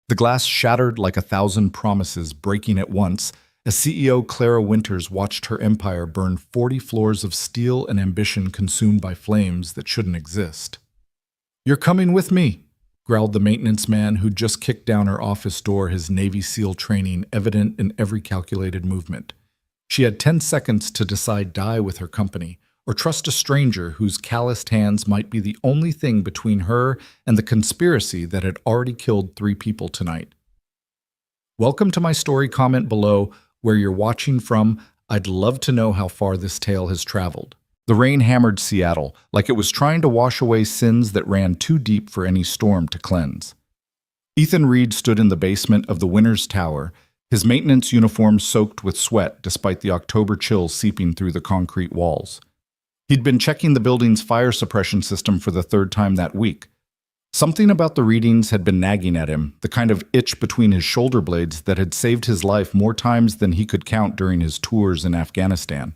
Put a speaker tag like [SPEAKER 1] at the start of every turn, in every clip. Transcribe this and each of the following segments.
[SPEAKER 1] The glass shattered like 1,000 promises breaking at once as CEO Clara Winters watched her empire burn 40 floors of steel and ambition consumed by flames that shouldn't exist. "You're coming with me," growled the maintenance man who'd just kicked down her office door, his Navy SEAL training evident in every calculated movement. She had 10 seconds to decide die with her company, or trust a stranger whose calloused hands might be the only thing between her and the conspiracy that had already killed 3 people tonight. Welcome to my story. Comment below where you're watching from. I'd love to know how far this tale has traveled. The rain hammered Seattle like it was trying to wash away sins that ran too deep for any storm to cleanse. Ethan Reed stood in the basement of the Winters Tower, his maintenance uniform soaked with sweat despite the October chill seeping through the concrete walls. He'd been checking the building's fire suppression system for the 3rd time that week. Something about the readings had been nagging at him, the kind of itch between his shoulder blades that had saved his life more times than he could count during his tours in Afghanistan.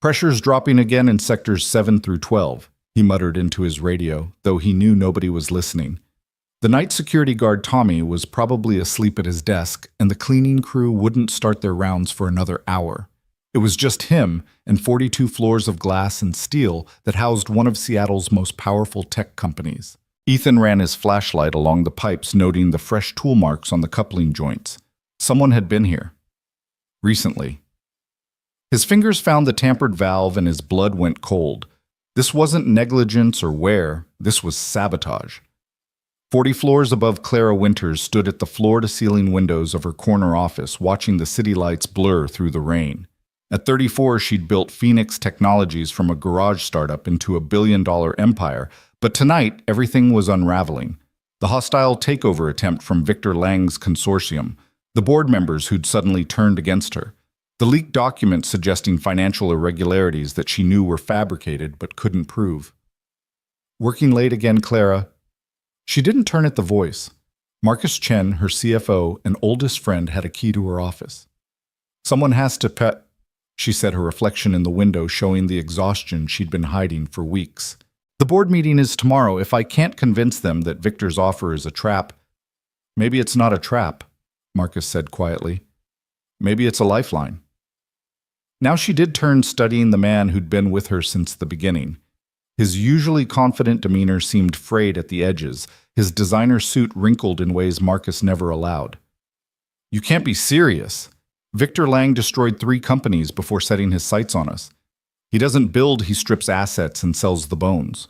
[SPEAKER 1] "Pressure's dropping again in sectors 7 through 12, he muttered into his radio, though he knew nobody was listening. The night security guard Tommy was probably asleep at his desk, and the cleaning crew wouldn't start their rounds for another hour. It was just him and 42 floors of glass and steel that housed one of Seattle's most powerful tech companies. Ethan ran his flashlight along the pipes, noting the fresh tool marks on the coupling joints. Someone had been here. Recently. His fingers found the tampered valve and his blood went cold. This wasn't negligence or wear, this was sabotage. 40 floors above Clara Winters stood at the floor-to-ceiling windows of her corner office, watching the city lights blur through the rain. At 34, she'd built Phoenix Technologies from a garage startup into a billion-dollar empire, but tonight everything was unraveling. The hostile takeover attempt from Victor Lang's consortium, the board members who'd suddenly turned against her, the leaked documents suggesting financial irregularities that she knew were fabricated but couldn't prove. "Working late again, Clara?" She didn't turn at the voice. Marcus Chen, her CFO and oldest friend, had a key to her office. "Someone has to pet," she said, her reflection in the window showing the exhaustion she'd been hiding for weeks. "The board meeting is tomorrow. If I can't convince them that Victor's offer is a trap—" "Maybe it's not a trap," Marcus said quietly. "Maybe it's a lifeline." Now she did turn, studying the man who'd been with her since the beginning. His usually confident demeanor seemed frayed at the edges, his designer suit wrinkled in ways Marcus never allowed. "You can't be serious. Victor Lang destroyed 3 companies before setting his sights on us. He doesn't build, he strips assets and sells the bones.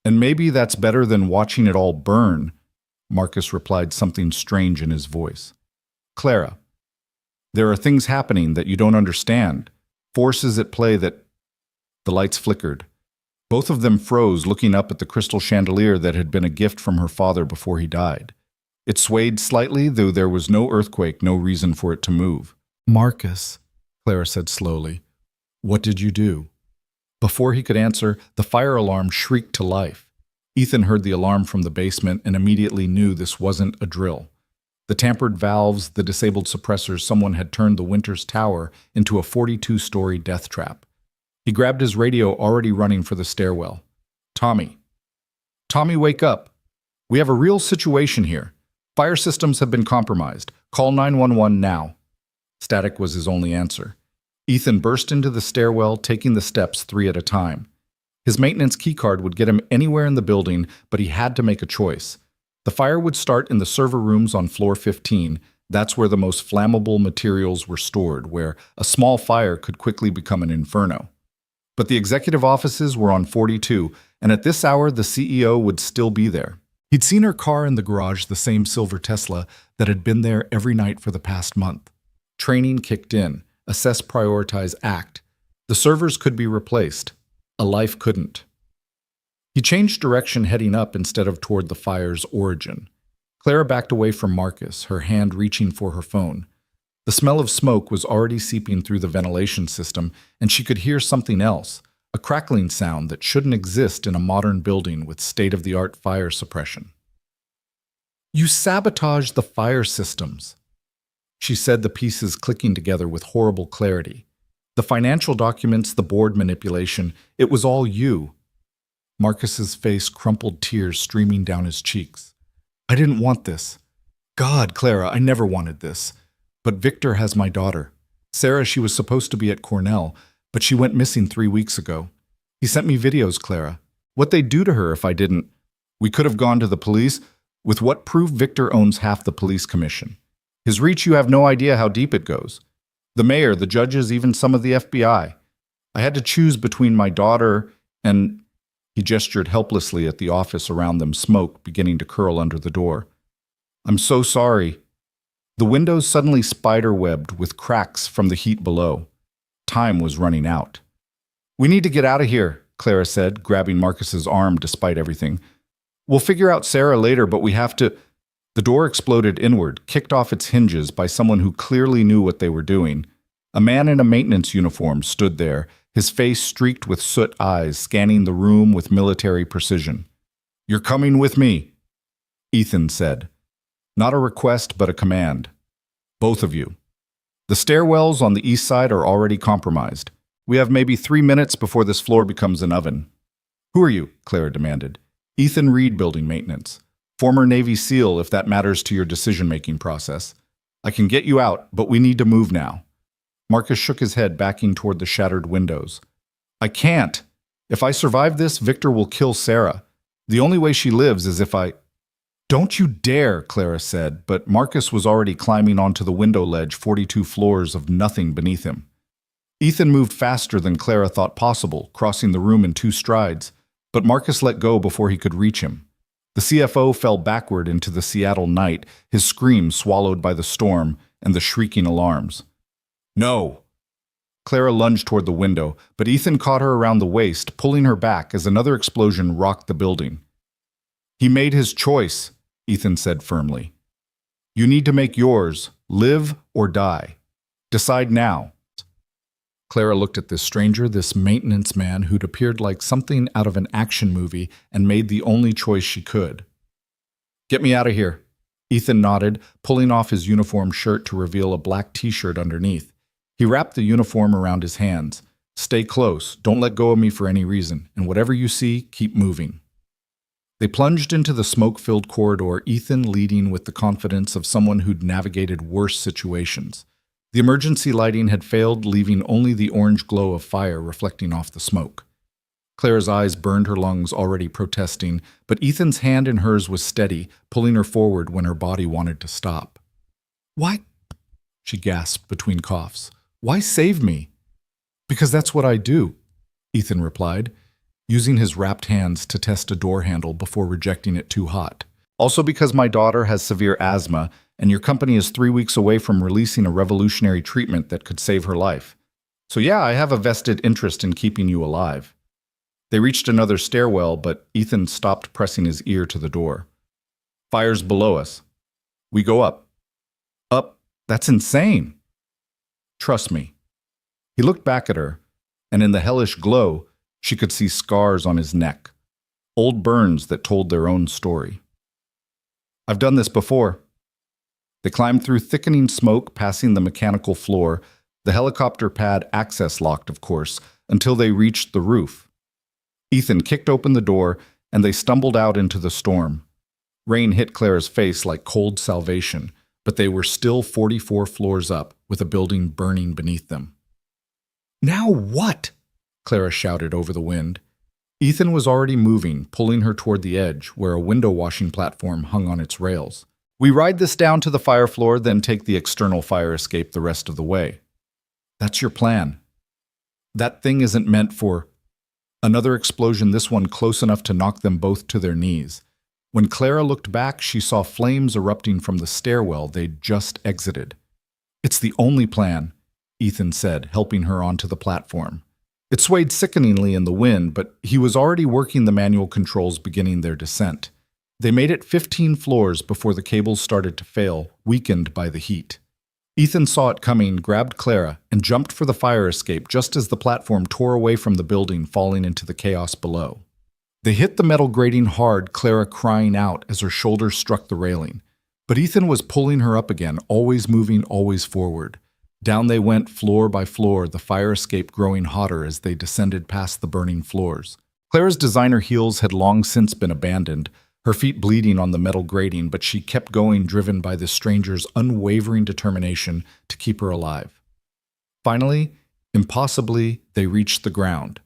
[SPEAKER 1] And maybe that's better than watching it all burn," Marcus replied, something strange in his voice. "Clara, there are things happening that you don't understand, forces at play that—" The lights flickered. Both of them froze, looking up at the crystal chandelier that had been a gift from her father before he died. It swayed slightly, though there was no earthquake, no reason for it to move. "Marcus," Clara said slowly, "what did you do?" Before he could answer, the fire alarm shrieked to life. Ethan heard the alarm from the basement and immediately knew this wasn't a drill. The tampered valves, the disabled suppressors, someone had turned the Winters Tower into a 42-story death trap. He grabbed his radio, already running for the stairwell. "Tommy. Tommy, wake up. We have a real situation here. Fire systems have been compromised. Call 911 now." Static was his only answer. Ethan burst into the stairwell, taking the steps 3 at a time. His maintenance keycard would get him anywhere in the building, but he had to make a choice. The fire would start in the server rooms on floor 15. That's where the most flammable materials were stored, where a small fire could quickly become an inferno. But the executive offices were on 42, and at this hour the CEO would still be there. He'd seen her car in the garage, the same silver Tesla that had been there every night for the past month. Training kicked in. Assess, prioritize, act. The servers could be replaced. A life couldn't. He changed direction, heading up instead of toward the fire's origin. Clara backed away from Marcus, her hand reaching for her phone. The smell of smoke was already seeping through the ventilation system, and she could hear something else, a crackling sound that shouldn't exist in a modern building with state-of-the-art fire suppression. "You sabotaged the fire systems," she said, the pieces clicking together with horrible clarity. "The financial documents, the board manipulation, it was all you." Marcus's face crumpled, tears streaming down his cheeks. "I didn't want this. God, Clara, I never wanted this. But Victor has my daughter. Sarah, she was supposed to be at Cornell, but she went missing 3 weeks ago. He sent me videos, Clara. What they'd do to her if I didn't. We could have gone to the police. With what proof Victor owns half the police commission. His reach, you have no idea how deep it goes. The mayor, the judges, even some of the FBI. I had to choose between my daughter and... He gestured helplessly at the office around them, smoke beginning to curl under the door. I'm so sorry. The windows suddenly spider-webbed with cracks from the heat below. Time was running out. We need to get out of here, Clara said, grabbing Marcus's arm despite everything. We'll figure out Sarah later, but we have to... The door exploded inward, kicked off its hinges by someone who clearly knew what they were doing. A man in a maintenance uniform stood there, his face streaked with soot eyes, scanning the room with military precision. You're coming with me, Ethan said. Not a request, but a command. Both of you. The stairwells on the east side are already compromised. We have maybe 3 minutes before this floor becomes an oven. Who are you? Clara demanded. Ethan Reed, building maintenance. Former Navy SEAL, if that matters to your decision-making process. I can get you out, but we need to move now. Marcus shook his head, backing toward the shattered windows. I can't. If I survive this, Victor will kill Sarah. The only way she lives is if I... Don't you dare, Clara said, but Marcus was already climbing onto the window ledge, 42 floors of nothing beneath him. Ethan moved faster than Clara thought possible, crossing the room in 2 strides, but Marcus let go before he could reach him. The CFO fell backward into the Seattle night, his scream swallowed by the storm and the shrieking alarms. No! Clara lunged toward the window, but Ethan caught her around the waist, pulling her back as another explosion rocked the building. He made his choice, Ethan said firmly. You need to make yours, live or die. Decide now. Clara looked at this stranger, this maintenance man who'd appeared like something out of an action movie and made the only choice she could. Get me out of here. Ethan nodded, pulling off his uniform shirt to reveal a black t-shirt underneath. He wrapped the uniform around his hands. Stay close, don't let go of me for any reason, and whatever you see, keep moving. They plunged into the smoke-filled corridor, Ethan leading with the confidence of someone who'd navigated worse situations. The emergency lighting had failed, leaving only the orange glow of fire reflecting off the smoke. Clara's eyes burned her lungs, already protesting, but Ethan's hand in hers was steady, pulling her forward when her body wanted to stop. Why? She gasped between coughs. Why save me? Because that's what I do, Ethan replied, using his wrapped hands to test a door handle before rejecting it too hot. Also because my daughter has severe asthma, and your company is 3 weeks away from releasing a revolutionary treatment that could save her life. So yeah, I have a vested interest in keeping you alive. They reached another stairwell, but Ethan stopped, pressing his ear to the door. Fire's below us. We go up. Up? That's insane. Trust me. He looked back at her, and in the hellish glow, she could see scars on his neck, old burns that told their own story. I've done this before. They climbed through thickening smoke, passing the mechanical floor, the helicopter pad access locked, of course, until they reached the roof. Ethan kicked open the door, and they stumbled out into the storm. Rain hit Clara's face like cold salvation, but they were still 44 floors up, with a building burning beneath them. Now what? Clara shouted over the wind. Ethan was already moving, pulling her toward the edge, where a window washing platform hung on its rails. We ride this down to the fire floor, then take the external fire escape the rest of the way. That's your plan. That thing isn't meant for... Another explosion, this one close enough to knock them both to their knees. When Clara looked back, she saw flames erupting from the stairwell they'd just exited. It's the only plan, Ethan said, helping her onto the platform. It swayed sickeningly in the wind, but he was already working the manual controls, beginning their descent. They made it 15 floors before the cables started to fail, weakened by the heat. Ethan saw it coming, grabbed Clara, and jumped for the fire escape just as the platform tore away from the building, falling into the chaos below. They hit the metal grating hard, Clara crying out as her shoulders struck the railing. But Ethan was pulling her up again, always moving, always forward. Down they went, floor by floor, the fire escape growing hotter as they descended past the burning floors. Clara's designer heels had long since been abandoned, her feet bleeding on the metal grating, but she kept going, driven by the stranger's unwavering determination to keep her alive. Finally, impossibly, they reached the ground.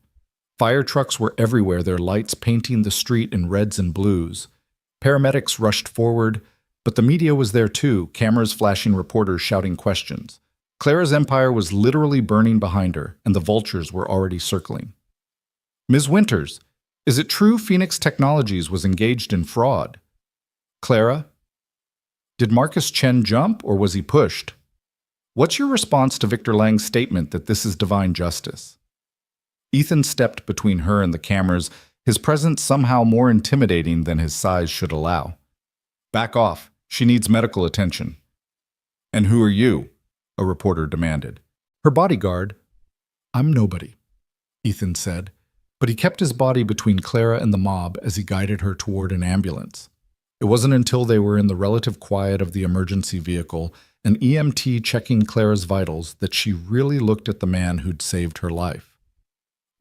[SPEAKER 1] Fire trucks were everywhere, their lights painting the street in reds and blues. Paramedics rushed forward, but the media was there too, cameras flashing, reporters shouting questions. Clara's empire was literally burning behind her, and the vultures were already circling. "Ms. Winters, is it true Phoenix Technologies was engaged in fraud?" "Clara? Did Marcus Chen jump, or was he pushed? What's your response to Victor Lang's statement that this is divine justice?" Ethan stepped between her and the cameras, his presence somehow more intimidating than his size should allow. "Back off. She needs medical attention." "And who are you?" a reporter demanded. "Her bodyguard." "I'm nobody," Ethan said, but he kept his body between Clara and the mob as he guided her toward an ambulance. It wasn't until they were in the relative quiet of the emergency vehicle, an EMT checking Clara's vitals, that she really looked at the man who'd saved her life.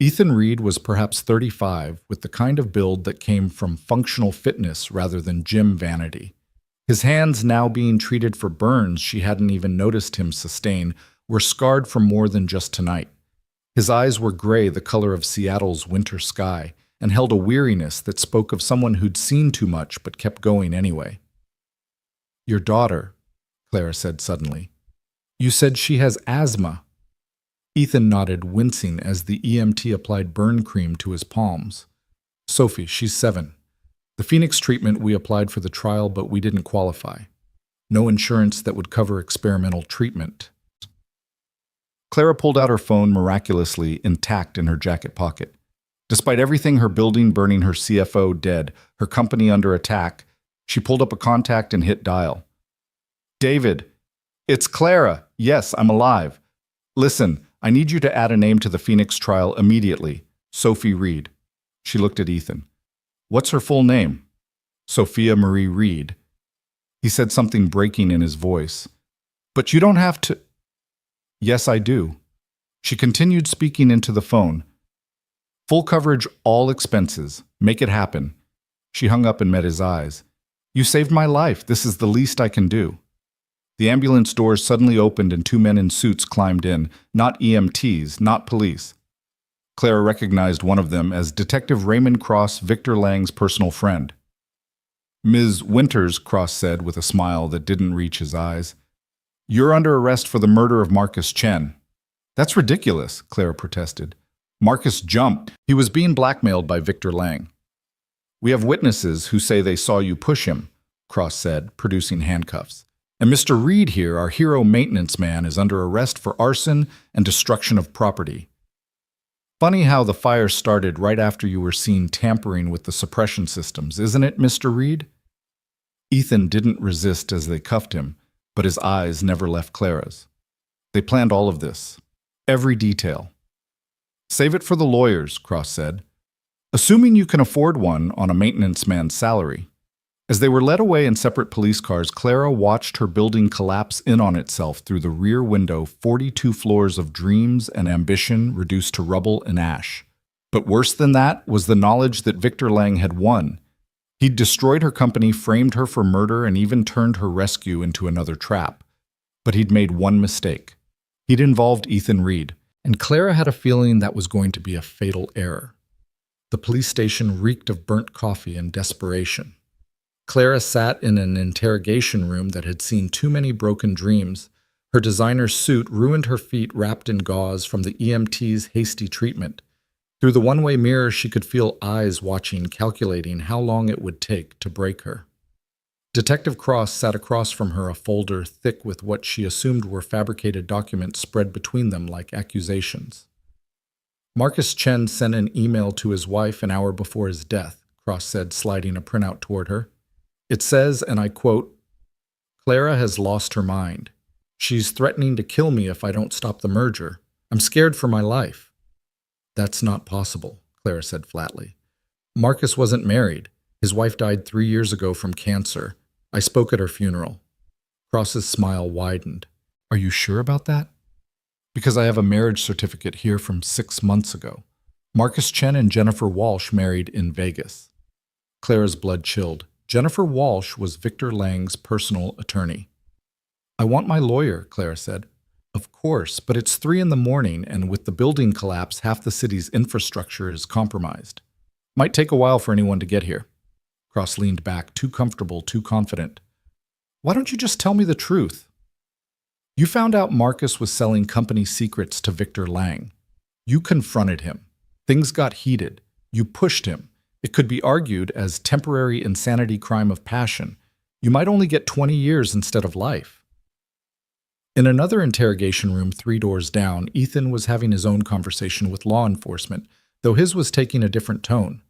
[SPEAKER 1] Ethan Reed was perhaps 35, with the kind of build that came from functional fitness rather than gym vanity. His hands, now being treated for burns she hadn't even noticed him sustain, were scarred from more than just tonight. His eyes were gray, the color of Seattle's winter sky, and held a weariness that spoke of someone who'd seen too much but kept going anyway. "Your daughter," Clara said suddenly. "You said she has asthma." Ethan nodded, wincing as the EMT applied burn cream to his palms. "Sophie, she's 7. The Phoenix treatment we applied for the trial, but we didn't qualify. No insurance that would cover experimental treatment." Clara pulled out her phone, miraculously intact in her jacket pocket. Despite everything, her building burning, her CFO dead, her company under attack, she pulled up a contact and hit dial. "David, it's Clara. Yes, I'm alive. Listen, I need you to add a name to the Phoenix trial immediately. Sophie Reed." She looked at Ethan. "What's her full name?" "Sophia Marie Reed." He said, something breaking in his voice. "But you don't have to—" "Yes, I do." She continued, speaking into the phone. "Full coverage, all expenses. Make it happen." She hung up and met his eyes. "You saved my life. This is the least I can do." The ambulance doors suddenly opened and 2 men in suits climbed in, not EMTs, not police. Clara recognized one of them as Detective Raymond Cross, Victor Lang's personal friend. "Ms. Winters," Cross said with a smile that didn't reach his eyes, "you're under arrest for the murder of Marcus Chen." "That's ridiculous," Clara protested. "Marcus jumped. He was being blackmailed by Victor Lang." "We have witnesses who say they saw you push him," Cross said, producing handcuffs. "And Mr. Reed here, our hero maintenance man, is under arrest for arson and destruction of property. Funny how the fire started right after you were seen tampering with the suppression systems, isn't it, Mr. Reed?" Ethan didn't resist as they cuffed him, but his eyes never left Clara's. "They planned all of this. Every detail." "Save it for the lawyers," Cross said. "Assuming you can afford one on a maintenance man's salary." As they were led away in separate police cars, Clara watched her building collapse in on itself through the rear window, 42 floors of dreams and ambition reduced to rubble and ash. But worse than that was the knowledge that Victor Lang had won. He'd destroyed her company, framed her for murder, and even turned her rescue into another trap. But he'd made one mistake. He'd involved Ethan Reed, and Clara had a feeling that was going to be a fatal error. The police station reeked of burnt coffee and desperation. Clara sat in an interrogation room that had seen too many broken dreams. Her designer suit ruined her feet wrapped in gauze from the EMT's hasty treatment. Through the one-way mirror, she could feel eyes watching, calculating how long it would take to break her. Detective Cross sat across from her, a folder thick with what she assumed were fabricated documents spread between them like accusations. "Marcus Chen sent an email to his wife an hour before his death," Cross said, sliding a printout toward her. "It says, and I quote, 'Clara has lost her mind. She's threatening to kill me if I don't stop the merger. I'm scared for my life.'" "That's not possible," Clara said flatly. "Marcus wasn't married. His wife died 3 years ago from cancer. I spoke at her funeral." Cross's smile widened. "Are you sure about that?" "Because I have a marriage certificate here from 6 months ago. Marcus Chen and Jennifer Walsh married in Vegas." Clara's blood chilled. Jennifer Walsh was Victor Lang's personal attorney. "I want my lawyer," Clara said. "Of course, but it's 3 in the morning, and with the building collapse, half the city's infrastructure is compromised. Might take a while for anyone to get here." Cross leaned back, too comfortable, too confident. "Why don't you just tell me the truth? You found out Marcus was selling company secrets to Victor Lang. You confronted him. Things got heated. You pushed him. It could be argued as temporary insanity crime of passion. You might only get 20 years instead of life." In another interrogation room 3 doors down, Ethan was having his own conversation with law enforcement, though his was taking a different tone.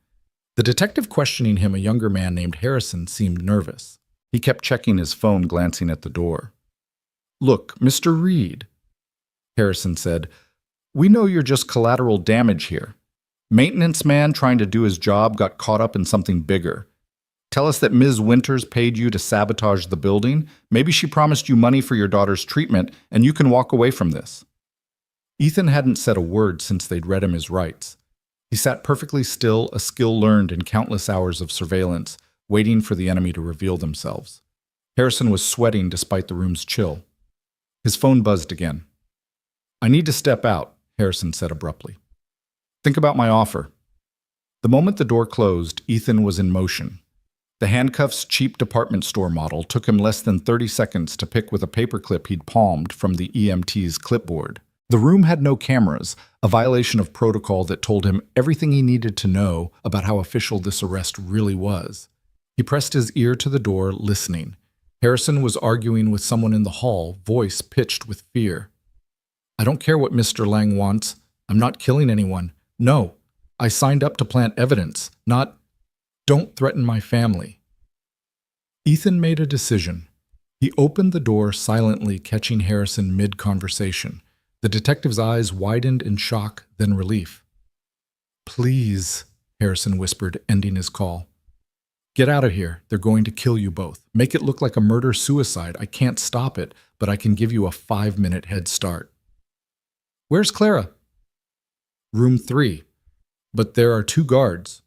[SPEAKER 1] The detective questioning him, a younger man named Harrison, seemed nervous. He kept checking his phone, glancing at the door. "Look, Mr. Reed," Harrison said, "we know you're just collateral damage here. Maintenance man trying to do his job got caught up in something bigger. Tell us that Ms. Winters paid you to sabotage the building. Maybe she promised you money for your daughter's treatment, and you can walk away from this." Ethan hadn't said a word since they'd read him his rights. He sat perfectly still, a skill learned in countless hours of surveillance, waiting for the enemy to reveal themselves. Harrison was sweating despite the room's chill. His phone buzzed again. "I need to step out," Harrison said abruptly. "Think about my offer." The moment the door closed, Ethan was in motion. The handcuffs cheap department store model took him less than 30 seconds to pick with a paperclip he'd palmed from the EMT's clipboard. The room had no cameras, a violation of protocol that told him everything he needed to know about how official this arrest really was. He pressed his ear to the door, listening. Harrison was arguing with someone in the hall, voice pitched with fear. "I don't care what Mr. Lang wants. I'm not killing anyone. No, I signed up to plant evidence, not... Don't threaten my family." Ethan made a decision. He opened the door silently, catching Harrison mid-conversation. The detective's eyes widened in shock, then relief. "Please," Harrison whispered, ending his call. "Get out of here. They're going to kill you both. Make it look like a murder-suicide. I can't stop it, but I can give you a 5-minute head start." "Where's Clara?" "Room 3. But there are 2 guards."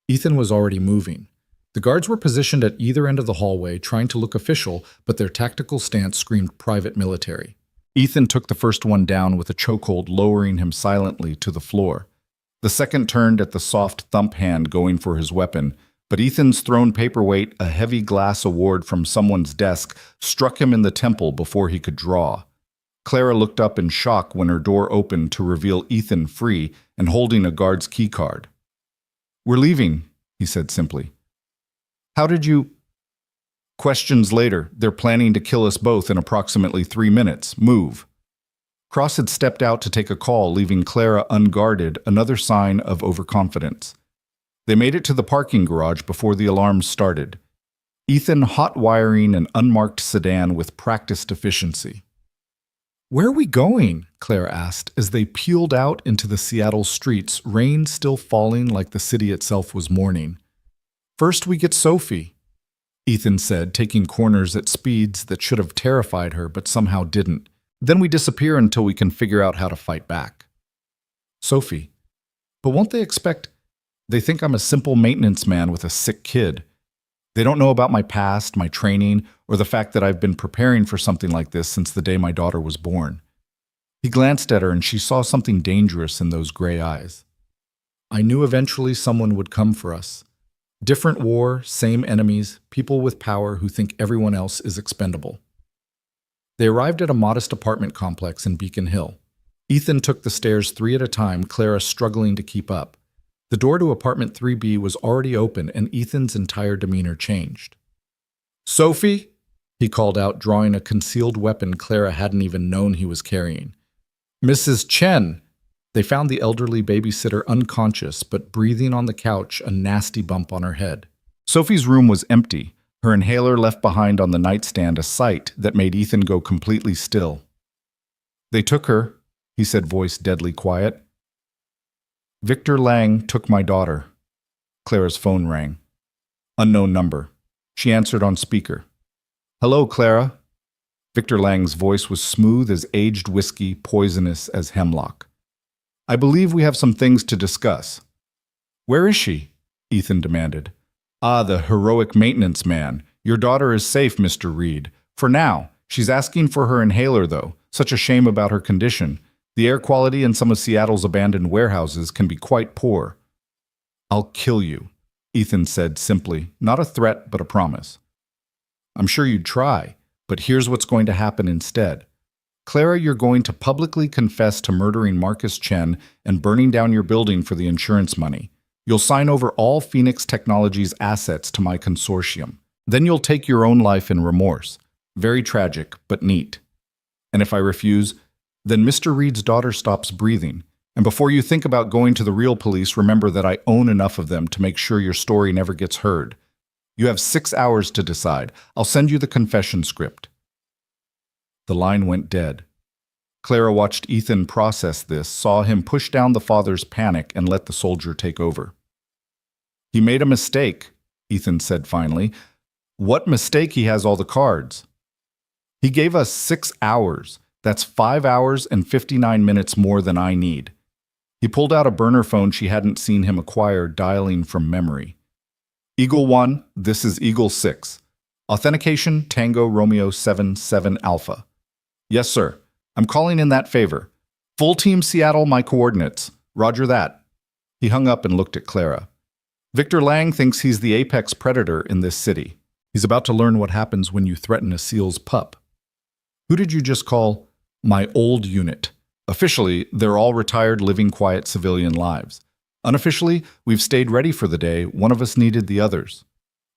[SPEAKER 1] Ethan was already moving. The guards were positioned at either end of the hallway, trying to look official, but their tactical stance screamed private military. Ethan took the first one down with a chokehold, lowering him silently to the floor. The second turned at the soft thump hand, going for his weapon, but Ethan's thrown paperweight, a heavy glass award from someone's desk, struck him in the temple before he could draw. Clara looked up in shock when her door opened to reveal Ethan free and holding a guard's keycard. "We're leaving," he said simply. "How did you—" "Questions later. They're planning to kill us both in approximately 3 minutes. Move." Cross had stepped out to take a call, leaving Clara unguarded, another sign of overconfidence. They made it to the parking garage before the alarms started. Ethan hot-wiring an unmarked sedan with practiced efficiency. "Where are we going?" Clara asked as they peeled out into the Seattle streets, rain still falling like the city itself was mourning. "First we get Sophie," Ethan said, taking corners at speeds that should have terrified her but somehow didn't. "Then we disappear until we can figure out how to fight back." "Sophie. But won't they expect—" "They think I'm a simple maintenance man with a sick kid. They don't know about my past, my training, or the fact that I've been preparing for something like this since the day my daughter was born." He glanced at her and she saw something dangerous in those gray eyes. "I knew eventually someone would come for us. Different war, same enemies, people with power who think everyone else is expendable." They arrived at a modest apartment complex in Beacon Hill. Ethan took the stairs 3 at a time, Clara struggling to keep up. The door to apartment 3B was already open, and Ethan's entire demeanor changed. "Sophie?" he called out, drawing a concealed weapon Clara hadn't even known he was carrying. "Mrs. Chen." They found the elderly babysitter unconscious, but breathing on the couch, a nasty bump on her head. Sophie's room was empty, her inhaler left behind on the nightstand, a sight that made Ethan go completely still. "They took her," he said, voice deadly quiet. "Victor Lang took my daughter." Clara's phone rang. Unknown number. She answered on speaker. "Hello, Clara." Victor Lang's voice was smooth as aged whiskey, poisonous as hemlock. "I believe we have some things to discuss." "Where is she?" Ethan demanded. Ah, the heroic maintenance man. Your daughter is safe, Mr. Reed. For now. She's asking for her inhaler, though. Such a shame about her condition. The air quality in some of Seattle's abandoned warehouses can be quite poor. I'll kill you, Ethan said simply, not a threat, but a promise. I'm sure you'd try, but here's what's going to happen instead. Clara, you're going to publicly confess to murdering Marcus Chen and burning down your building for the insurance money. You'll sign over all Phoenix Technologies' assets to my consortium. Then you'll take your own life in remorse. Very tragic, but neat. And if I refuse, then Mr. Reed's daughter stops breathing. And before you think about going to the real police, remember that I own enough of them to make sure your story never gets heard. You have 6 hours to decide. I'll send you the confession script. The line went dead. Clara watched Ethan process this, saw him push down the father's panic, and let the soldier take over. He made a mistake, Ethan said finally. What mistake? He has all the cards. He gave us 6 hours. That's 5 hours and 59 minutes more than I need. He pulled out a burner phone she hadn't seen him acquire, dialing from memory. Eagle 1, this is Eagle 6. Authentication, Tango Romeo 77 Alpha. Yes, sir. I'm calling in that favor. Full team Seattle, my coordinates. Roger that. He hung up and looked at Clara. Victor Lang thinks he's the apex predator in this city. He's about to learn what happens when you threaten a SEAL's pup. Who did you just call my old unit? Officially, they're all retired, living quiet civilian lives. Unofficially, we've stayed ready for the day. One of us needed the others.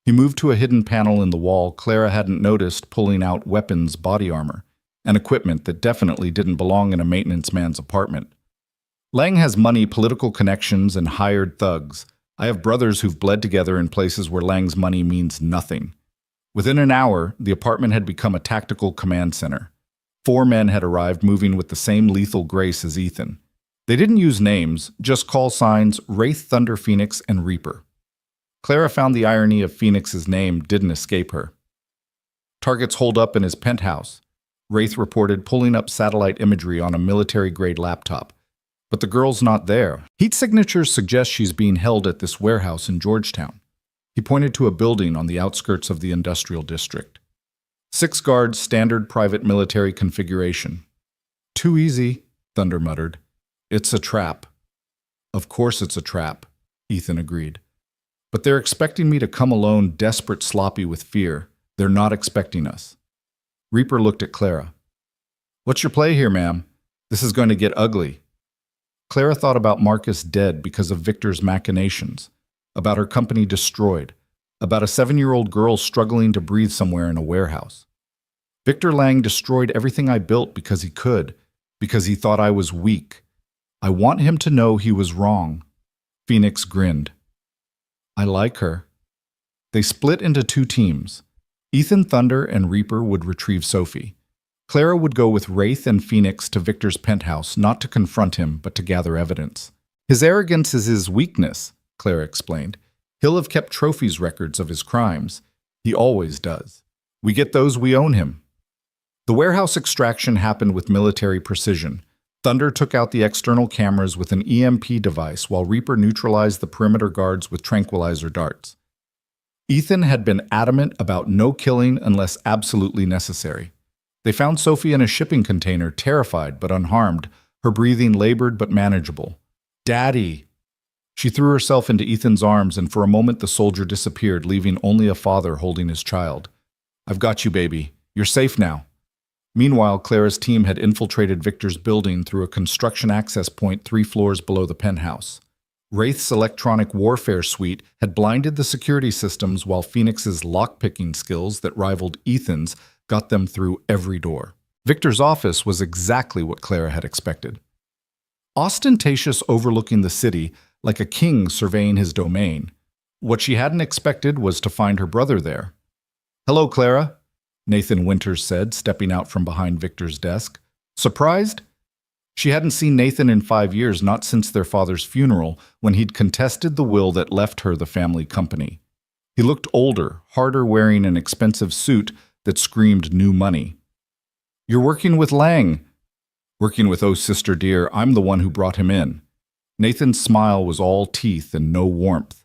[SPEAKER 1] He moved to a hidden panel in the wall Clara hadn't noticed, pulling out weapons, body armor, and equipment that definitely didn't belong in a maintenance man's apartment. Lang has money, political connections, and hired thugs. I have brothers who've bled together in places where Lang's money means nothing. Within an hour, the apartment had become a tactical command center. 4 men had arrived, moving with the same lethal grace as Ethan. They didn't use names, just call signs Wraith, Thunder, Phoenix, and Reaper. Clara found the irony of Phoenix's name didn't escape her. Targets holed up in his penthouse. Wraith reported, pulling up satellite imagery on a military-grade laptop. But the girl's not there. Heat signatures suggest she's being held at this warehouse in Georgetown. He pointed to a building on the outskirts of the industrial district. 6 guards, standard private military configuration. Too easy, Thunder muttered. It's a trap. Of course it's a trap, Ethan agreed. But they're expecting me to come alone, desperate, sloppy with fear. They're not expecting us. Reaper looked at Clara. What's your play here, ma'am? This is going to get ugly. Clara thought about Marcus dead because of Victor's machinations, about her company destroyed, about a 7-year-old girl struggling to breathe somewhere in a warehouse. Victor Lang destroyed everything I built because he could, because he thought I was weak. I want him to know he was wrong. Phoenix grinned. I like her. They split into 2 teams. Ethan, Thunder, and Reaper would retrieve Sophie. Clara would go with Wraith and Phoenix to Victor's penthouse, not to confront him, but to gather evidence. His arrogance is his weakness, Clara explained. He'll have kept trophies records of his crimes. He always does. We get those, we own him. The warehouse extraction happened with military precision. Thunder took out the external cameras with an EMP device, while Reaper neutralized the perimeter guards with tranquilizer darts. Ethan had been adamant about no killing unless absolutely necessary. They found Sophie in a shipping container, terrified but unharmed, her breathing labored but manageable. Daddy! She threw herself into Ethan's arms, and for a moment the soldier disappeared, leaving only a father holding his child. I've got you, baby. You're safe now. Meanwhile, Clara's team had infiltrated Victor's building through a construction access point 3 floors below the penthouse. Wraith's electronic warfare suite had blinded the security systems, while Phoenix's lockpicking skills that rivaled Ethan's got them through every door. Victor's office was exactly what Clara had expected. Ostentatious, overlooking the city, like a king surveying his domain. What she hadn't expected was to find her brother there. Hello, Clara, Nathan Winters said, stepping out from behind Victor's desk. Surprised? She hadn't seen Nathan in 5 years, not since their father's funeral, when he'd contested the will that left her the family company. He looked older, harder, wearing an expensive suit that screamed new money. You're working with Lang. Working with Oh Sister Dear, I'm the one who brought him in. Nathan's smile was all teeth and no warmth.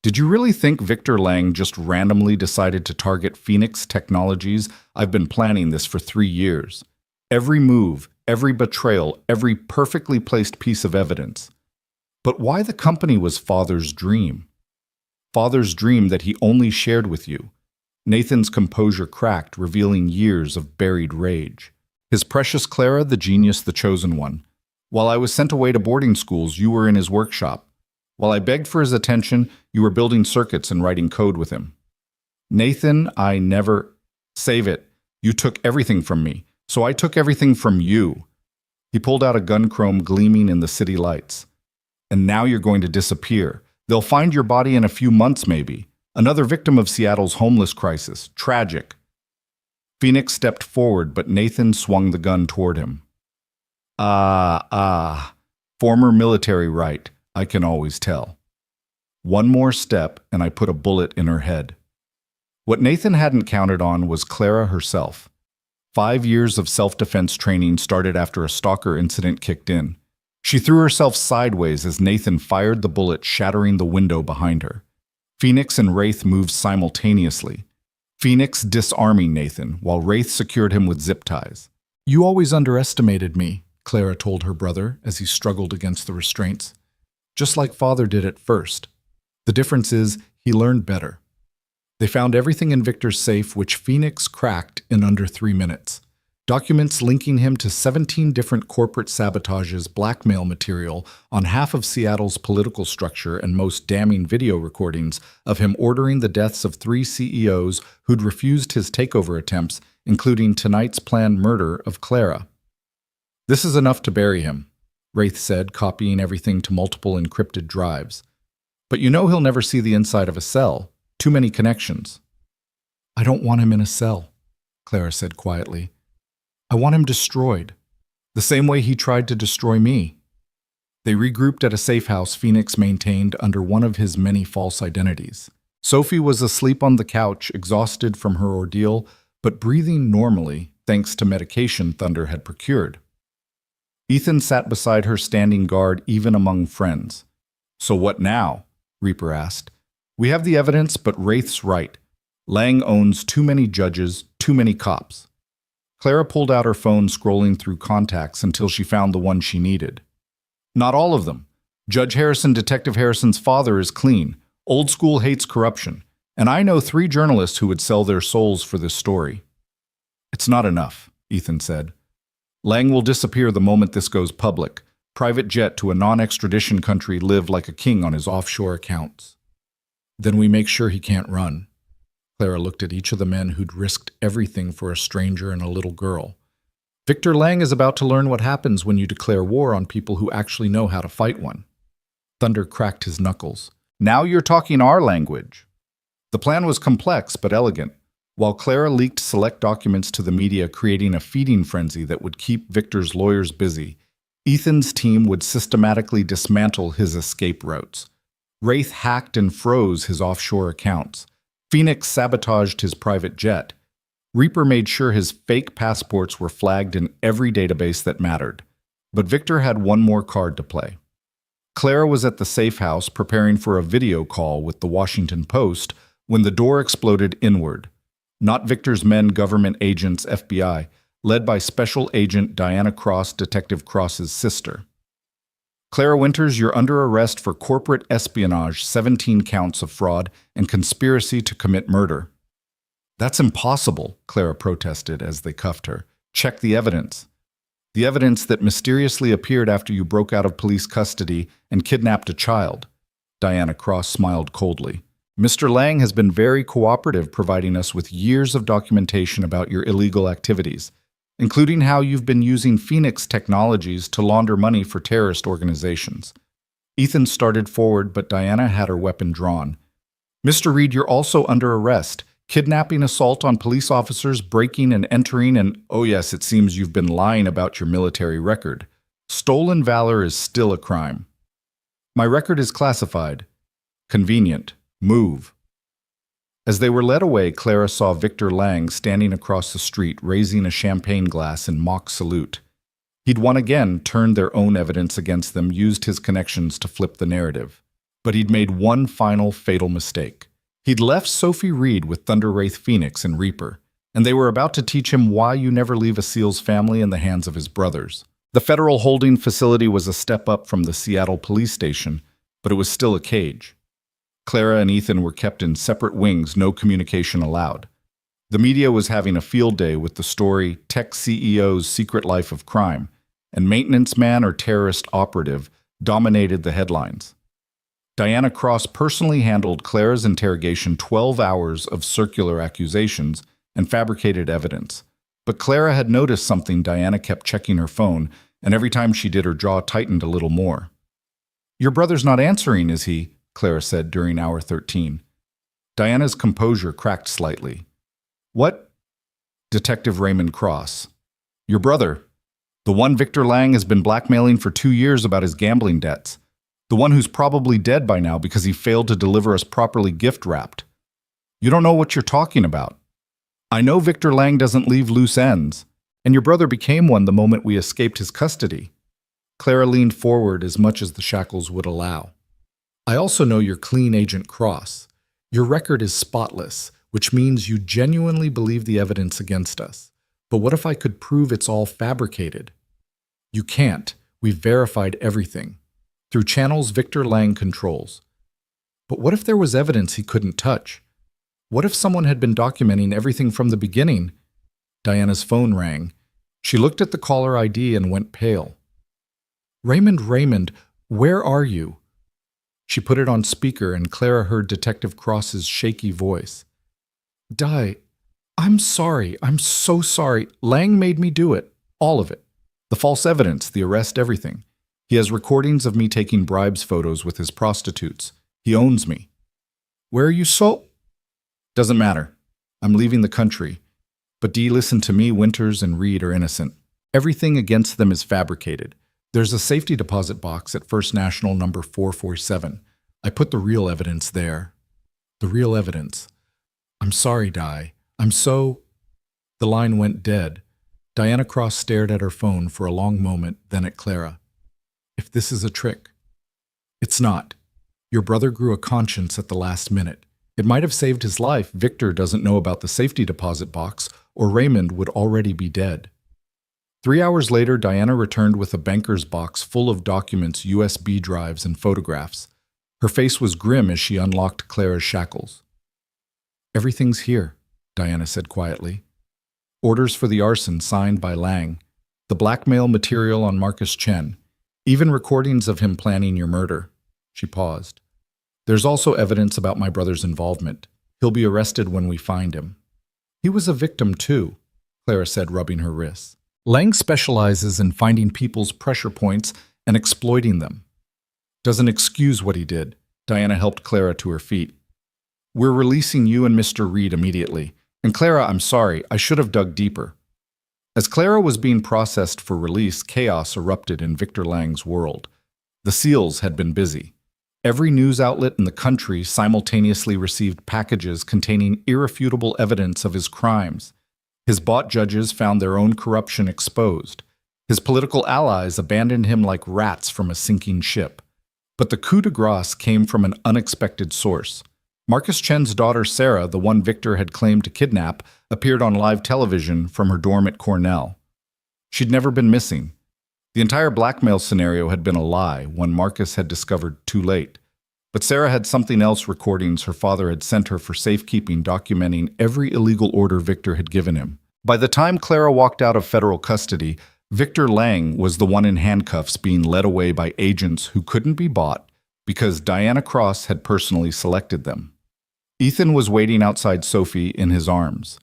[SPEAKER 1] Did you really think Victor Lang just randomly decided to target Phoenix Technologies? I've been planning this for 3 years. Every move, every betrayal, every perfectly placed piece of evidence. But why the company was Father's dream? Father's dream that he only shared with you. Nathan's composure cracked, revealing years of buried rage. His precious Clara, the genius, the chosen one. While I was sent away to boarding schools, you were in his workshop. While I begged for his attention, you were building circuits and writing code with him. Nathan, I never... Save it. You took everything from me, so I took everything from you. He pulled out a gun chrome gleaming in the city lights. And now you're going to disappear. They'll find your body in a few months, maybe. Another victim of Seattle's homeless crisis. Tragic. Phoenix stepped forward, but Nathan swung the gun toward him. Former military right. I can always tell. One more step, and I put a bullet in her head. What Nathan hadn't counted on was Clara herself. 5 years of self-defense training started after a stalker incident kicked in. She threw herself sideways as Nathan fired the bullet, shattering the window behind her. Phoenix and Wraith moved simultaneously. Phoenix disarming Nathan, while Wraith secured him with zip ties. You always underestimated me, Clara told her brother as he struggled against the restraints. Just like Father did at first. The difference is, he learned better. They found everything in Victor's safe, which Phoenix cracked in under 3 minutes. Documents linking him to 17 different corporate sabotages, blackmail material on half of Seattle's political structure, and most damning video recordings of him ordering the deaths of 3 CEOs who'd refused his takeover attempts, including tonight's planned murder of Clara. This is enough to bury him, Wraith said, copying everything to multiple encrypted drives. But you know he'll never see the inside of a cell. Too many connections. I don't want him in a cell, Clara said quietly. I want him destroyed, the same way he tried to destroy me. They regrouped at a safe house Phoenix maintained under one of his many false identities. Sophie was asleep on the couch, exhausted from her ordeal, but breathing normally thanks to medication Thunder had procured. Ethan sat beside her, standing guard even among friends. So what now? Reaper asked. We have the evidence, but Wraith's right. Lang owns too many judges, too many cops. Clara pulled out her phone, scrolling through contacts until she found the one she needed. Not all of them. Judge Harrison, Detective Harrison's father, is clean. Old school hates corruption. And I know 3 journalists who would sell their souls for this story. It's not enough, Ethan said. Lang will disappear the moment this goes public. Private jet to a non-extradition country, live like a king on his offshore accounts. Then we make sure he can't run. Clara looked at each of the men who'd risked everything for a stranger and a little girl. Victor Lang is about to learn what happens when you declare war on people who actually know how to fight one. Thunder cracked his knuckles. Now you're talking our language. The plan was complex but elegant. While Clara leaked select documents to the media, creating a feeding frenzy that would keep Victor's lawyers busy, Ethan's team would systematically dismantle his escape routes. Wraith hacked and froze his offshore accounts. Phoenix sabotaged his private jet. Reaper made sure his fake passports were flagged in every database that mattered. But Victor had one more card to play. Clara was at the safe house preparing for a video call with the Washington Post when the door exploded inward. Not Victor's men, government agents, FBI, led by Special Agent Diana Cross, Detective Cross's sister. Clara Winters, you're under arrest for corporate espionage, 17 counts of fraud, and conspiracy to commit murder. That's impossible, Clara protested as they cuffed her. Check the evidence. The evidence that mysteriously appeared after you broke out of police custody and kidnapped a child. Diana Cross smiled coldly. Mr. Lang has been very cooperative, providing us with years of documentation about your illegal activities, including how you've been using Phoenix Technologies to launder money for terrorist organizations. Ethan started forward, but Diana had her weapon drawn. Mr. Reed, you're also under arrest. Kidnapping, assault on police officers, breaking and entering, and oh yes, it seems you've been lying about your military record. Stolen valor is still a crime. My record is classified. Convenient. Move. As they were led away, Clara saw Victor Lang standing across the street, raising a champagne glass in mock salute. He'd once again turned their own evidence against them, used his connections to flip the narrative. But he'd made one final fatal mistake. He'd left Sophie Reed with Thunderwraith Phoenix and Reaper, and they were about to teach him why you never leave a SEAL's family in the hands of his brothers. The federal holding facility was a step up from the Seattle police station, but it was still a cage. Clara and Ethan were kept in separate wings, no communication allowed. The media was having a field day with the story Tech CEO's Secret Life of Crime, and Maintenance Man or Terrorist Operative dominated the headlines. Diana Cross personally handled Clara's interrogation, 12 hours of circular accusations and fabricated evidence. But Clara had noticed something. Diana kept checking her phone, and every time she did, her jaw tightened a little more. "Your brother's not answering, is he?" Clara said during hour 13. Diana's composure cracked slightly. "What?" Detective Raymond Cross. "Your brother. The one Victor Lang has been blackmailing for 2 years about his gambling debts. The one who's probably dead by now because he failed to deliver us properly gift-wrapped. You don't know what you're talking about. I know Victor Lang doesn't leave loose ends, and your brother became one the moment we escaped his custody." Clara leaned forward as much as the shackles would allow. "I also know you're clean, Agent Cross. Your record is spotless, which means you genuinely believe the evidence against us. But what if I could prove it's all fabricated?" "You can't. We've verified everything. Through channels Victor Lang controls. But what if there was evidence he couldn't touch? What if someone had been documenting everything from the beginning?" Diana's phone rang. She looked at the caller ID and went pale. Raymond, where are you?" She put it on speaker, and Clara heard Detective Cross's shaky voice. I'm sorry. I'm so sorry. Lang made me do it. All of it. The false evidence, the arrest, everything. He has recordings of me taking bribes photos with his prostitutes. He owns me." "Where are you so—" "Doesn't matter. I'm leaving the country. But Dee, listen to me. Winters and Reed are innocent. Everything against them is fabricated. There's a safety deposit box at First National number 447. I put the real evidence there." "The real evidence. I'm sorry, Di. I'm so—" The line went dead. Diana Cross stared at her phone for a long moment, then at Clara. "If this is a trick—" "It's not. Your brother grew a conscience at the last minute. It might have saved his life. Victor doesn't know about the safety deposit box, or Raymond would already be dead." 3 hours later, Diana returned with a banker's box full of documents, USB drives, and photographs. Her face was grim as she unlocked Clara's shackles. "Everything's here," Diana said quietly. "Orders for the arson signed by Lang. The blackmail material on Marcus Chen. Even recordings of him planning your murder." She paused. "There's also evidence about my brother's involvement. He'll be arrested when we find him." "He was a victim too," Clara said, rubbing her wrists. "Lang specializes in finding people's pressure points and exploiting them." "Doesn't excuse what he did." Diana helped Clara to her feet. "We're releasing you and Mr. Reed immediately. And Clara, I'm sorry, I should have dug deeper." As Clara was being processed for release, chaos erupted in Victor Lang's world. The SEALs had been busy. Every news outlet in the country simultaneously received packages containing irrefutable evidence of his crimes. His bought judges found their own corruption exposed. His political allies abandoned him like rats from a sinking ship. But the coup de grace came from an unexpected source. Marcus Chen's daughter Sarah, the one Victor had claimed to kidnap, appeared on live television from her dorm at Cornell. She'd never been missing. The entire blackmail scenario had been a lie, one Marcus had discovered too late. But Sarah had something else, recordings her father had sent her for safekeeping, documenting every illegal order Victor had given him. By the time Clara walked out of federal custody, Victor Lang was the one in handcuffs being led away by agents who couldn't be bought because Diana Cross had personally selected them. Ethan was waiting outside Sophie in his arms.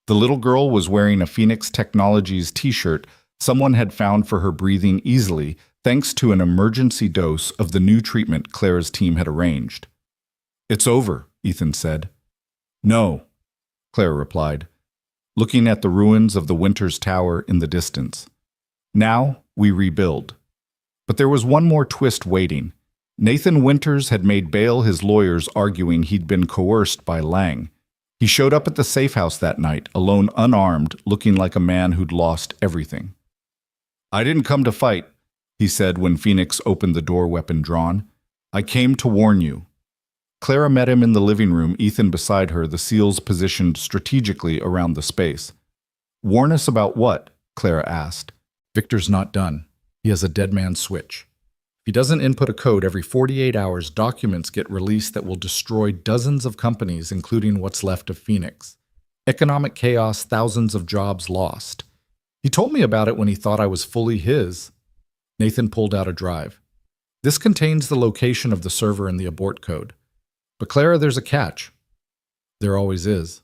[SPEAKER 1] The little girl was wearing a Phoenix Technologies t-shirt someone had found for her breathing easily thanks to an emergency dose of the new treatment Clara's team had arranged. "It's over," Ethan said. "No," Clara replied, looking at the ruins of the Winters Tower in the distance. "Now we rebuild." But there was one more twist waiting. Nathan Winters had made bail his lawyers, arguing he'd been coerced by Lang. He showed up at the safe house that night, alone, unarmed, looking like a man who'd lost everything. "I didn't come to fight," he said when Phoenix opened the door, weapon drawn. I came to warn you. Clara met him in the living room, Ethan beside her, the seals positioned strategically around the space. Warn us about what? Clara asked. Victor's not done. He has a dead man's switch. If he doesn't input a code every 48 hours, documents get released that will destroy dozens of companies, including what's left of Phoenix. Economic chaos, thousands of jobs lost. He told me about it when he thought I was fully his. Nathan pulled out a drive. This contains the location of the server and the abort code. But Clara, there's a catch. There always is.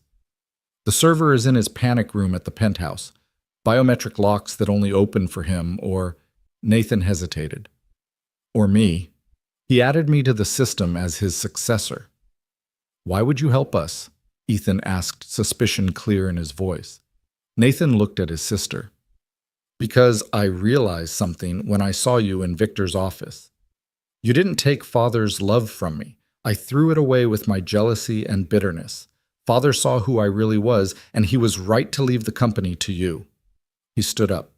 [SPEAKER 1] The server is in his panic room at the penthouse. Biometric locks that only open for him, or Nathan hesitated. Or me. He added me to the system as his successor. Why would you help us? Ethan asked, suspicion clear in his voice. Nathan looked at his sister. Because I realized something when I saw you in Victor's office. You didn't take Father's love from me. I threw it away with my jealousy and bitterness. Father saw who I really was, and he was right to leave the company to you. He stood up.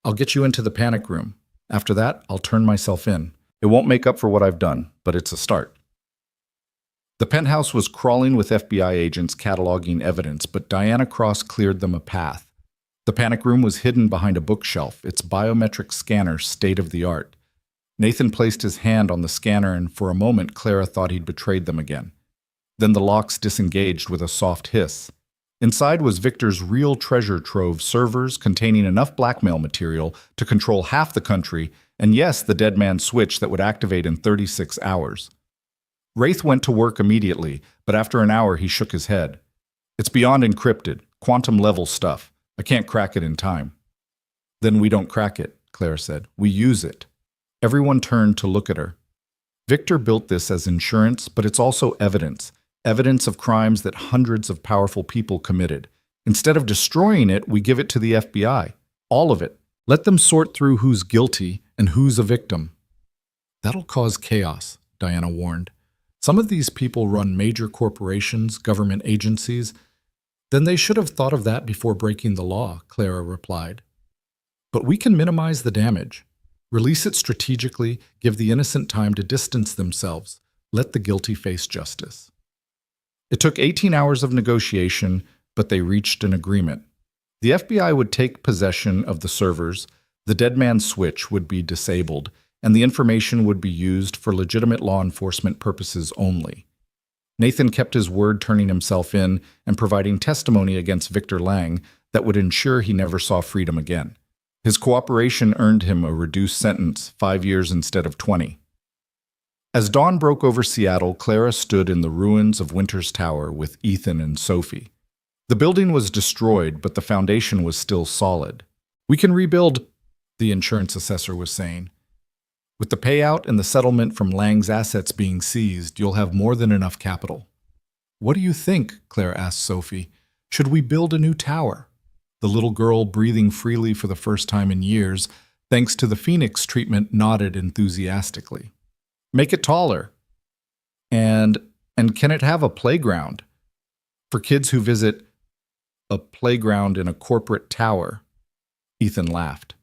[SPEAKER 1] I'll get you into the panic room. After that, I'll turn myself in. It won't make up for what I've done, but it's a start. The penthouse was crawling with FBI agents cataloging evidence, but Diana Cross cleared them a path. The panic room was hidden behind a bookshelf, its biometric scanner state-of-the-art. Nathan placed his hand on the scanner, and for a moment Clara thought he'd betrayed them again. Then the locks disengaged with a soft hiss. Inside was Victor's real treasure trove, servers containing enough blackmail material to control half the country, and yes, the dead man's switch that would activate in 36 hours. Wraith went to work immediately, but after an hour he shook his head. It's beyond encrypted, quantum-level stuff. I can't crack it in time. Then we don't crack it, Clara said. We use it. Everyone turned to look at her. Victor built this as insurance, but it's also evidence. Evidence of crimes that hundreds of powerful people committed. Instead of destroying it, we give it to the FBI. All of it. Let them sort through who's guilty and who's a victim. That'll cause chaos, Diana warned. Some of these people run major corporations, government agencies. Then they should have thought of that before breaking the law, Clara replied. But we can minimize the damage. Release it strategically, give the innocent time to distance themselves. Let the guilty face justice. It took 18 hours of negotiation, but they reached an agreement. The FBI would take possession of the servers, the dead man's switch would be disabled, and the information would be used for legitimate law enforcement purposes only. Nathan kept his word, turning himself in and providing testimony against Victor Lang that would ensure he never saw freedom again. His cooperation earned him a reduced sentence, 5 years instead of 20. As dawn broke over Seattle, Clara stood in the ruins of Winters Tower with Ethan and Sophie. The building was destroyed, but the foundation was still solid. We can rebuild, the insurance assessor was saying. With the payout and the settlement from Lang's assets being seized, you'll have more than enough capital. What do you think? Claire asked Sophie. Should we build a new tower? The little girl, breathing freely for the first time in years, thanks to the Phoenix treatment, nodded enthusiastically. Make it taller. And can it have a playground? For kids who visit a playground in a corporate tower. Ethan laughed.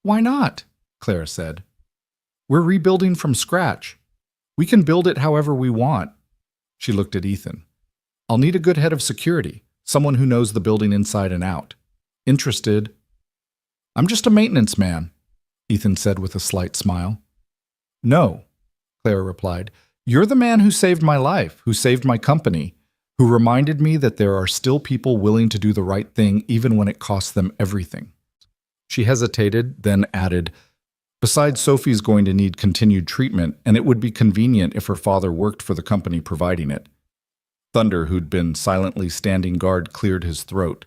[SPEAKER 1] Why not? Clara said. We're rebuilding from scratch. We can build it however we want. She looked at Ethan. I'll need a good head of security, someone who knows the building inside and out. Interested? I'm just a maintenance man, Ethan said with a slight smile. No, Clara replied. You're the man who saved my life, who saved my company, who reminded me that there are still people willing to do the right thing even when it costs them everything. She hesitated, then added, besides, Sophie's going to need continued treatment, and it would be convenient if her father worked for the company providing it. Thunder, who'd been silently standing guard, cleared his throat.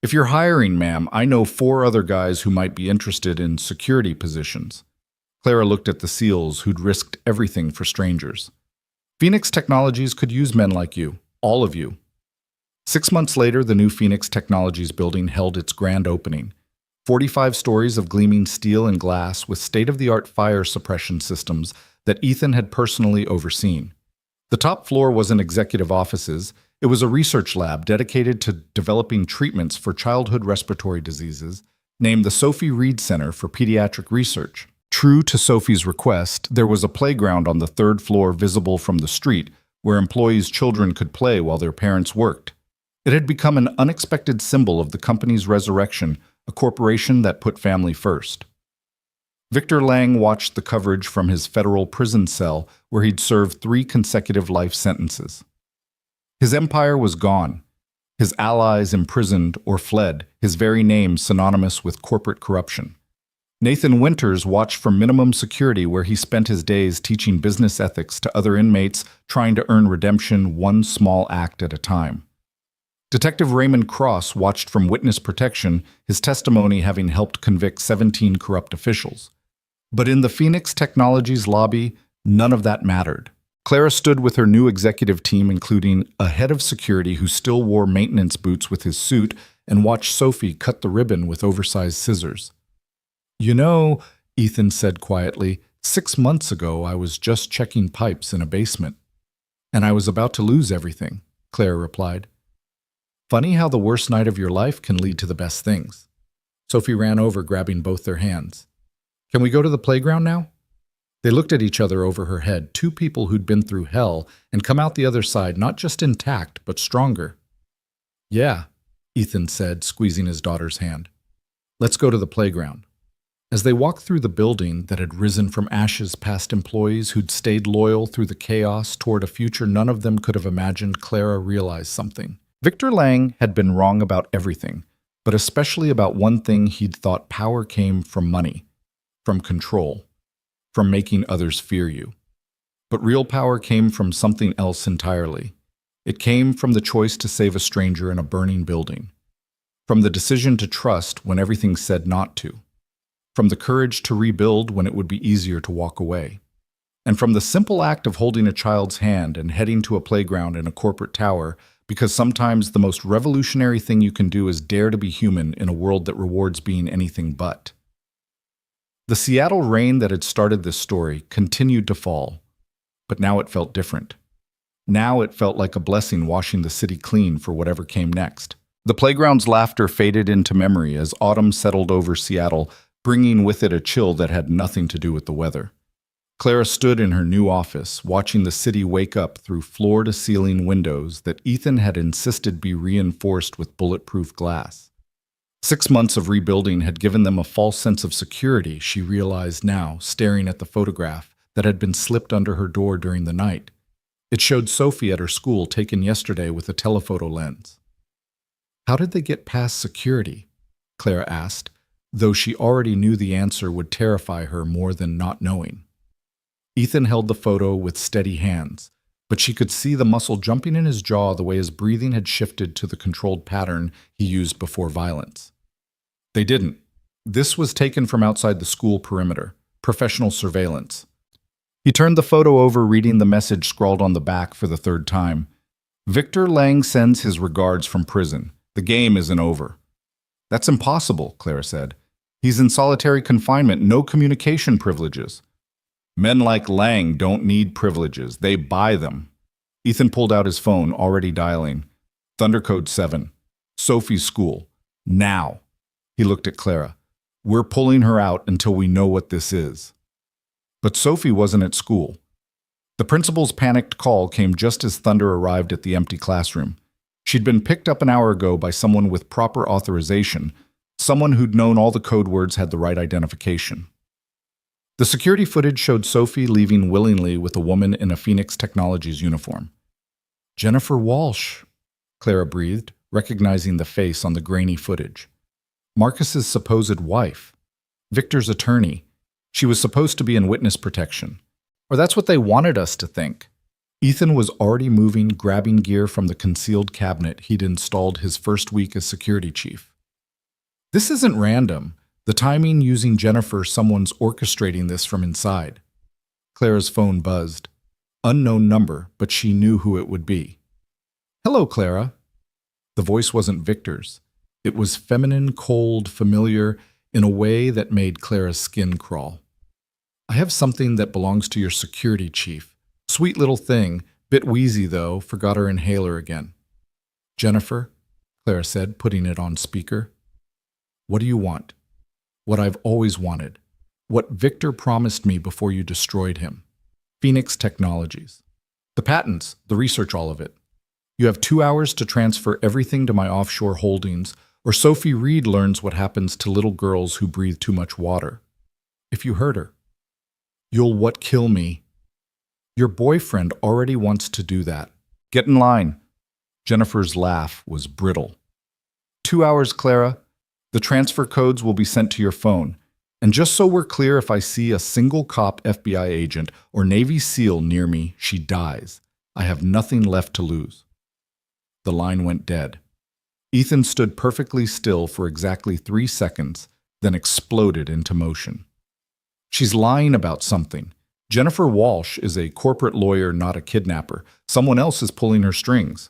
[SPEAKER 1] If you're hiring, ma'am, I know 4 other guys who might be interested in security positions. Clara looked at the SEALs who'd risked everything for strangers. Phoenix Technologies could use men like you, all of you. 6 months later, the new Phoenix Technologies building held its grand opening. 45 stories of gleaming steel and glass with state-of-the-art fire suppression systems that Ethan had personally overseen. The top floor wasn't executive offices. It was a research lab dedicated to developing treatments for childhood respiratory diseases, named the Sophie Reed Center for Pediatric Research. True to Sophie's request, there was a playground on the third floor visible from the street where employees' children could play while their parents worked. It had become an unexpected symbol of the company's resurrection, a corporation that put family first. Victor Lang watched the coverage from his federal prison cell where he'd served 3 consecutive life sentences. His empire was gone, his allies imprisoned or fled, his very name synonymous with corporate corruption. Nathan Winters watched from minimum security where he spent his days teaching business ethics to other inmates trying to earn redemption one small act at a time. Detective Raymond Cross watched from witness protection, his testimony having helped convict 17 corrupt officials. But in the Phoenix Technologies lobby, none of that mattered. Clara stood with her new executive team, including a head of security who still wore maintenance boots with his suit, and watched Sophie cut the ribbon with oversized scissors. "You know," Ethan said quietly, 6 months ago I was just checking pipes in a basement. "And I was about to lose everything," Clara replied. "Funny how the worst night of your life can lead to the best things." Sophie ran over, grabbing both their hands. "Can we go to the playground now?" They looked at each other over her head, 2 people who'd been through hell and come out the other side not just intact, but stronger. "Yeah," Ethan said, squeezing his daughter's hand. "Let's go to the playground." As they walked through the building that had risen from ashes past employees who'd stayed loyal through the chaos toward a future none of them could have imagined, Clara realized something. Victor Lang had been wrong about everything, but especially about one thing he'd thought: power came from money, from control, from making others fear you. But real power came from something else entirely. It came from the choice to save a stranger in a burning building, from the decision to trust when everything said not to, from the courage to rebuild when it would be easier to walk away, and from the simple act of holding a child's hand and heading to a playground in a corporate tower, because sometimes the most revolutionary thing you can do is dare to be human in a world that rewards being anything but. The Seattle rain that had started this story continued to fall, but now it felt different. Now it felt like a blessing washing the city clean for whatever came next. The playground's laughter faded into memory as autumn settled over Seattle, bringing with it a chill that had nothing to do with the weather. Clara stood in her new office, watching the city wake up through floor-to-ceiling windows that Ethan had insisted be reinforced with bulletproof glass. 6 months of rebuilding had given them a false sense of security, she realized now, staring at the photograph that had been slipped under her door during the night. It showed Sophie at her school, taken yesterday with a telephoto lens. "How did they get past security?" Clara asked, though she already knew the answer would terrify her more than not knowing. Ethan held the photo with steady hands, but she could see the muscle jumping in his jaw the way his breathing had shifted to the controlled pattern he used before violence. They didn't. This was taken from outside the school perimeter, professional surveillance. He turned the photo over, reading the message scrawled on the back for the 3rd time. "Victor Lang sends his regards from prison. The game isn't over." "That's impossible," Clara said. "He's in solitary confinement, no communication privileges." "Men like Lang don't need privileges. They buy them." Ethan pulled out his phone, already dialing. "Thundercode 7. Sophie's school. Now." He looked at Clara. "We're pulling her out until we know what this is." But Sophie wasn't at school. The principal's panicked call came just as Thunder arrived at the empty classroom. She'd been picked up an hour ago by someone with proper authorization, someone who'd known all the code words, had the right identification. The security footage showed Sophie leaving willingly with a woman in a Phoenix Technologies uniform. "Jennifer Walsh," Clara breathed, recognizing the face on the grainy footage. Marcus's supposed wife. Victor's attorney. She was supposed to be in witness protection. Or that's what they wanted us to think. Ethan was already moving, grabbing gear from the concealed cabinet he'd installed his first week as security chief. "This isn't random. The timing, using Jennifer, someone's orchestrating this from inside." Clara's phone buzzed. Unknown number, but she knew who it would be. "Hello, Clara." The voice wasn't Victor's. It was feminine, cold, familiar, in a way that made Clara's skin crawl. "I have something that belongs to your security chief. Sweet little thing, bit wheezy though, forgot her inhaler again." "Jennifer," Clara said, putting it on speaker. "What do you want?" "What I've always wanted. What Victor promised me before you destroyed him. Phoenix Technologies. The patents, the research, all of it. You have 2 hours to transfer everything to my offshore holdings, or Sophie Reed learns what happens to little girls who breathe too much water. If you hurt her. You'll what kill me? Your boyfriend already wants to do that. Get in line. Jennifer's laugh was brittle. 2 hours, Clara. The transfer codes will be sent to your phone. And just so we're clear, if I see a single cop FBI agent or Navy SEAL near me, she dies. I have nothing left to lose. The line went dead. Ethan stood perfectly still for exactly 3 seconds, then exploded into motion. She's lying about something. Jennifer Walsh is a corporate lawyer, not a kidnapper. Someone else is pulling her strings.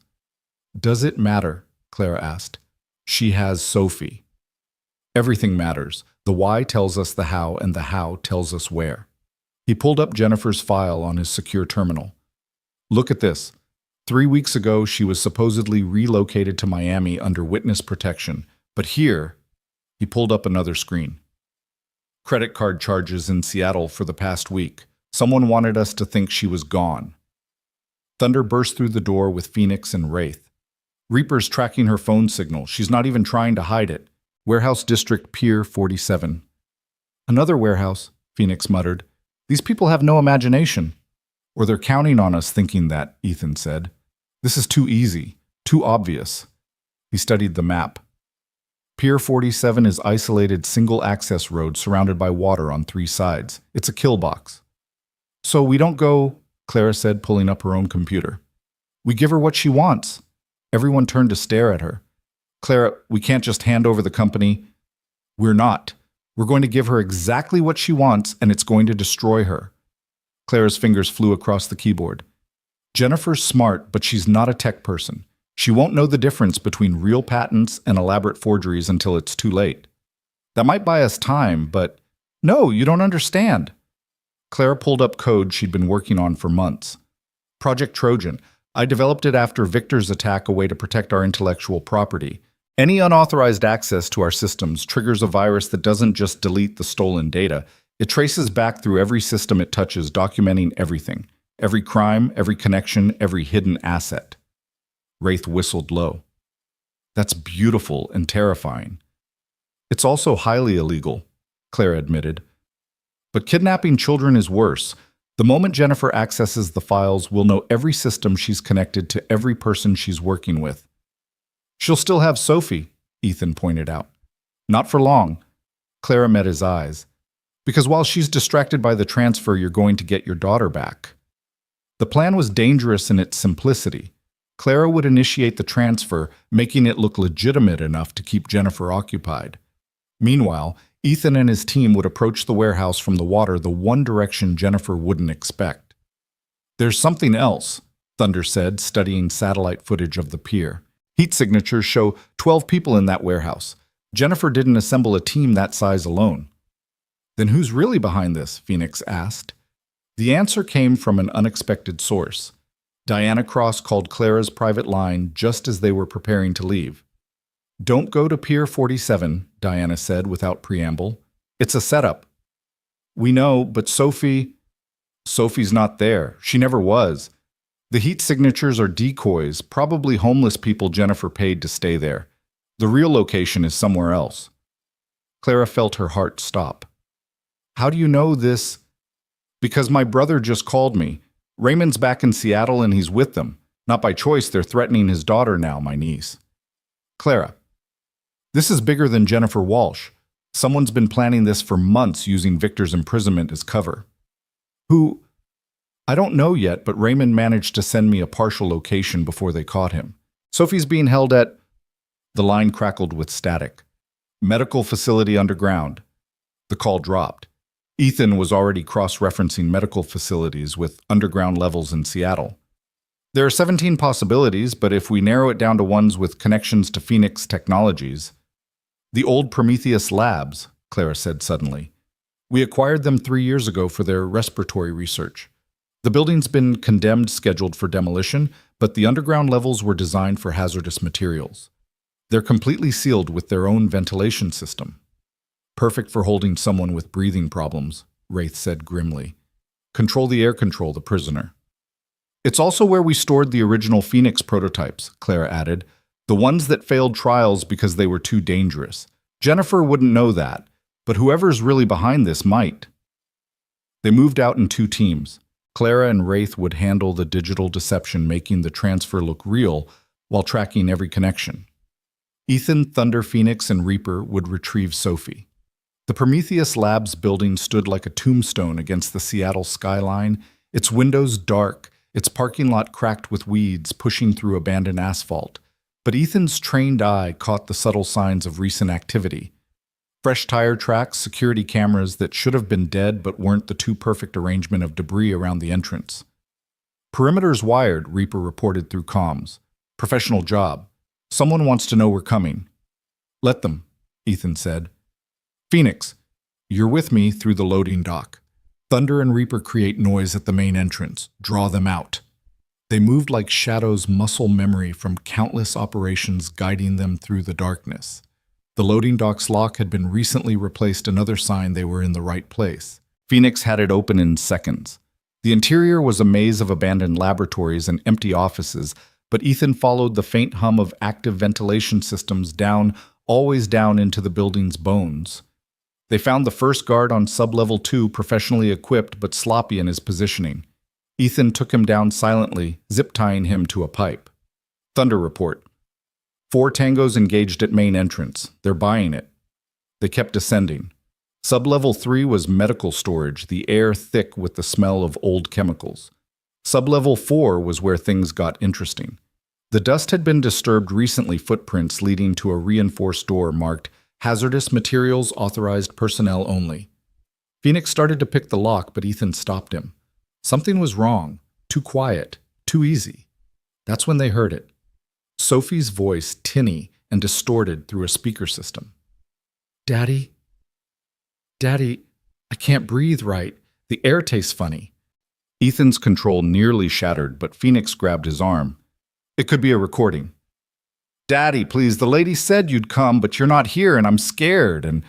[SPEAKER 1] Does it matter? Clara asked. She has Sophie. Everything matters. The why tells us the how, and the how tells us where. He pulled up Jennifer's file on his secure terminal. Look at this. 3 weeks ago, she was supposedly relocated to Miami under witness protection. But here, he pulled up another screen. Credit card charges in Seattle for the past week. Someone wanted us to think she was gone. Thunder burst through the door with Phoenix and Wraith. Reaper's tracking her phone signal. She's not even trying to hide it. Warehouse District Pier 47. Another warehouse, Phoenix muttered. These people have no imagination. Or they're counting on us thinking that, Ethan said. This is too easy, too obvious. He studied the map. Pier 47 is isolated single-access road surrounded by water on 3 sides. It's a kill box. So we don't go, Clara said, pulling up her own computer. We give her what she wants. Everyone turned to stare at her. Clara, we can't just hand over the company. We're not. We're going to give her exactly what she wants, and it's going to destroy her. Clara's fingers flew across the keyboard. Jennifer's smart, but she's not a tech person. She won't know the difference between real patents and elaborate forgeries until it's too late. That might buy us time, but no, you don't understand. Clara pulled up code she'd been working on for months. Project Trojan. I developed it after Victor's attack, a way to protect our intellectual property. Any unauthorized access to our systems triggers a virus that doesn't just delete the stolen data. It traces back through every system it touches, documenting everything. Every crime, every connection, every hidden asset. Wraith whistled low. That's beautiful and terrifying. It's also highly illegal, Clara admitted. But kidnapping children is worse. The moment Jennifer accesses the files, we'll know every system she's connected to, every person she's working with. She'll still have Sophie, Ethan pointed out. Not for long. Clara met his eyes. Because while she's distracted by the transfer, you're going to get your daughter back. The plan was dangerous in its simplicity. Clara would initiate the transfer, making it look legitimate enough to keep Jennifer occupied. Meanwhile, Ethan and his team would approach the warehouse from the water, the one direction Jennifer wouldn't expect. There's something else, Thunder said, studying satellite footage of the pier. Heat signatures show 12 people in that warehouse. Jennifer didn't assemble a team that size alone. Then who's really behind this? Phoenix asked. The answer came from an unexpected source. Diana Cross called Clara's private line just as they were preparing to leave. Don't go to Pier 47, Diana said without preamble. It's a setup. We know, but Sophie's not there. She never was. The heat signatures are decoys, probably homeless people Jennifer paid to stay there. The real location is somewhere else. Clara felt her heart stop. How do you know this? Because my brother just called me. Raymond's back in Seattle and he's with them. Not by choice, they're threatening his daughter now, my niece. Clara, this is bigger than Jennifer Walsh. Someone's been planning this for months using Victor's imprisonment as cover. Who? I don't know yet, but Raymond managed to send me a partial location before they caught him. Sophie's being held at... The line crackled with static. Medical facility underground. The call dropped. Ethan was already cross-referencing medical facilities with underground levels in Seattle. There are 17 possibilities, but if we narrow it down to ones with connections to Phoenix Technologies... The old Prometheus Labs, Clara said suddenly. We acquired them 3 years ago for their respiratory research. The building's been condemned, scheduled for demolition, but the underground levels were designed for hazardous materials. They're completely sealed with their own ventilation system. Perfect for holding someone with breathing problems, Wraith said grimly. Control the air control, the prisoner. It's also where we stored the original Phoenix prototypes, Clara added, the ones that failed trials because they were too dangerous. Jennifer wouldn't know that, but whoever's really behind this might. They moved out in 2 teams. Clara and Wraith would handle the digital deception, making the transfer look real while tracking every connection. Ethan, Thunder, Phoenix, and Reaper would retrieve Sophie. The Prometheus Labs building stood like a tombstone against the Seattle skyline, its windows dark, its parking lot cracked with weeds pushing through abandoned asphalt. But Ethan's trained eye caught the subtle signs of recent activity. Fresh tire tracks, security cameras that should have been dead but weren't, the too perfect arrangement of debris around the entrance. Perimeter's wired, Reaper reported through comms. Professional job. Someone wants to know we're coming. Let them, Ethan said. Phoenix, you're with me through the loading dock. Thunder and Reaper create noise at the main entrance. Draw them out. They moved like shadows, muscle memory from countless operations guiding them through the darkness. The loading dock's lock had been recently replaced, another sign they were in the right place. Phoenix had it open in seconds. The interior was a maze of abandoned laboratories and empty offices, but Ethan followed the faint hum of active ventilation systems down, always down into the building's bones. They found the first guard on sub-level 2, professionally equipped but sloppy in his positioning. Ethan took him down silently, zip-tying him to a pipe. Thunder report. 4 tangos engaged at main entrance. They're buying it. They kept descending. Sub-level 3 was medical storage, the air thick with the smell of old chemicals. Sub-level 4 was where things got interesting. The dust had been disturbed recently, footprints leading to a reinforced door marked Hazardous Materials Authorized Personnel Only. Phoenix started to pick the lock, but Ethan stopped him. Something was wrong. Too quiet. Too easy. That's when they heard it. Sophie's voice, tinny and distorted through a speaker system. Daddy? Daddy, I can't breathe right. The air tastes funny. Ethan's control nearly shattered, but Phoenix grabbed his arm. It could be a recording. Daddy, please, the lady said you'd come, but you're not here, and I'm scared. And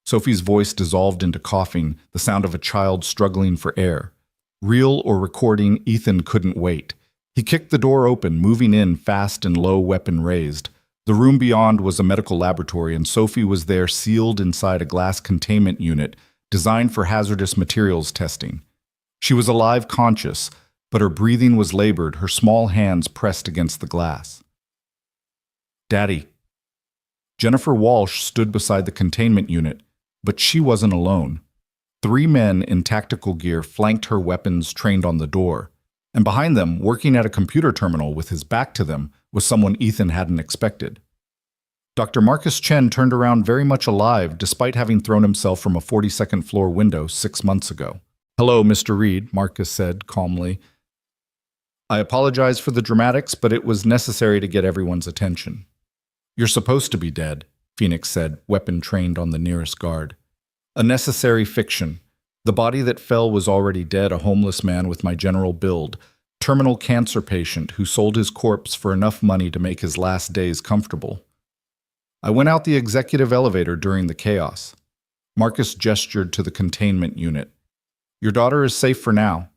[SPEAKER 1] Sophie's voice dissolved into coughing, the sound of a child struggling for air. Real or recording, Ethan couldn't wait. He kicked the door open, moving in fast and low, weapon raised. The room beyond was a medical laboratory, and Sophie was there, sealed inside a glass containment unit designed for hazardous materials testing. She was alive, conscious, but her breathing was labored, her small hands pressed against the glass. Daddy. Jennifer Walsh stood beside the containment unit, but she wasn't alone. 3 men in tactical gear flanked her, weapons trained on the door. And behind them, working at a computer terminal with his back to them, was someone Ethan hadn't expected. Dr. Marcus Chen turned around very much alive, despite having thrown himself from a 42nd floor window 6 months ago. Hello, Mr. Reed, Marcus said calmly. I apologize for the dramatics, but it was necessary to get everyone's attention. You're supposed to be dead, Phoenix said, weapon trained on the nearest guard. A necessary fiction. The body that fell was already dead, a homeless man with my general build, terminal cancer patient who sold his corpse for enough money to make his last days comfortable. I went out the executive elevator during the chaos. Marcus gestured to the containment unit. Your daughter is safe for now.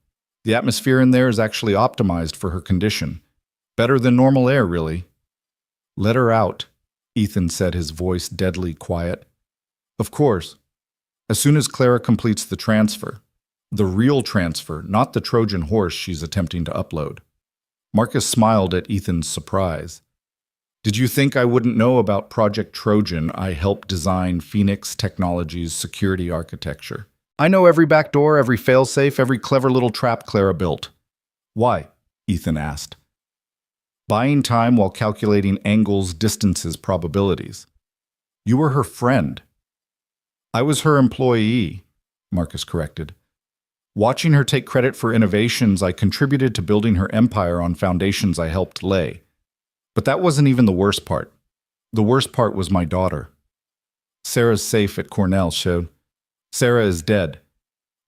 [SPEAKER 1] The atmosphere in there is actually optimized for her condition. Better than normal air, really. Let her out, Ethan said, his voice deadly quiet. Of course. As soon as Clara completes the transfer. The real transfer, not the Trojan horse she's attempting to upload. Marcus smiled at Ethan's surprise. Did you think I wouldn't know about Project Trojan? I helped design Phoenix Technologies' security architecture. I know every backdoor, every failsafe, every clever little trap Clara built. Why? Ethan asked. Buying time while calculating angles, distances, probabilities. You were her friend. I was her employee, Marcus corrected. Watching her take credit for innovations, I contributed to building her empire on foundations I helped lay. But that wasn't even the worst part. The worst part was my daughter. Sarah's safe at Cornell showed. Sarah is dead.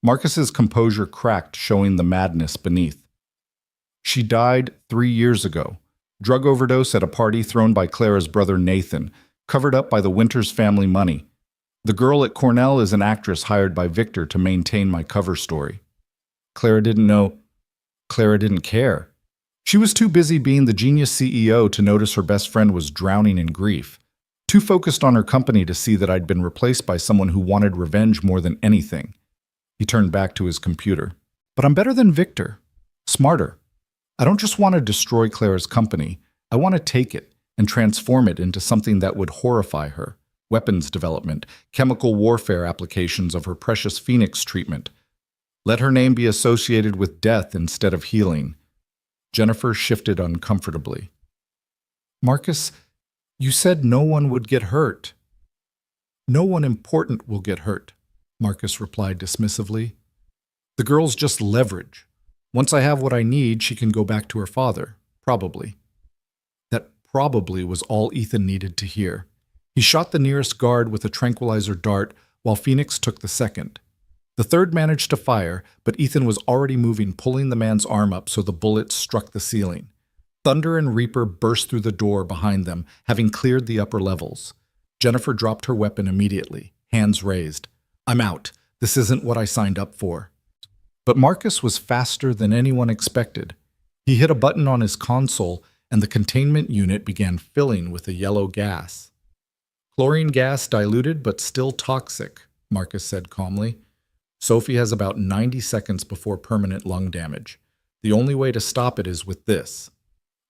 [SPEAKER 1] Marcus's composure cracked, showing the madness beneath. She died 3 years ago. Drug overdose at a party thrown by Clara's brother Nathan, covered up by the Winters family money. The girl at Cornell is an actress hired by Victor to maintain my cover story. Clara didn't know. Clara didn't care. She was too busy being the genius CEO to notice her best friend was drowning in grief, too focused on her company to see that I'd been replaced by someone who wanted revenge more than anything. He turned back to his computer. But I'm better than Victor. Smarter. I don't just want to destroy Clara's company. I want to take it and transform it into something that would horrify her. Weapons development, chemical warfare applications of her precious Phoenix treatment. Let her name be associated with death instead of healing. Jennifer shifted uncomfortably. Marcus, you said no one would get hurt. No one important will get hurt, Marcus replied dismissively. The girl's just leverage. Once I have what I need, she can go back to her father, probably. That probably was all Ethan needed to hear. He shot the nearest guard with a tranquilizer dart, while Phoenix took the second. The third managed to fire, but Ethan was already moving, pulling the man's arm up so the bullet struck the ceiling. Thunder and Reaper burst through the door behind them, having cleared the upper levels. Jennifer dropped her weapon immediately, hands raised. I'm out. This isn't what I signed up for. But Marcus was faster than anyone expected. He hit a button on his console, and the containment unit began filling with a yellow gas. Chlorine gas diluted but still toxic, Marcus said calmly. Sophie has about 90 seconds before permanent lung damage. The only way to stop it is with this.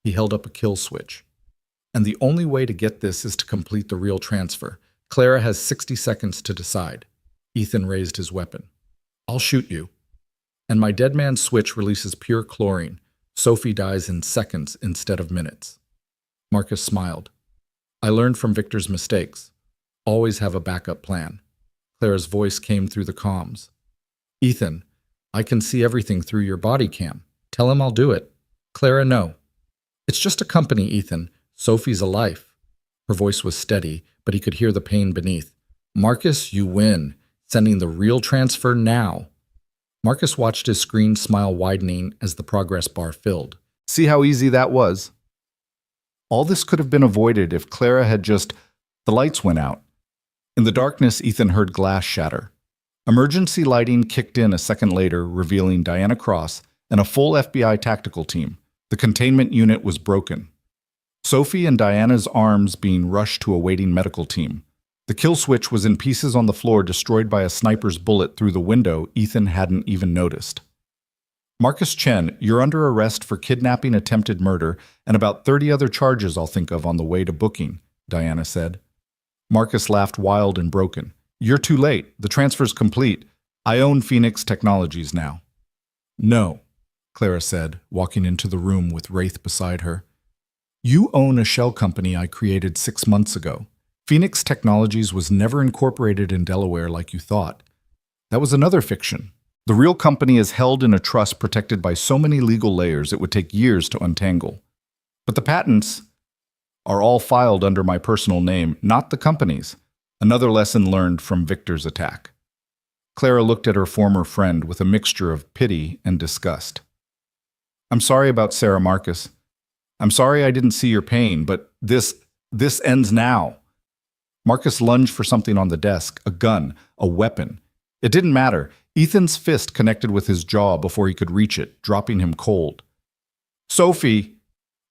[SPEAKER 1] He held up a kill switch. And the only way to get this is to complete the real transfer. Clara has 60 seconds to decide. Ethan raised his weapon. I'll shoot you. And my dead man's switch releases pure chlorine. Sophie dies in seconds instead of minutes. Marcus smiled. I learned from Victor's mistakes. Always have a backup plan. Clara's voice came through the comms. Ethan, I can see everything through your body cam. Tell him I'll do it. Clara, no. It's just a company, Ethan. Sophie's a life. Her voice was steady, but he could hear the pain beneath. Marcus, you win. Sending the real transfer now. Marcus watched his screen smile widening as the progress bar filled. See how easy that was? All this could have been avoided if Clara had just... The lights went out. In the darkness, Ethan heard glass shatter. Emergency lighting kicked in a second later, revealing Diana Cross and a full FBI tactical team. The containment unit was broken. Sophie and Diana's arms being rushed to a waiting medical team. The kill switch was in pieces on the floor, destroyed by a sniper's bullet through the window Ethan hadn't even noticed. Marcus Chen, you're under arrest for kidnapping, attempted murder, and about 30 other charges I'll think of on the way to booking, Diana said. Marcus laughed wild and broken. You're too late. The transfer's complete. I own Phoenix Technologies now. No, Clara said, walking into the room with Wraith beside her. You own a shell company I created 6 months ago. Phoenix Technologies was never incorporated in Delaware like you thought. That was another fiction. The real company is held in a trust protected by so many legal layers it would take years to untangle. But the patents are all filed under my personal name, not the company's. Another lesson learned from Victor's attack. Clara looked at her former friend with a mixture of pity and disgust. I'm sorry about Sarah, Marcus. I'm sorry I didn't see your pain, but this ends now. Marcus lunged for something on the desk, a gun, a weapon. It didn't matter. Ethan's fist connected with his jaw before he could reach it, dropping him cold. Sophie,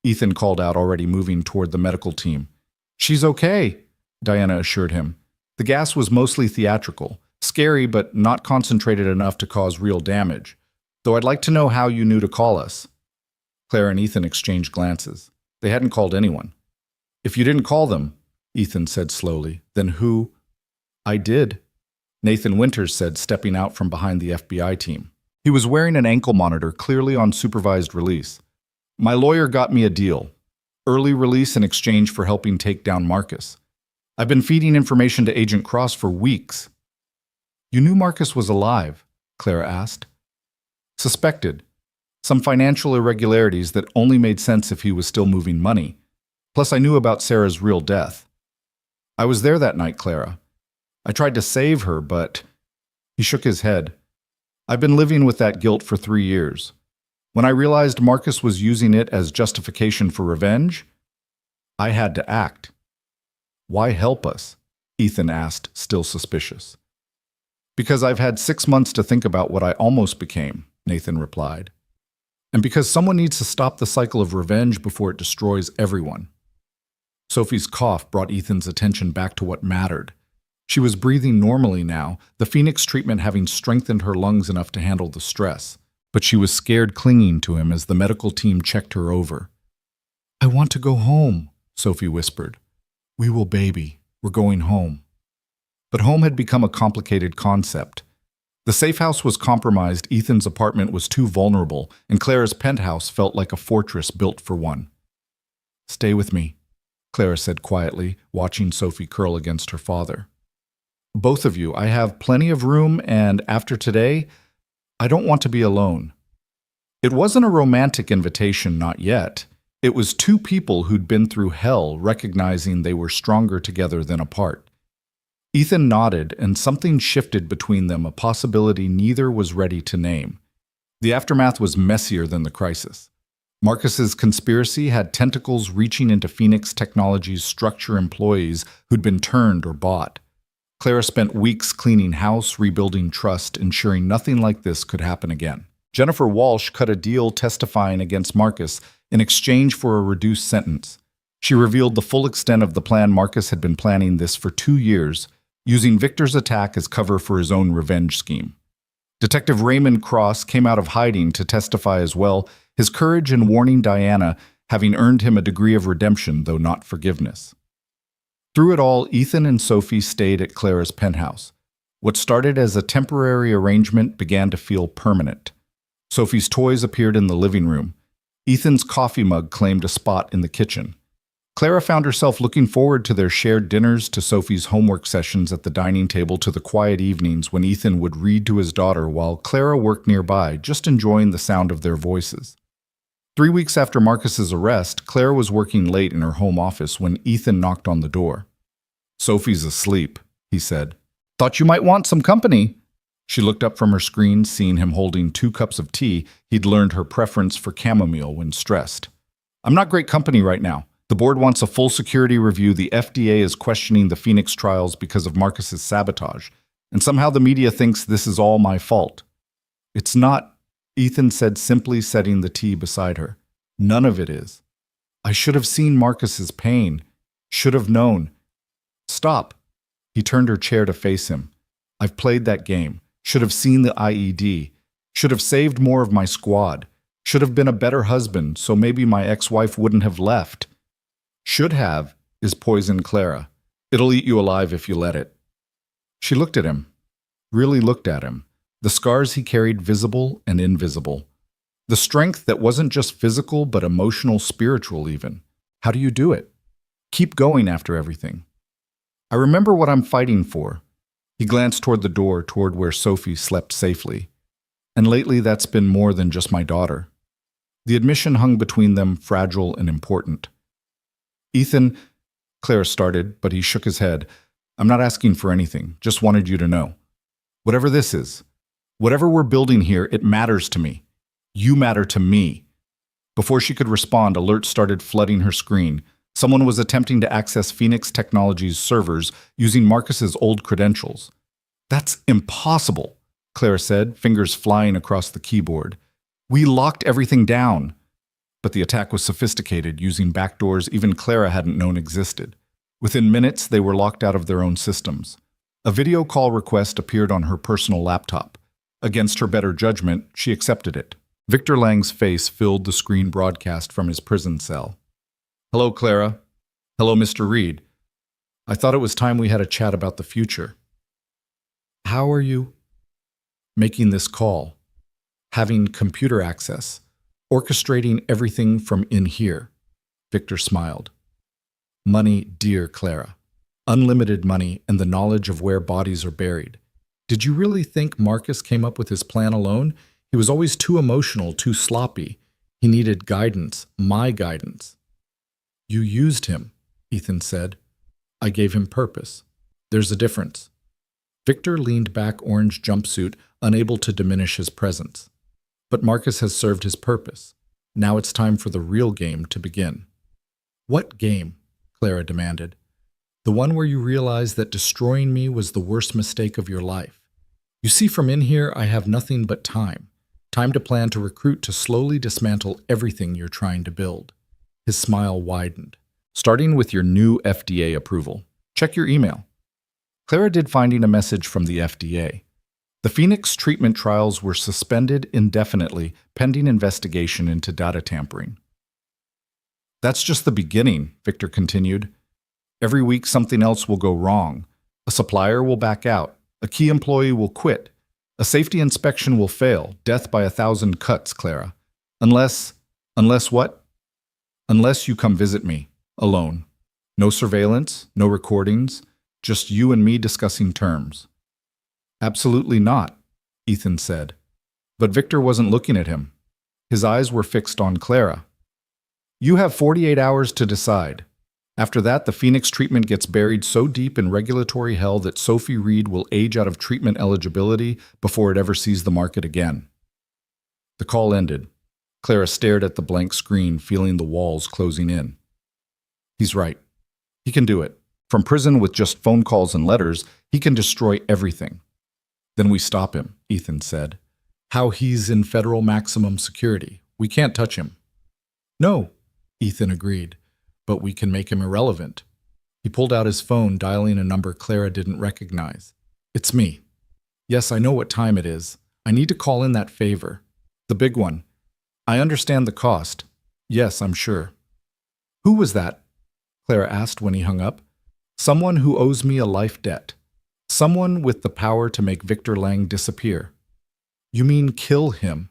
[SPEAKER 1] Ethan called out, already moving toward the medical team. She's okay, Diana assured him. The gas was mostly theatrical, scary but not concentrated enough to cause real damage, though I'd like to know how you knew to call us. Clara and Ethan exchanged glances. They hadn't called anyone. If you didn't call them, Ethan said slowly, then who? I did, Nathan Winters said, stepping out from behind the FBI team. He was wearing an ankle monitor, clearly on supervised release. My lawyer got me a deal. Early release in exchange for helping take down Marcus. I've been feeding information to Agent Cross for weeks. You knew Marcus was alive? Clara asked. Suspected. Some financial irregularities that only made sense if he was still moving money. Plus, I knew about Sarah's real death. I was there that night, Clara. I tried to save her, but... He shook his head. I've been living with that guilt for 3 years. When I realized Marcus was using it as justification for revenge, I had to act. Why help us? Ethan asked, still suspicious. Because I've had 6 months to think about what I almost became, Nathan replied. And because someone needs to stop the cycle of revenge before it destroys everyone. Sophie's cough brought Ethan's attention back to what mattered. She was breathing normally now, the Phoenix treatment having strengthened her lungs enough to handle the stress. But she was scared, clinging to him as the medical team checked her over. I want to go home, Sophie whispered. We will baby. We're going home. But home had become a complicated concept. The safe house was compromised, Ethan's apartment was too vulnerable, and Clara's penthouse felt like a fortress built for one. Stay with me, Clara said quietly, watching Sophie curl against her father. Both of you, I have plenty of room, and after today, I don't want to be alone. It wasn't a romantic invitation, not yet. It was two people who'd been through hell recognizing they were stronger together than apart. Ethan nodded, and something shifted between them, a possibility neither was ready to name. The aftermath was messier than the crisis. Marcus's conspiracy had tentacles reaching into Phoenix Technologies' structure employees who'd been turned or bought. Clara spent weeks cleaning house, rebuilding trust, ensuring nothing like this could happen again. Jennifer Walsh cut a deal testifying against Marcus in exchange for a reduced sentence. She revealed the full extent of the plan. Marcus had been planning this for 2 years, using Victor's attack as cover for his own revenge scheme. Detective Raymond Cross came out of hiding to testify as well, his courage in warning Diana having earned him a degree of redemption, though not forgiveness. Through it all, Ethan and Sophie stayed at Clara's penthouse. What started as a temporary arrangement began to feel permanent. Sophie's toys appeared in the living room. Ethan's coffee mug claimed a spot in the kitchen. Clara found herself looking forward to their shared dinners, to Sophie's homework sessions at the dining table, to the quiet evenings when Ethan would read to his daughter while Clara worked nearby, just enjoying the sound of their voices. 3 weeks after Marcus's arrest, Clara was working late in her home office when Ethan knocked on the door. Sophie's asleep, he said. Thought you might want some company. She looked up from her screen, seeing him holding 2 cups of tea. He'd learned her preference for chamomile when stressed. I'm not great company right now. The board wants a full security review. The FDA is questioning the Phoenix trials because of Marcus's sabotage. And somehow the media thinks this is all my fault. It's not, Ethan said, simply setting the tea beside her. None of it is. I should have seen Marcus's pain. Should have known. Stop. He turned her chair to face him. I've played that game. Should have seen the IED. Should have saved more of my squad. Should have been a better husband, so maybe my ex-wife wouldn't have left. Should have is poison, Clara. It'll eat you alive if you let it. She looked at him, really looked at him, the scars he carried visible and invisible. The strength that wasn't just physical but emotional, spiritual even. How do you do it? Keep going after everything. I remember what I'm fighting for. He glanced toward the door, toward where Sophie slept safely. And lately that's been more than just my daughter. The admission hung between them, fragile and important. Ethan, Clara started, but he shook his head. I'm not asking for anything, just wanted you to know. Whatever this is, whatever we're building here, it matters to me. You matter to me. Before she could respond, alerts started flooding her screen. Someone was attempting to access Phoenix Technologies' servers using Marcus's old credentials. That's impossible, Clara said, fingers flying across the keyboard. We locked everything down. But the attack was sophisticated, using backdoors even Clara hadn't known existed. Within minutes, they were locked out of their own systems. A video call request appeared on her personal laptop. Against her better judgment, she accepted it. Victor Lang's face filled the screen broadcast from his prison cell. Hello, Clara. Hello, Mr. Reed. I thought it was time we had a chat about the future. How are you? Making this call. Having computer access. Orchestrating everything from in here. Victor smiled. Money, dear Clara. Unlimited money and the knowledge of where bodies are buried. Did you really think Marcus came up with his plan alone? He was always too emotional, too sloppy. He needed guidance, my guidance. You used him, Ethan said. I gave him purpose. There's a difference. Victor leaned back, orange jumpsuit, unable to diminish his presence. But Marcus has served his purpose. Now it's time for the real game to begin. What game? Clara demanded. The one where you realize that destroying me was the worst mistake of your life. You see, from in here, I have nothing but time. Time to plan to recruit to slowly dismantle everything you're trying to build. His smile widened. Starting with your new FDA approval. Check your email. Clara did, finding a message from the FDA. The Phoenix treatment trials were suspended indefinitely pending investigation into data tampering. That's just the beginning, Victor continued. Every week something else will go wrong. A supplier will back out. A key employee will quit. A safety inspection will fail. Death by 1,000 cuts, Clara. Unless what? Unless you come visit me, alone. No surveillance, no recordings, just you and me discussing terms. Absolutely not, Ethan said. But Victor wasn't looking at him. His eyes were fixed on Clara. You have 48 hours to decide. After that, the Phoenix treatment gets buried so deep in regulatory hell that Sophie Reed will age out of treatment eligibility before it ever sees the market again. The call ended. Clara stared at the blank screen, feeling the walls closing in. He's right. He can do it. From prison with just phone calls and letters, he can destroy everything. Then we stop him, Ethan said. How? He's in federal maximum security. We can't touch him. No, Ethan agreed. But we can make him irrelevant. He pulled out his phone, dialing a number Clara didn't recognize. It's me. Yes, I know what time it is. I need to call in that favor. The big one. I understand the cost. Yes, I'm sure. Who was that? Clara asked when he hung up. Someone who owes me a life debt. Someone with the power to make Victor Lang disappear. You mean kill him?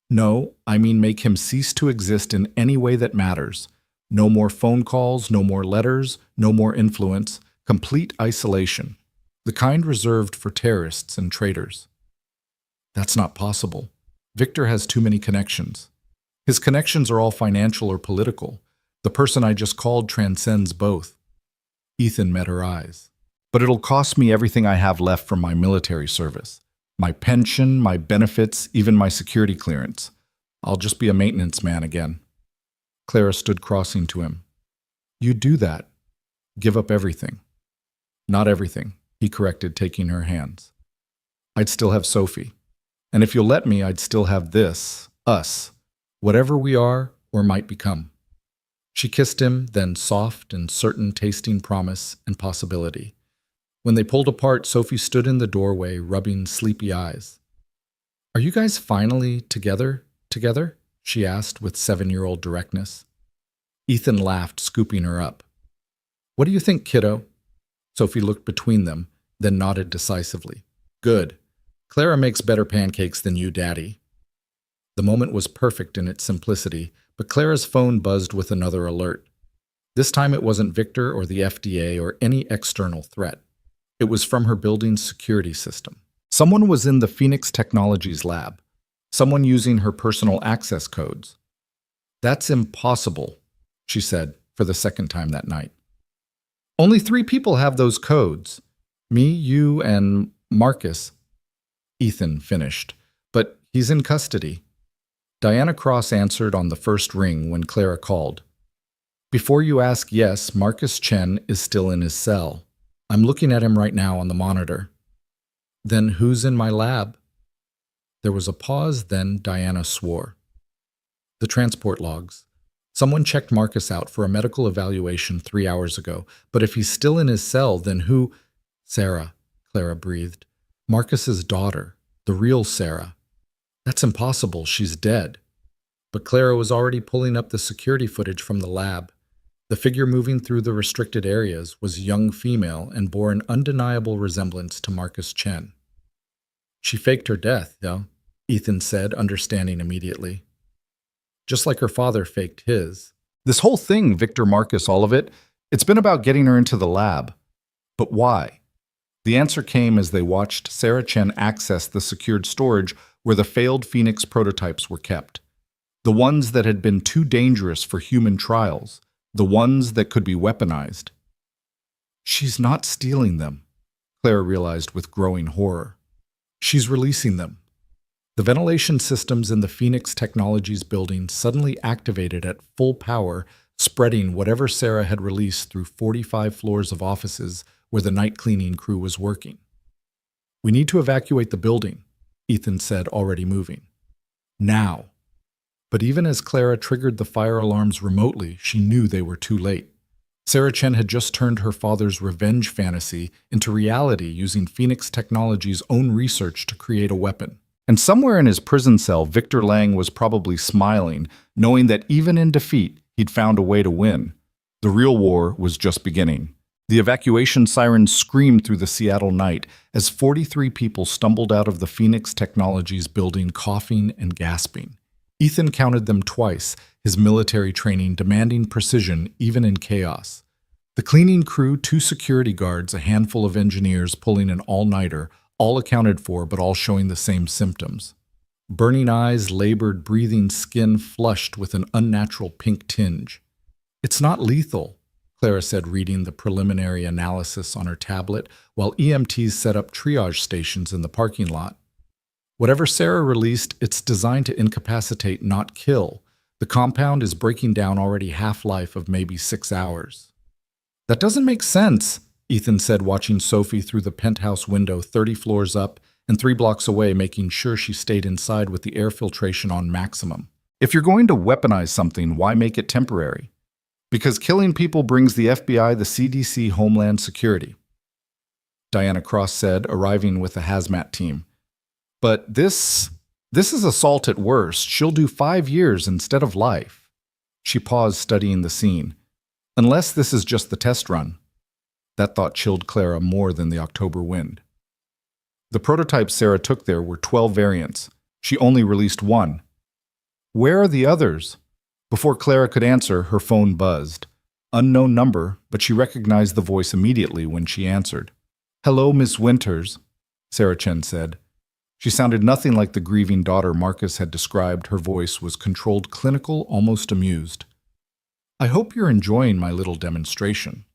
[SPEAKER 1] No, I mean make him cease to exist in any way that matters. No more phone calls, no more letters, no more influence, complete isolation, the kind reserved for terrorists and traitors. That's not possible. Victor has too many connections. His connections are all financial or political. The person I just called transcends both. Ethan met her eyes. But it'll cost me everything I have left from my military service. My pension, my benefits, even my security clearance. I'll just be a maintenance man again. Clara stood crossing to him. You do that. Give up everything. Not everything, he corrected, taking her hands. I'd still have Sophie. And if you'll let me, I'd still have this, us, whatever we are or might become. She kissed him, then soft and certain tasting promise and possibility. When they pulled apart, Sophie stood in the doorway, rubbing sleepy eyes. Are you guys finally together? She asked with 7-year-old directness. Ethan laughed, scooping her up. What do you think, kiddo? Sophie looked between them, then nodded decisively. Good. Clara makes better pancakes than you, Daddy. The moment was perfect in its simplicity, but Clara's phone buzzed with another alert. This time it wasn't Victor or the FDA or any external threat. It was from her building's security system. Someone was in the Phoenix Technologies lab. Someone using her personal access codes. That's impossible, she said for the second time that night. Only 3 people have those codes. Me, you, and Marcus. Ethan finished, but he's in custody. Diana Cross answered on the first ring when Clara called. Before you ask, yes, Marcus Chen is still in his cell. I'm looking at him right now on the monitor. Then who's in my lab? There was a pause, then Diana swore. The transport logs. Someone checked Marcus out for a medical evaluation 3 hours ago, but if he's still in his cell, then who? Sarah, Clara breathed. Marcus's daughter, the real Sarah. That's impossible, she's dead. But Clara was already pulling up the security footage from the lab. The figure moving through the restricted areas was young female and bore an undeniable resemblance to Marcus Chen. She faked her death, though, Ethan said, understanding immediately. Just like her father faked his. This whole thing, Victor, Marcus, all of it, it's been about getting her into the lab. But why? The answer came as they watched Sarah Chen access the secured storage where the failed Phoenix prototypes were kept. The ones that had been too dangerous for human trials. The ones that could be weaponized. She's not stealing them, Clara realized with growing horror. She's releasing them. The ventilation systems in the Phoenix Technologies building suddenly activated at full power spreading whatever Sarah had released through 45 floors of offices where the night cleaning crew was working. "We need to evacuate the building," Ethan said, already moving. "Now." But even as Clara triggered the fire alarms remotely, she knew they were too late. Sarah Chen had just turned her father's revenge fantasy into reality using Phoenix Technologies' own research to create a weapon. And somewhere in his prison cell, Victor Lang was probably smiling, knowing that even in defeat, he'd found a way to win. The real war was just beginning. The evacuation sirens screamed through the Seattle night as 43 people stumbled out of the Phoenix Technologies building coughing and gasping. Ethan counted them twice, his military training demanding precision even in chaos. The cleaning crew, 2 security guards, a handful of engineers pulling an all-nighter, all accounted for but all showing the same symptoms. Burning eyes, labored, breathing, skin flushed with an unnatural pink tinge. "It's not lethal," Clara said, reading the preliminary analysis on her tablet, while EMTs set up triage stations in the parking lot. "Whatever Sarah released, it's designed to incapacitate, not kill. The compound is breaking down already half-life of maybe 6 hours." "That doesn't make sense," Ethan said, watching Sophie through the penthouse window 30 floors up and 3 blocks away, making sure she stayed inside with the air filtration on maximum. "If you're going to weaponize something, why make it temporary?" "Because killing people brings the FBI, the CDC, Homeland Security," Diana Cross said, arriving with a hazmat team. "But this is assault at worst. She'll do 5 years instead of life." She paused, studying the scene. "Unless this is just the test run." That thought chilled Clara more than the October wind. The prototypes Sarah took there were 12 variants. She only released 1. "Where are the others?" Before Clara could answer, her phone buzzed. Unknown number, but she recognized the voice immediately when she answered. "Hello, Miss Winters," Sarah Chen said. She sounded nothing like the grieving daughter Marcus had described. Her voice was controlled, clinical, almost amused. "I hope you're enjoying my little demonstration."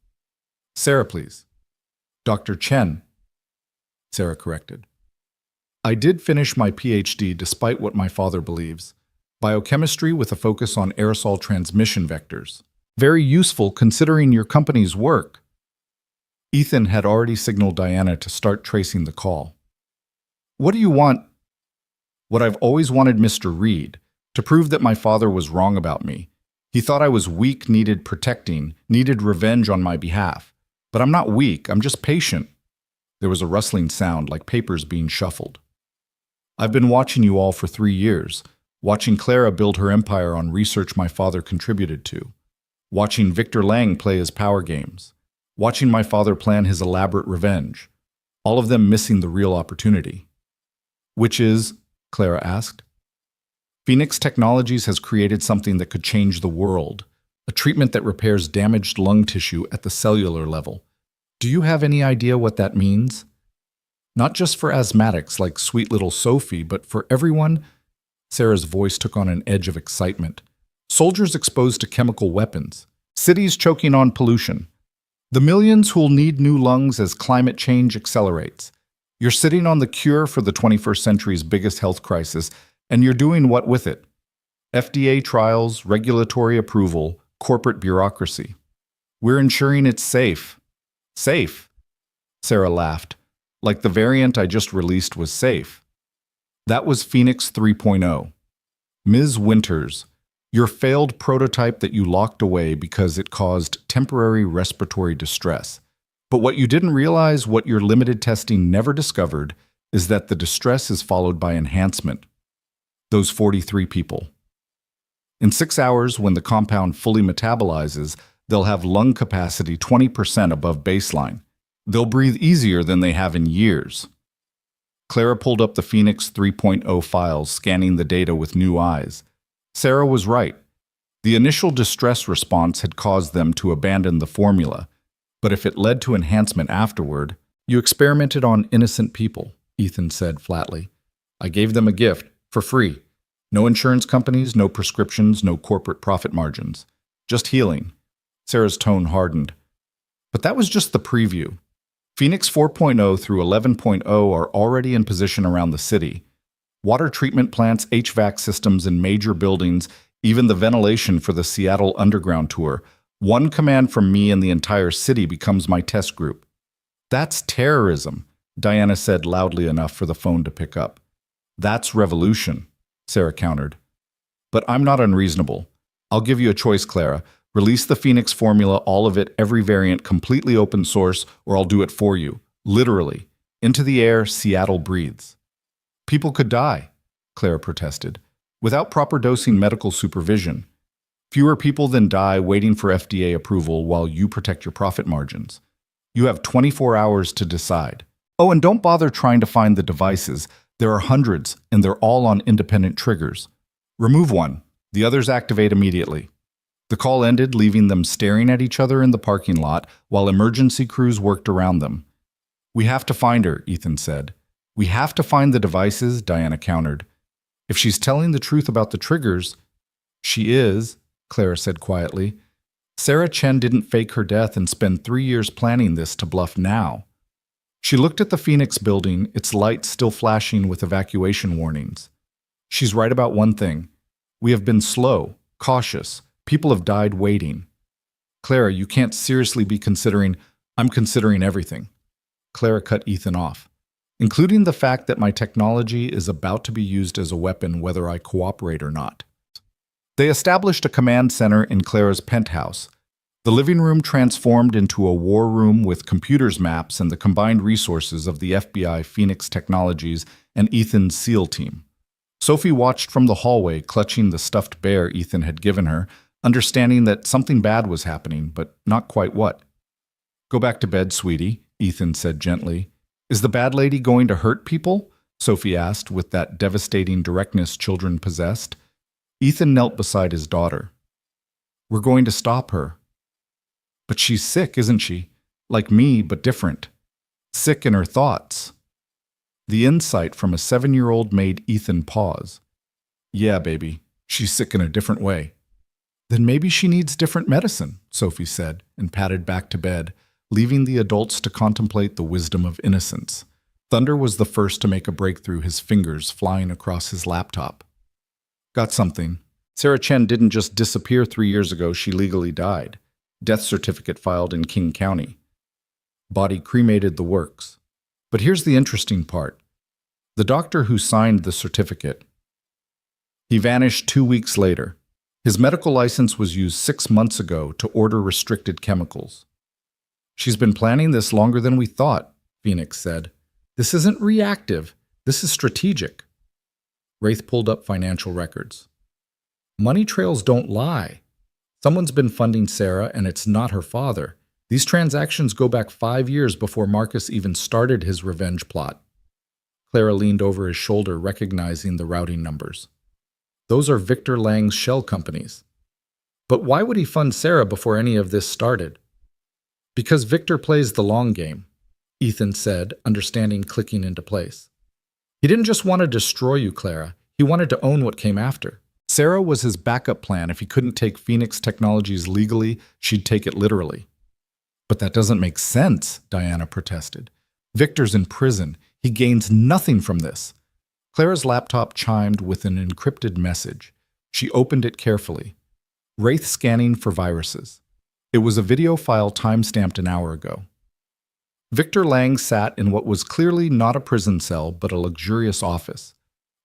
[SPEAKER 1] "Sarah, please." "Dr. Chen," Sarah corrected. "I did finish my PhD despite what my father believes. Biochemistry with a focus on aerosol transmission vectors. Very useful considering your company's work." Ethan had already signaled Diana to start tracing the call. "What do you want?" "What I've always wanted, Mr. Reed, to prove that my father was wrong about me. He thought I was weak, needed protecting, needed revenge on my behalf. But I'm not weak, I'm just patient." There was a rustling sound like papers being shuffled. "I've been watching you all for 3 years, watching Clara build her empire on research my father contributed to, watching Victor Lang play his power games, watching my father plan his elaborate revenge, all of them missing the real opportunity." "Which is?" Clara asked. "Phoenix Technologies has created something that could change the world, a treatment that repairs damaged lung tissue at the cellular level. Do you have any idea what that means? Not just for asthmatics like sweet little Sophie, but for everyone." Sarah's voice took on an edge of excitement. "Soldiers exposed to chemical weapons, cities choking on pollution, the millions who'll need new lungs as climate change accelerates. You're sitting on the cure for the 21st century's biggest health crisis, and you're doing what with it? FDA trials, regulatory approval, corporate bureaucracy. We're ensuring it's safe." "Safe?" Sarah laughed. "Like the variant I just released was safe." "That was Phoenix 3.0. Ms. Winters, your failed prototype that you locked away because it caused temporary respiratory distress. But what you didn't realize, what your limited testing never discovered, is that the distress is followed by enhancement. Those 43 people. In 6 hours, when the compound fully metabolizes, they'll have lung capacity 20% above baseline. They'll breathe easier than they have in years." Clara pulled up the Phoenix 3.0 files, scanning the data with new eyes. Sarah was right. The initial distress response had caused them to abandon the formula. But if it led to enhancement afterward— "You experimented on innocent people," Ethan said flatly. "I gave them a gift, for free. No insurance companies, no prescriptions, no corporate profit margins. Just healing." Sarah's tone hardened. "But that was just the preview. Phoenix 4.0 through 11.0 are already in position around the city. Water treatment plants, HVAC systems in major buildings, Even the ventilation for the Seattle Underground tour. One command from me and the entire city becomes my test group. That's terrorism, Diana said loudly enough for the phone to pick up. That's revolution, Sarah countered. But I'm not unreasonable. I'll give you a choice, Clara. Release the Phoenix formula, all of it, every variant, completely open source, or I'll do it for you. Literally. Into the air, Seattle breathes. People could die, Clara protested, without proper dosing medical supervision. Fewer people than die waiting for FDA approval while you protect your profit margins. You have 24 hours to decide. Oh, and don't bother trying to find the devices. There are hundreds, and they're all on independent triggers. Remove one. The others activate immediately. The call ended, leaving them staring at each other in the parking lot while emergency crews worked around them. We have to find her, Ethan said. We have to find the devices, Diana countered. If she's telling the truth about the triggers, she is, Clara said quietly. Sarah Chen didn't fake her death and spend 3 years planning this to bluff now. She looked at the Phoenix building, its lights still flashing with evacuation warnings. She's right about one thing. We have been slow, cautious. People have died waiting. Clara, you can't seriously be considering, I'm considering everything. Clara cut Ethan off, including the fact that my technology is about to be used as a weapon whether I cooperate or not. They established a command center in Clara's penthouse. The living room transformed into a war room with computers, maps, and the combined resources of the FBI, Phoenix Technologies, and Ethan's SEAL team. Sophie watched from the hallway, clutching the stuffed bear Ethan had given her, understanding that something bad was happening, but not quite what. Go back to bed, sweetie, Ethan said gently. Is the bad lady going to hurt people? Sophie asked with that devastating directness children possessed. Ethan knelt beside his daughter. We're going to stop her. But she's sick, isn't she? Like me, but different. Sick in her thoughts. The insight from a 7-year-old made Ethan pause. Yeah, baby, she's sick in a different way. Then maybe she needs different medicine, Sophie said, and padded back to bed, leaving the adults to contemplate the wisdom of innocence. Thunder was the first to make a breakthrough, his fingers flying across his laptop. Got something. Sarah Chen didn't just disappear 3 years ago, she legally died. Death certificate filed in King County. Body cremated, the works. But here's the interesting part. The doctor who signed the certificate, he vanished 2 weeks later. His medical license was used 6 months ago to order restricted chemicals. She's been planning this longer than we thought, Phoenix said. This isn't reactive. This is strategic. Wraith pulled up financial records. Money trails don't lie. Someone's been funding Sarah, and it's not her father. These transactions go back 5 years before Marcus even started his revenge plot. Clara leaned over his shoulder, recognizing the routing numbers. Those are Victor Lang's shell companies. But why would he fund Sarah before any of this started? Because Victor plays the long game, Ethan said, understanding clicking into place. He didn't just want to destroy you, Clara. He wanted to own what came after. Sarah was his backup plan. If he couldn't take Phoenix Technologies legally, she'd take it literally. But that doesn't make sense, Diana protested. Victor's in prison. He gains nothing from this. Clara's laptop chimed with an encrypted message. She opened it carefully. Wraith scanning for viruses. It was a video file time-stamped an hour ago. Victor Lang sat in what was clearly not a prison cell, but a luxurious office.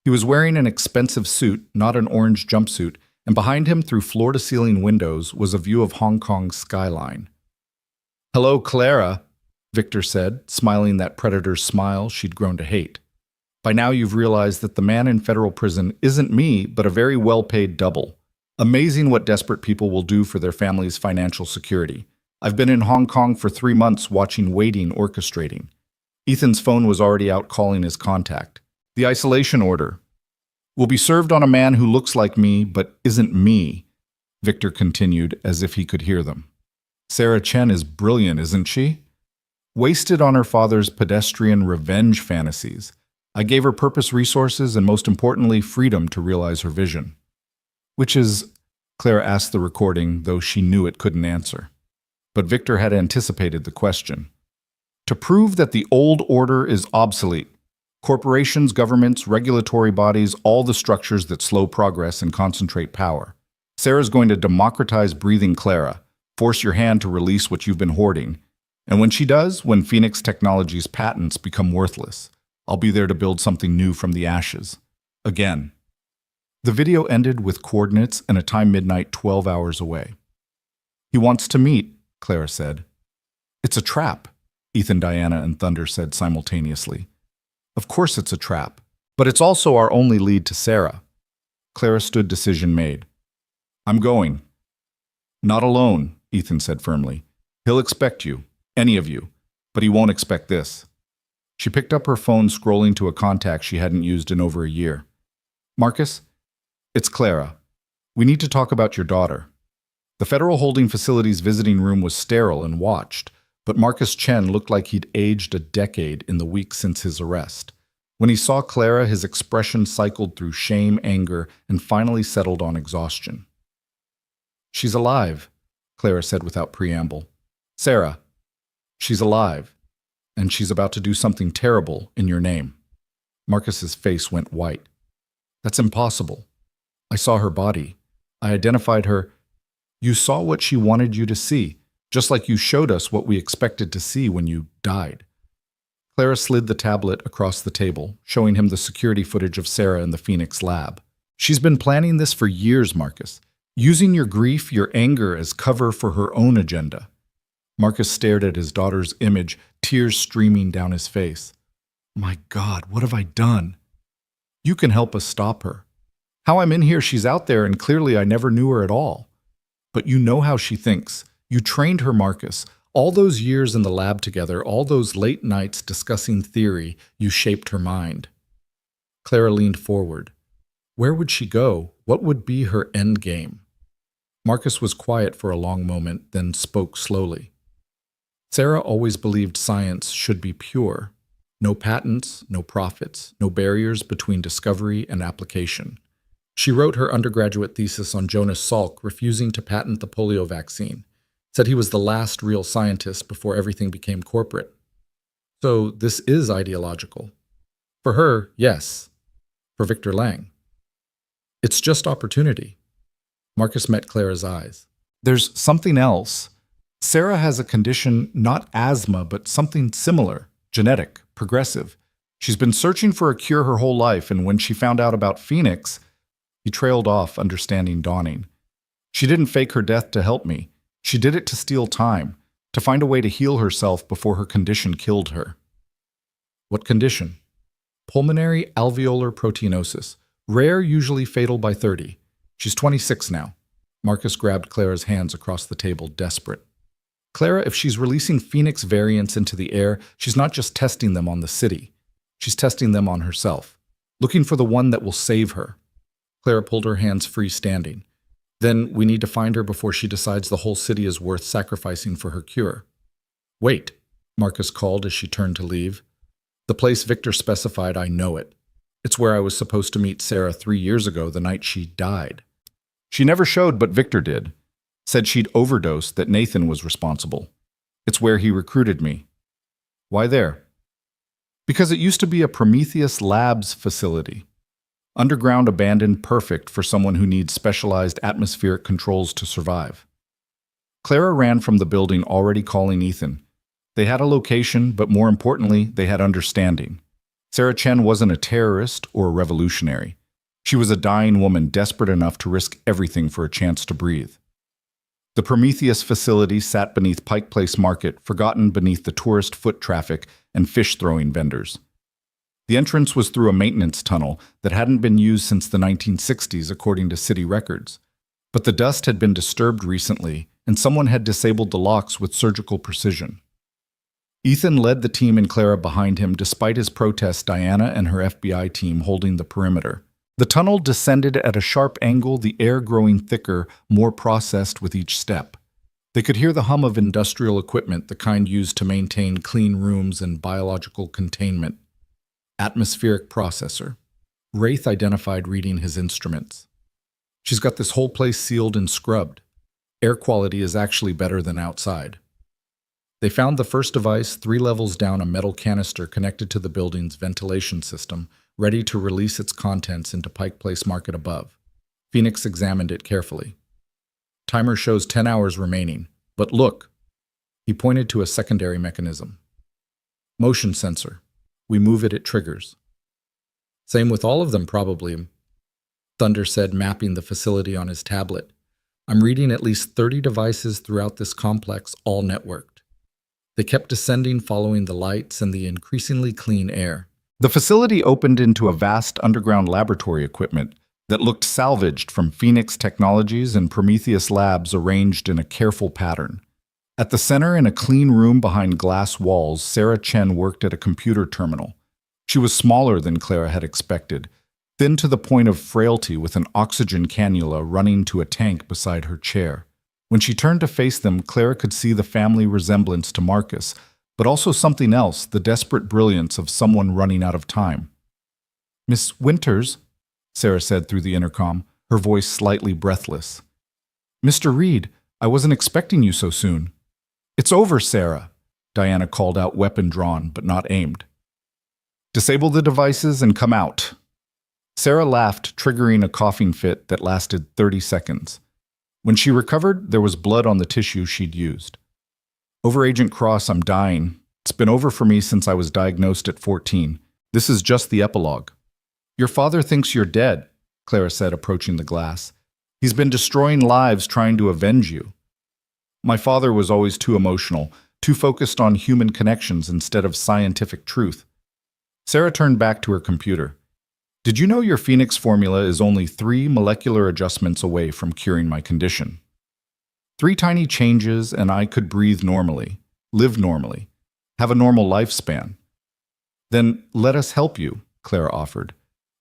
[SPEAKER 1] He was wearing an expensive suit, not an orange jumpsuit, and behind him, through floor-to-ceiling windows, was a view of Hong Kong's skyline. Hello, Clara, Victor said, smiling that predator's smile she'd grown to hate. By now you've realized that the man in federal prison isn't me, but a very well-paid double. Amazing what desperate people will do for their family's financial security. I've been in Hong Kong for 3 months watching waiting orchestrating. Ethan's phone was already out calling his contact. The isolation order will be served on a man who looks like me but isn't me, Victor continued as if he could hear them. Sarah Chen is brilliant, isn't she? Wasted on her father's pedestrian revenge fantasies. I gave her purpose, resources, and most importantly, freedom to realize her vision. Which is, Clara asked the recording, though she knew it couldn't answer. But Victor had anticipated the question. To prove that the old order is obsolete. Corporations, governments, regulatory bodies, all the structures that slow progress and concentrate power. Sarah's going to democratize breathing, Clara. Force your hand to release what you've been hoarding. And when she does, when Phoenix Technologies' patents become worthless, I'll be there to build something new from the ashes. Again. The video ended with coordinates and a time midnight 12 hours away. He wants to meet, Clara said. It's a trap, Ethan, Diana, and Thunder said simultaneously. Of course it's a trap, but it's also our only lead to Sarah. Clara stood, decision made. I'm going. Not alone, Ethan said firmly. He'll expect you, any of you, but he won't expect this. She picked up her phone, scrolling to a contact she hadn't used in over a year. Marcus, it's Clara. We need to talk about your daughter. The Federal Holding Facility's visiting room was sterile and watched, but Marcus Chen looked like he'd aged a decade in the weeks since his arrest. When he saw Clara, his expression cycled through shame, anger, and finally settled on exhaustion. She's alive, Clara said without preamble. Sarah, she's alive, and she's about to do something terrible in your name. Marcus's face went white. That's impossible. I saw her body. I identified her. You saw what she wanted you to see, just like you showed us what we expected to see when you died. Clara slid the tablet across the table, showing him the security footage of Sarah in the Phoenix lab. She's been planning this for years, Marcus, using your grief, your anger as cover for her own agenda. Marcus stared at his daughter's image, tears streaming down his face. My God, what have I done? You can help us stop her. How I'm in here, she's out there, and clearly I never knew her at all. But you know how she thinks. You trained her, Marcus. All those years in the lab together, all those late nights discussing theory, you shaped her mind. Clara leaned forward. Where would she go? What would be her end game? Marcus was quiet for a long moment, then spoke slowly. Sarah always believed science should be pure. No patents, no profits, no barriers between discovery and application. She wrote her undergraduate thesis on Jonas Salk refusing to patent the polio vaccine, said he was the last real scientist before everything became corporate. So this is ideological. For her, yes. For Victor Lang. It's just opportunity. Marcus met Clara's eyes. There's something else. Sarah has a condition, not asthma, but something similar, genetic, progressive. She's been searching for a cure her whole life, and when she found out about Phoenix, he trailed off, understanding dawning. She didn't fake her death to help me. She did it to steal time, to find a way to heal herself before her condition killed her. What condition? Pulmonary alveolar proteinosis. Rare, usually fatal by 30. She's 26 now. Marcus grabbed Clara's hands across the table, desperate. Clara, if she's releasing Phoenix variants into the air, she's not just testing them on the city. She's testing them on herself, looking for the one that will save her. Clara pulled her hands free, standing. Then we need to find her before she decides the whole city is worth sacrificing for her cure. Wait, Marcus called as she turned to leave. The place Victor specified, I know it. It's where I was supposed to meet Sarah 3 years ago, the night she died. She never showed, but Victor did. Said she'd overdosed, that Nathan was responsible. It's where he recruited me. Why there? Because it used to be a Prometheus Labs facility. Underground, abandoned, perfect for someone who needs specialized atmospheric controls to survive. Clara ran from the building, already calling Ethan. They had a location, but more importantly, they had understanding. Sarah Chen wasn't a terrorist or a revolutionary. She was a dying woman desperate enough to risk everything for a chance to breathe. The Prometheus facility sat beneath Pike Place Market, forgotten beneath the tourist foot traffic and fish-throwing vendors. The entrance was through a maintenance tunnel that hadn't been used since the 1960s, according to city records. But the dust had been disturbed recently, and someone had disabled the locks with surgical precision. Ethan led the team and Clara behind him, despite his protest, Diana and her FBI team holding the perimeter. The tunnel descended at a sharp angle, the air growing thicker, more processed with each step. They could hear the hum of industrial equipment, the kind used to maintain clean rooms and biological containment. Atmospheric processor. Wraith identified reading his instruments. She's got this whole place sealed and scrubbed. Air quality is actually better than outside. They found the first device 3 levels down, a metal canister connected to the building's ventilation system, ready to release its contents into Pike Place Market above. Phoenix examined it carefully. Timer shows 10 hours remaining. But look, he pointed to a secondary mechanism. Motion sensor. We move it, it triggers. Same with all of them, probably, Thunder said, mapping the facility on his tablet. I'm reading at least 30 devices throughout this complex, all networked. They kept descending, following the lights and the increasingly clean air. The facility opened into a vast underground laboratory equipment that looked salvaged from Phoenix Technologies and Prometheus Labs, arranged in a careful pattern. At the center, in a clean room behind glass walls, Sarah Chen worked at a computer terminal. She was smaller than Clara had expected, thin to the point of frailty, with an oxygen cannula running to a tank beside her chair. When she turned to face them, Clara could see the family resemblance to Marcus, but also something else, the desperate brilliance of someone running out of time. "Miss Winters," Sarah said through the intercom, her voice slightly breathless. "Mr. Reed, I wasn't expecting you so soon." "It's over, Sarah," Diana called out, weapon drawn but not aimed. "Disable the devices and come out." Sarah laughed, triggering a coughing fit that lasted 30 seconds. When she recovered, there was blood on the tissue she'd used. "Over, Agent Cross, I'm dying. It's been over for me since I was diagnosed at 14. This is just the epilogue." "Your father thinks you're dead," Clara said, approaching the glass. "He's been destroying lives trying to avenge you." "My father was always too emotional, too focused on human connections instead of scientific truth." Sarah turned back to her computer. "Did you know your Phoenix formula is only 3 molecular adjustments away from curing my condition? 3 tiny changes and I could breathe normally, live normally, have a normal lifespan." "Then let us help you," Clara offered.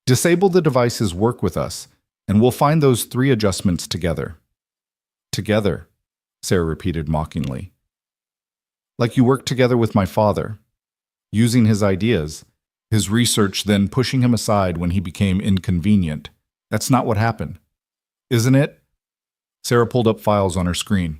[SPEAKER 1] "Disable the devices, work with us, and we'll find those 3 adjustments together." "Together," Sarah repeated mockingly. "Like you worked together with my father, using his ideas, his research, then pushing him aside when he became inconvenient. That's not what happened. Isn't it?" Sarah pulled up files on her screen.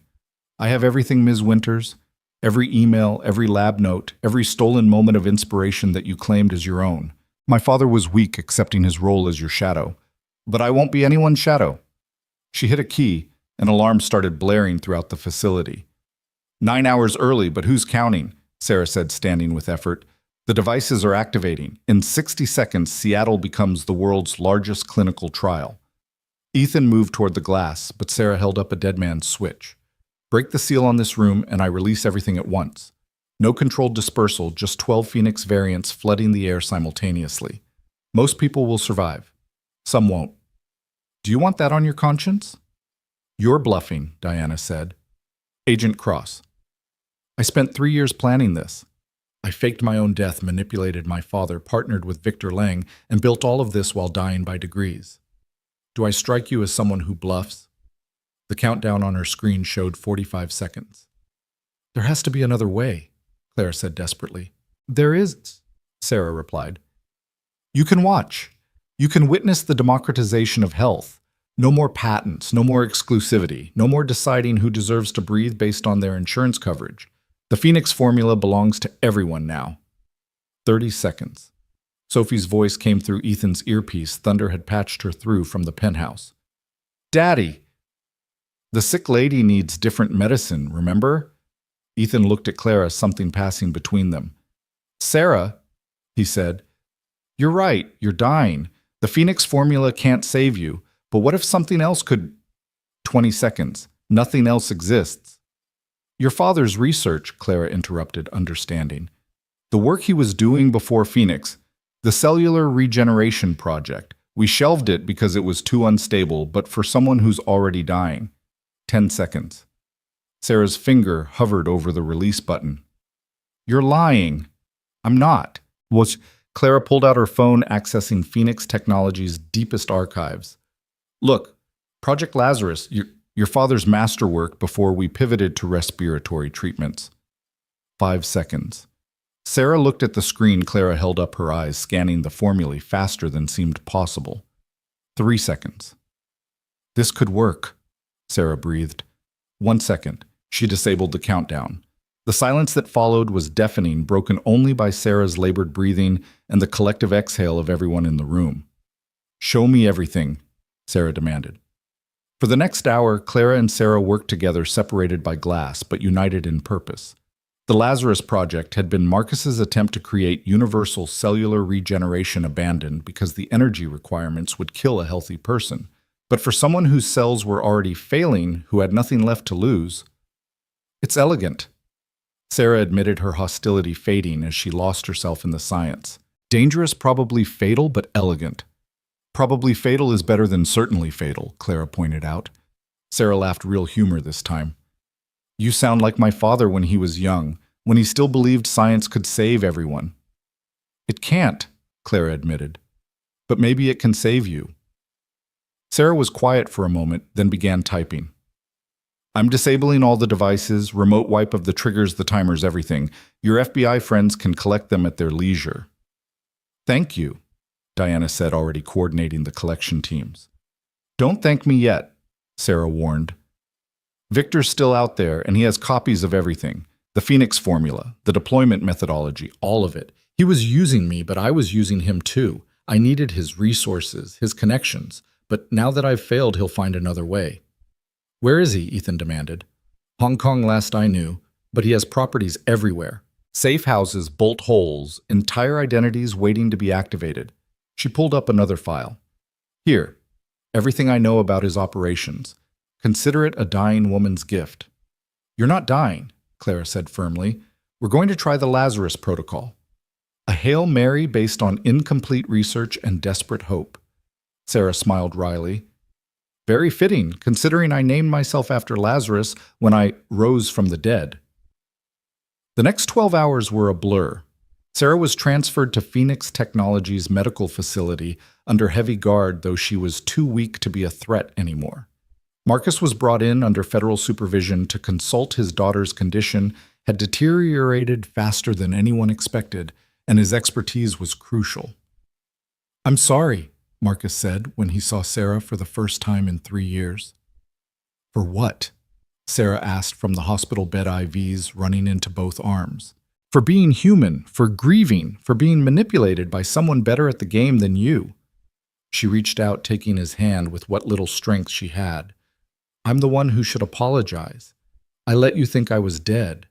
[SPEAKER 1] "I have everything, Ms. Winters. Every email, every lab note, every stolen moment of inspiration that you claimed as your own. My father was weak accepting his role as your shadow. But I won't be anyone's shadow." She hit a key. An alarm started blaring throughout the facility. 9 hours early, but who's counting?" Sarah said, standing with effort. "The devices are activating. In 60 seconds, Seattle becomes the world's largest clinical trial." Ethan moved toward the glass, but Sarah held up a dead man's switch. "Break the seal on this room and I release everything at once. No controlled dispersal, just 12 Phoenix variants flooding the air simultaneously. Most people will survive. Some won't. Do you want that on your conscience?" "You're bluffing," Diana said. "Agent Cross. I spent 3 years planning this. I faked my own death, manipulated my father, partnered with Victor Lang, and built all of this while dying by degrees. Do I strike you as someone who bluffs?" The countdown on her screen showed 45 seconds. "There has to be another way," Clara said desperately. "There is," Sarah replied. "You can watch. You can witness the democratization of health. No more patents, no more exclusivity, no more deciding who deserves to breathe based on their insurance coverage. The Phoenix formula belongs to everyone now." 30 seconds. Sophie's voice came through Ethan's earpiece. Thunder had patched her through from the penthouse. "Daddy! The sick lady needs different medicine, remember?" Ethan looked at Clara, something passing between them. "Sarah," he said, "you're right, you're dying. The Phoenix formula can't save you, but what if something else could—" 20 seconds. "Nothing else exists." "Your father's research," Clara interrupted, understanding. "The work he was doing before Phoenix, the cellular regeneration project. We shelved it because it was too unstable, but for someone who's already dying." 10 seconds. Sarah's finger hovered over the release button. "You're lying." "I'm not." Clara pulled out her phone, accessing Phoenix Technologies' deepest archives. "Look, Project Lazarus, your father's masterwork before we pivoted to respiratory treatments." 5 seconds. Sarah looked at the screen. Clara held up her eyes, scanning the formulae faster than seemed possible. 3 seconds. "This could work," Sarah breathed. 1 second. She disabled the countdown. The silence that followed was deafening, broken only by Sarah's labored breathing and the collective exhale of everyone in the room. "Show me everything," Sarah demanded. For the next hour, Clara and Sarah worked together, separated by glass, but united in purpose. The Lazarus Project had been Marcus's attempt to create universal cellular regeneration, abandoned because the energy requirements would kill a healthy person. But for someone whose cells were already failing, who had nothing left to lose, it's elegant. Sarah admitted, her hostility fading as she lost herself in the science. Dangerous, probably fatal, but elegant. Probably fatal is better than certainly fatal, Clara pointed out. Sarah laughed, real humor this time. You sound like my father when he was young, when he still believed science could save everyone. It can't, Clara admitted. But maybe it can save you. Sarah was quiet for a moment, then began typing. I'm disabling all the devices, remote wipe of the triggers, the timers, everything. Your FBI friends can collect them at their leisure. Thank you, Diana said, already coordinating the collection teams. Don't thank me yet, Sarah warned. Victor's still out there, and he has copies of everything. The Phoenix formula, the deployment methodology, all of it. He was using me, but I was using him too. I needed his resources, his connections. But now that I've failed, he'll find another way. Where is he? Ethan demanded. Hong Kong last I knew, but he has properties everywhere. Safe houses, bolt holes, entire identities waiting to be activated. She pulled up another file. Here, everything I know about his operations. Consider it a dying woman's gift. You're not dying, Clara said firmly. We're going to try the Lazarus Protocol. A Hail Mary based on incomplete research and desperate hope. Sarah smiled wryly. Very fitting, considering I named myself after Lazarus when I rose from the dead. The next 12 hours were a blur. Sarah was transferred to Phoenix Technologies' medical facility under heavy guard, though she was too weak to be a threat anymore. Marcus was brought in under federal supervision to consult. His daughter's condition had deteriorated faster than anyone expected, and his expertise was crucial. I'm sorry, Marcus said when he saw Sarah for the first time in 3 years. For what? Sarah asked from the hospital bed, IVs running into both arms. For being human, for grieving, for being manipulated by someone better at the game than you. She reached out, taking his hand with what little strength she had. I'm the one who should apologize. I let you think I was dead.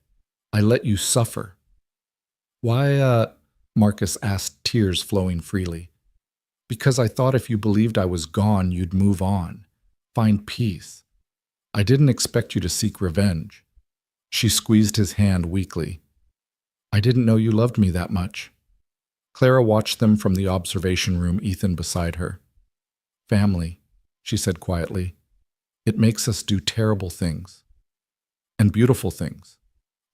[SPEAKER 1] I let you suffer. Why, Marcus asked, tears flowing freely. Because I thought if you believed I was gone, you'd move on, find peace. I didn't expect you to seek revenge. She squeezed his hand weakly. I didn't know you loved me that much. Clara watched them from the observation room, Ethan beside her. Family, she said quietly. It makes us do terrible things. And beautiful things.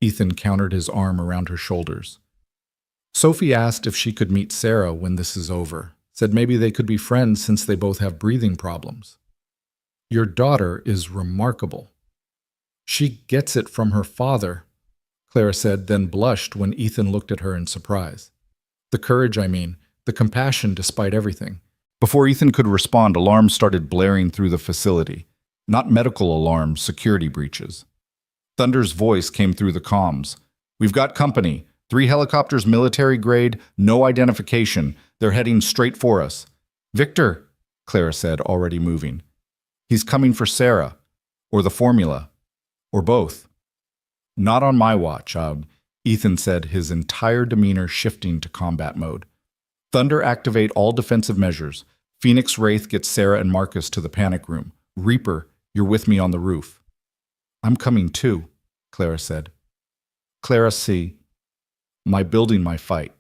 [SPEAKER 1] Ethan countered, his arm around her shoulders. Sophie asked if she could meet Sarah when this is over. Said maybe they could be friends since they both have breathing problems. Your daughter is remarkable. She gets it from her father, Clara said, then blushed when Ethan looked at her in surprise. The courage, the compassion despite everything. Before Ethan could respond, alarms started blaring through the facility. Not medical alarms, security breaches. Thunder's voice came through the comms. We've got company. 3 helicopters, military grade, no identification. They're heading straight for us. Victor, Clara said, already moving. He's coming for Sarah, or the formula, or both. Not on my watch, Ethan said, his entire demeanor shifting to combat mode. Thunder, activate all defensive measures. Phoenix Wraith gets Sarah and Marcus to the panic room. Reaper, you're with me on the roof. I'm coming too, Clara said. Clara, see. My building, my fight.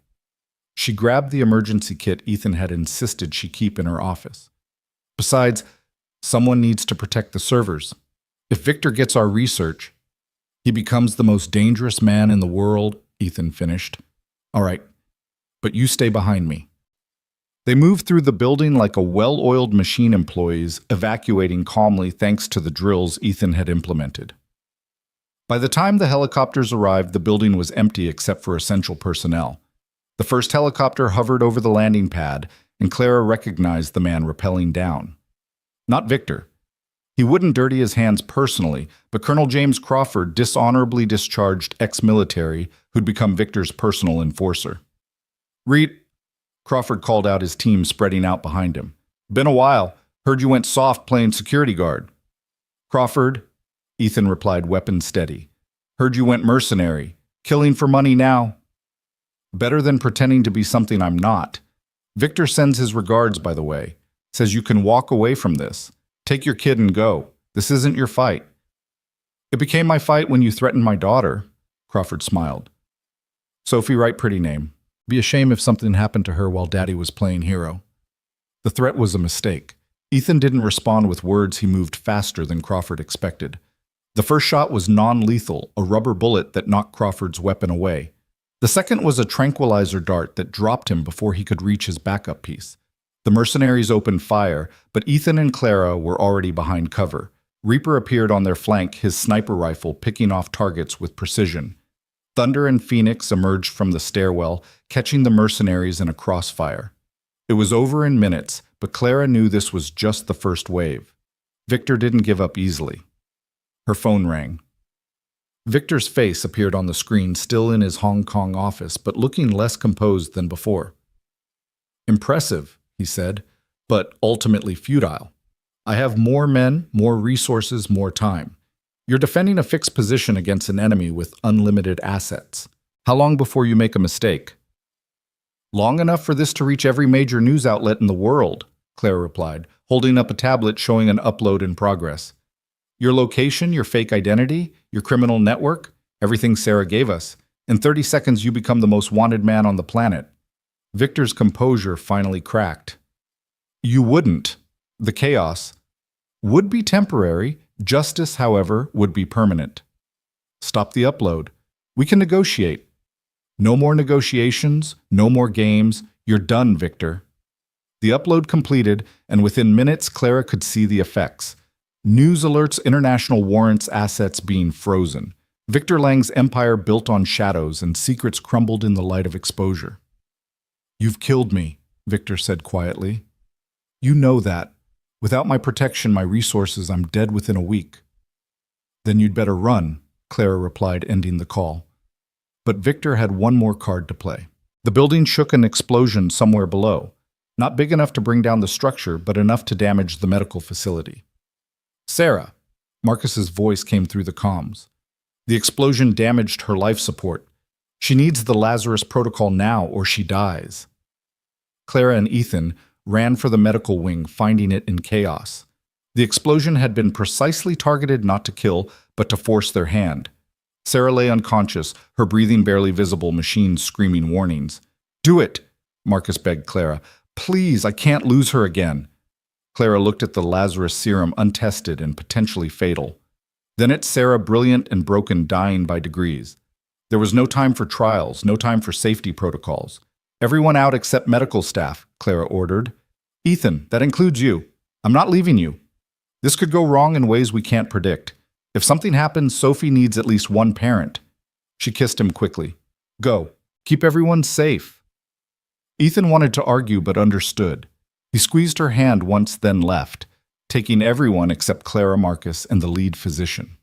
[SPEAKER 1] She grabbed the emergency kit Ethan had insisted she keep in her office. Besides, someone needs to protect the servers. If Victor gets our research, he becomes the most dangerous man in the world, Ethan finished. All right, but you stay behind me. They moved through the building like a well-oiled machine, employees evacuating calmly thanks to the drills Ethan had implemented. By the time the helicopters arrived, the building was empty except for essential personnel. The first helicopter hovered over the landing pad, and Clara recognized the man rappelling down. Not Victor. He wouldn't dirty his hands personally, but Colonel James Crawford, dishonorably discharged ex-military who'd become Victor's personal enforcer. Reed, Crawford called out, his team spreading out behind him. Been a while. Heard you went soft playing security guard. Crawford, Ethan replied, weapon steady. Heard you went mercenary. Killing for money now. Better than pretending to be something I'm not. Victor sends his regards, by the way. Says you can walk away from this. Take your kid and go. This isn't your fight. It became my fight when you threatened my daughter, Crawford smiled. Sophie, right pretty name. Be a shame if something happened to her while Daddy was playing hero. The threat was a mistake. Ethan didn't respond with words. He moved faster than Crawford expected. The first shot was non-lethal, a rubber bullet that knocked Crawford's weapon away. The second was a tranquilizer dart that dropped him before he could reach his backup piece. The mercenaries opened fire, but Ethan and Clara were already behind cover. Reaper appeared on their flank, his sniper rifle picking off targets with precision. Thunder and Phoenix emerged from the stairwell, catching the mercenaries in a crossfire. It was over in minutes, but Clara knew this was just the first wave. Victor didn't give up easily. Her phone rang. Victor's face appeared on the screen, still in his Hong Kong office, but looking less composed than before. Impressive, he said, but ultimately futile. I have more men, more resources, more time. You're defending a fixed position against an enemy with unlimited assets. How long before you make a mistake? Long enough for this to reach every major news outlet in the world, Clara replied, holding up a tablet showing an upload in progress. Your location, your fake identity, your criminal network, everything Sarah gave us. In 30 seconds, you become the most wanted man on the planet. Victor's composure finally cracked. You wouldn't. The chaos would be temporary. Justice, however, would be permanent. Stop the upload. We can negotiate. No more negotiations, no more games. You're done, Victor. The upload completed, and within minutes, Clara could see the effects. News alerts, international warrants, assets being frozen. Victor Lang's empire built on shadows, and secrets crumbled in the light of exposure. You've killed me, Victor said quietly. You know that. Without my protection, my resources, I'm dead within a week. Then you'd better run, Clara replied, ending the call. But Victor had one more card to play. The building shook an explosion somewhere below. Not big enough to bring down the structure, but enough to damage the medical facility. Sarah, Marcus's voice came through the comms. The explosion damaged her life support. She needs the Lazarus protocol now or she dies. Clara and Ethan ran for the medical wing, finding it in chaos. The explosion had been precisely targeted not to kill, but to force their hand. Sarah lay unconscious, her breathing barely visible, machines screaming warnings. Do it, Marcus begged Clara. Please, I can't lose her again. Clara looked at the Lazarus serum, untested and potentially fatal. Then at Sarah, brilliant and broken, dying by degrees. There was no time for trials, no time for safety protocols. Everyone out except medical staff, Clara ordered. Ethan, that includes you. I'm not leaving you. This could go wrong in ways we can't predict. If something happens, Sophie needs at least one parent. She kissed him quickly. Go. Keep everyone safe. Ethan wanted to argue but understood. He squeezed her hand once, then left, taking everyone except Clara, Marcus, and the lead physician.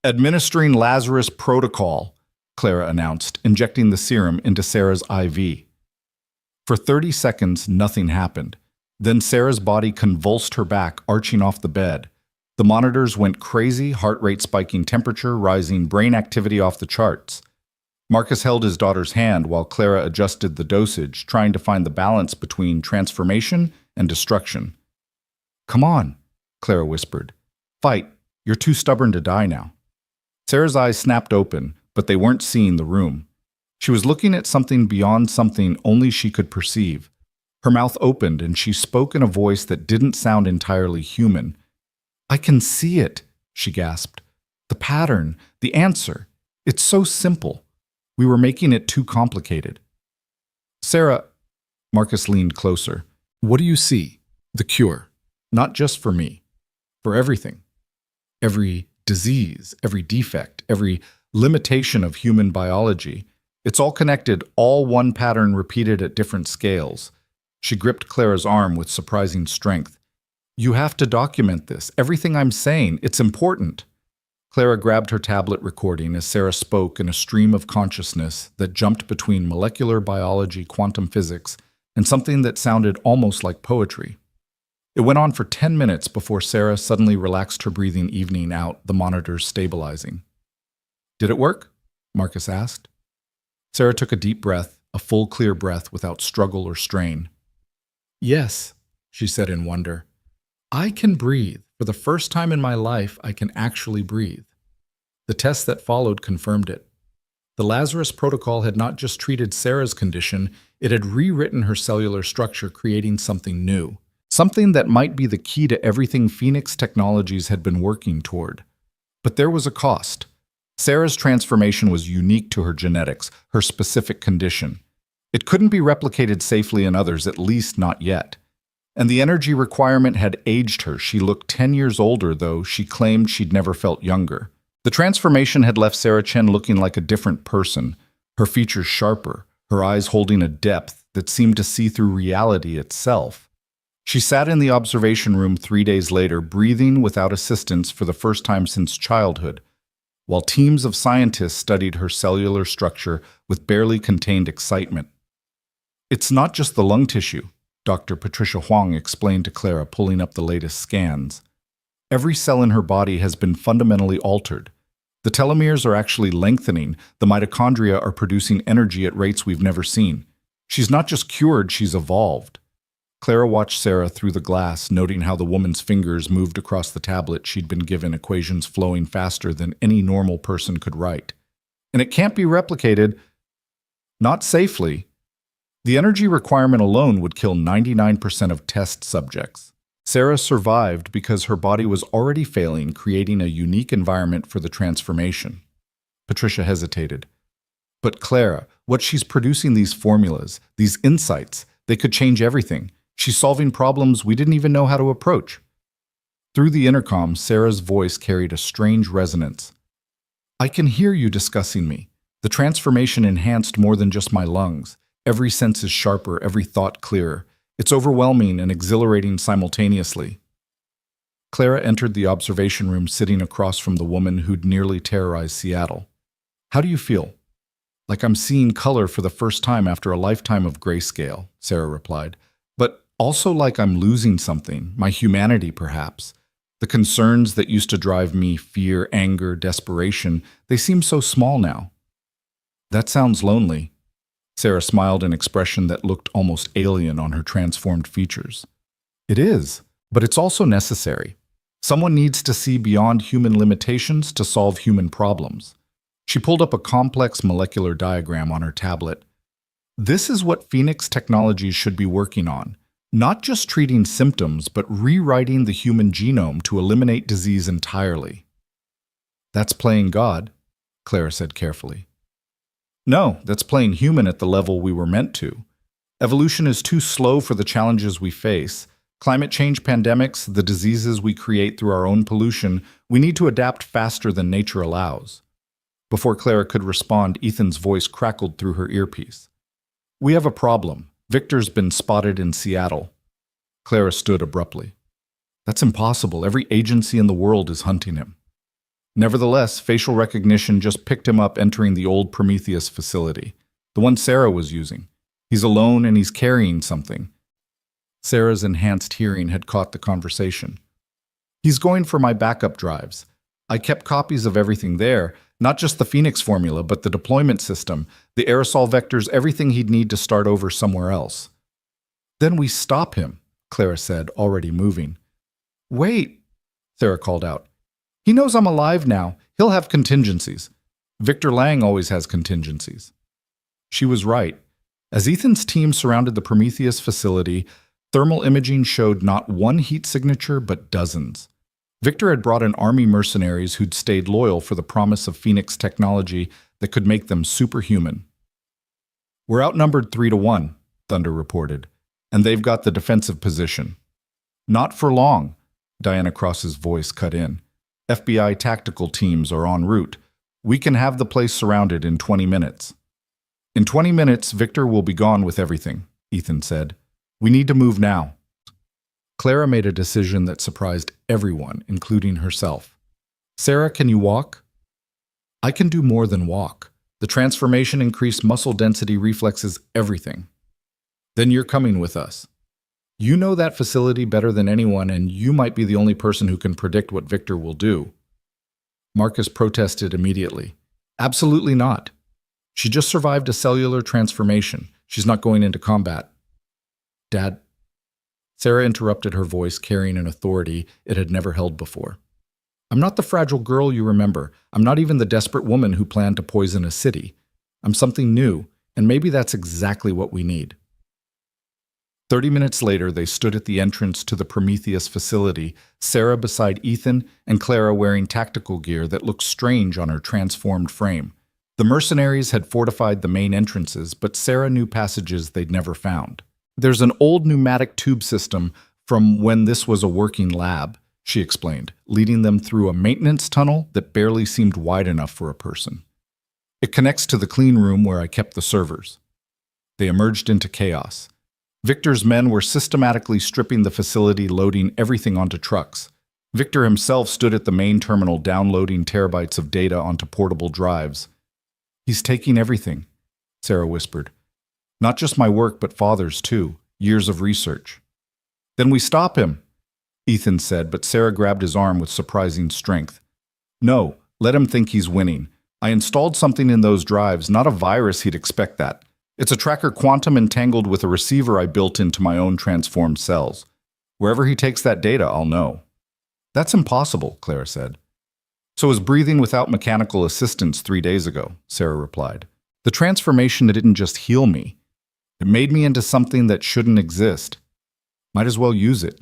[SPEAKER 1] Administering Lazarus protocol, Clara announced, injecting the serum into Sarah's IV. For 30 seconds, nothing happened. Then Sarah's body convulsed her back, arching off the bed. The monitors went crazy, heart rate spiking, temperature rising, brain activity off the charts. Marcus held his daughter's hand while Clara adjusted the dosage, trying to find the balance between transformation and destruction. Come on, Clara whispered. Fight. You're too stubborn to die now. Sarah's eyes snapped open, but they weren't seeing the room. She was looking at something beyond something only she could perceive. Her mouth opened and she spoke in a voice that didn't sound entirely human. I can see it, she gasped. The pattern, the answer. It's so simple. We were making it too complicated. Sarah, Marcus leaned closer. What do you see? The cure. Not just for me. For everything. Every disease, every defect, every limitation of human biology. It's all connected, all one pattern repeated at different scales. She gripped Clara's arm with surprising strength. You have to document this. Everything I'm saying, it's important. Clara grabbed her tablet recording as Sarah spoke in a stream of consciousness that jumped between molecular biology, quantum physics, and something that sounded almost like poetry. It went on for 10 minutes before Sarah suddenly relaxed her breathing, evening out, the monitors stabilizing. Did it work? Marcus asked. Sarah took a deep breath, a full, clear breath without struggle or strain. Yes, she said in wonder. I can breathe. For the first time in my life, I can actually breathe. The test that followed confirmed it. The Lazarus protocol had not just treated Sarah's condition, it had rewritten her cellular structure, creating something new. Something that might be the key to everything Phoenix Technologies had been working toward. But there was a cost. Sarah's transformation was unique to her genetics, her specific condition. It couldn't be replicated safely in others, at least not yet. And the energy requirement had aged her. She looked 10 years older, though she claimed she'd never felt younger. The transformation had left Sarah Chen looking like a different person, her features sharper, her eyes holding a depth that seemed to see through reality itself. She sat in the observation room 3 days later, breathing without assistance for the first time since childhood, while teams of scientists studied her cellular structure with barely contained excitement. It's not just the lung tissue, Dr. Patricia Huang explained to Clara, pulling up the latest scans. Every cell in her body has been fundamentally altered. The telomeres are actually lengthening, the mitochondria are producing energy at rates we've never seen. She's not just cured, she's evolved. Clara watched Sarah through the glass, noting how the woman's fingers moved across the tablet she'd been given, equations flowing faster than any normal person could write. And it can't be replicated, not safely. The energy requirement alone would kill 99% of test subjects. Sarah survived because her body was already failing, creating a unique environment for the transformation. Patricia hesitated. But Clara, what she's producing, these formulas, these insights, they could change everything. She's solving problems we didn't even know how to approach. Through the intercom, Sarah's voice carried a strange resonance. I can hear you discussing me. The transformation enhanced more than just my lungs. Every sense is sharper, every thought clearer. It's overwhelming and exhilarating simultaneously. Clara entered the observation room, sitting across from the woman who'd nearly terrorized Seattle. How do you feel? Like I'm seeing color for the first time after a lifetime of grayscale, Sarah replied. But also like I'm losing something, my humanity perhaps. The concerns that used to drive me, fear, anger, desperation, they seem so small now. That sounds lonely. Sarah smiled, an expression that looked almost alien on her transformed features. It is, but it's also necessary. Someone needs to see beyond human limitations to solve human problems. She pulled up a complex molecular diagram on her tablet. This is what Phoenix Technologies should be working on. Not just treating symptoms, but rewriting the human genome to eliminate disease entirely. That's playing God, Clara said carefully. No, that's playing human at the level we were meant to. Evolution is too slow for the challenges we face. Climate change, pandemics, the diseases we create through our own pollution, we need to adapt faster than nature allows. Before Clara could respond, Ethan's voice crackled through her earpiece. We have a problem. Victor's been spotted in Seattle. Clara stood abruptly. That's impossible. Every agency in the world is hunting him. Nevertheless, facial recognition just picked him up entering the old Prometheus facility, the one Sarah was using. He's alone and he's carrying something. Sarah's enhanced hearing had caught the conversation. He's going for my backup drives. I kept copies of everything there, not just the Phoenix formula, but the deployment system, the aerosol vectors, everything he'd need to start over somewhere else. Then we stop him, Clara said, already moving. Wait, Sarah called out. He knows I'm alive now. He'll have contingencies. Victor Lang always has contingencies. She was right. As Ethan's team surrounded the Prometheus facility, thermal imaging showed not one heat signature, but dozens. Victor had brought in army mercenaries who'd stayed loyal for the promise of Phoenix technology that could make them superhuman. We're outnumbered 3-1, Thunder reported, and they've got the defensive position. Not for long, Diana Cross's voice cut in. FBI tactical teams are en route. We can have the place surrounded in 20 minutes. In 20 minutes, Victor will be gone with everything, Ethan said. We need to move now. Clara made a decision that surprised everyone, including herself. Sarah, can you walk? I can do more than walk. The transformation increased muscle density, reflexes, everything. Then you're coming with us. You know that facility better than anyone, and you might be the only person who can predict what Victor will do. Marcus protested immediately. Absolutely not. She just survived a cellular transformation. She's not going into combat. Dad. Sarah interrupted, her voice carrying an authority it had never held before. I'm not the fragile girl you remember. I'm not even the desperate woman who planned to poison a city. I'm something new, and maybe that's exactly what we need. 30 minutes later, they stood at the entrance to the Prometheus facility, Sarah beside Ethan and Clara wearing tactical gear that looked strange on her transformed frame. The mercenaries had fortified the main entrances, but Sarah knew passages they'd never found. There's an old pneumatic tube system from when this was a working lab, she explained, leading them through a maintenance tunnel that barely seemed wide enough for a person. It connects to the clean room where I kept the servers. They emerged into chaos. Victor's men were systematically stripping the facility, loading everything onto trucks. Victor himself stood at the main terminal downloading terabytes of data onto portable drives. He's taking everything, Sarah whispered. Not just my work, but Father's too. Years of research. Then we stop him, Ethan said, but Sarah grabbed his arm with surprising strength. No, let him think he's winning. I installed something in those drives, not a virus, he'd expect that. It's a tracker quantum entangled with a receiver I built into my own transformed cells. Wherever he takes that data, I'll know. That's impossible, Clara said. So was breathing without mechanical assistance 3 days ago, Sarah replied. The transformation didn't just heal me. It made me into something that shouldn't exist. Might as well use it.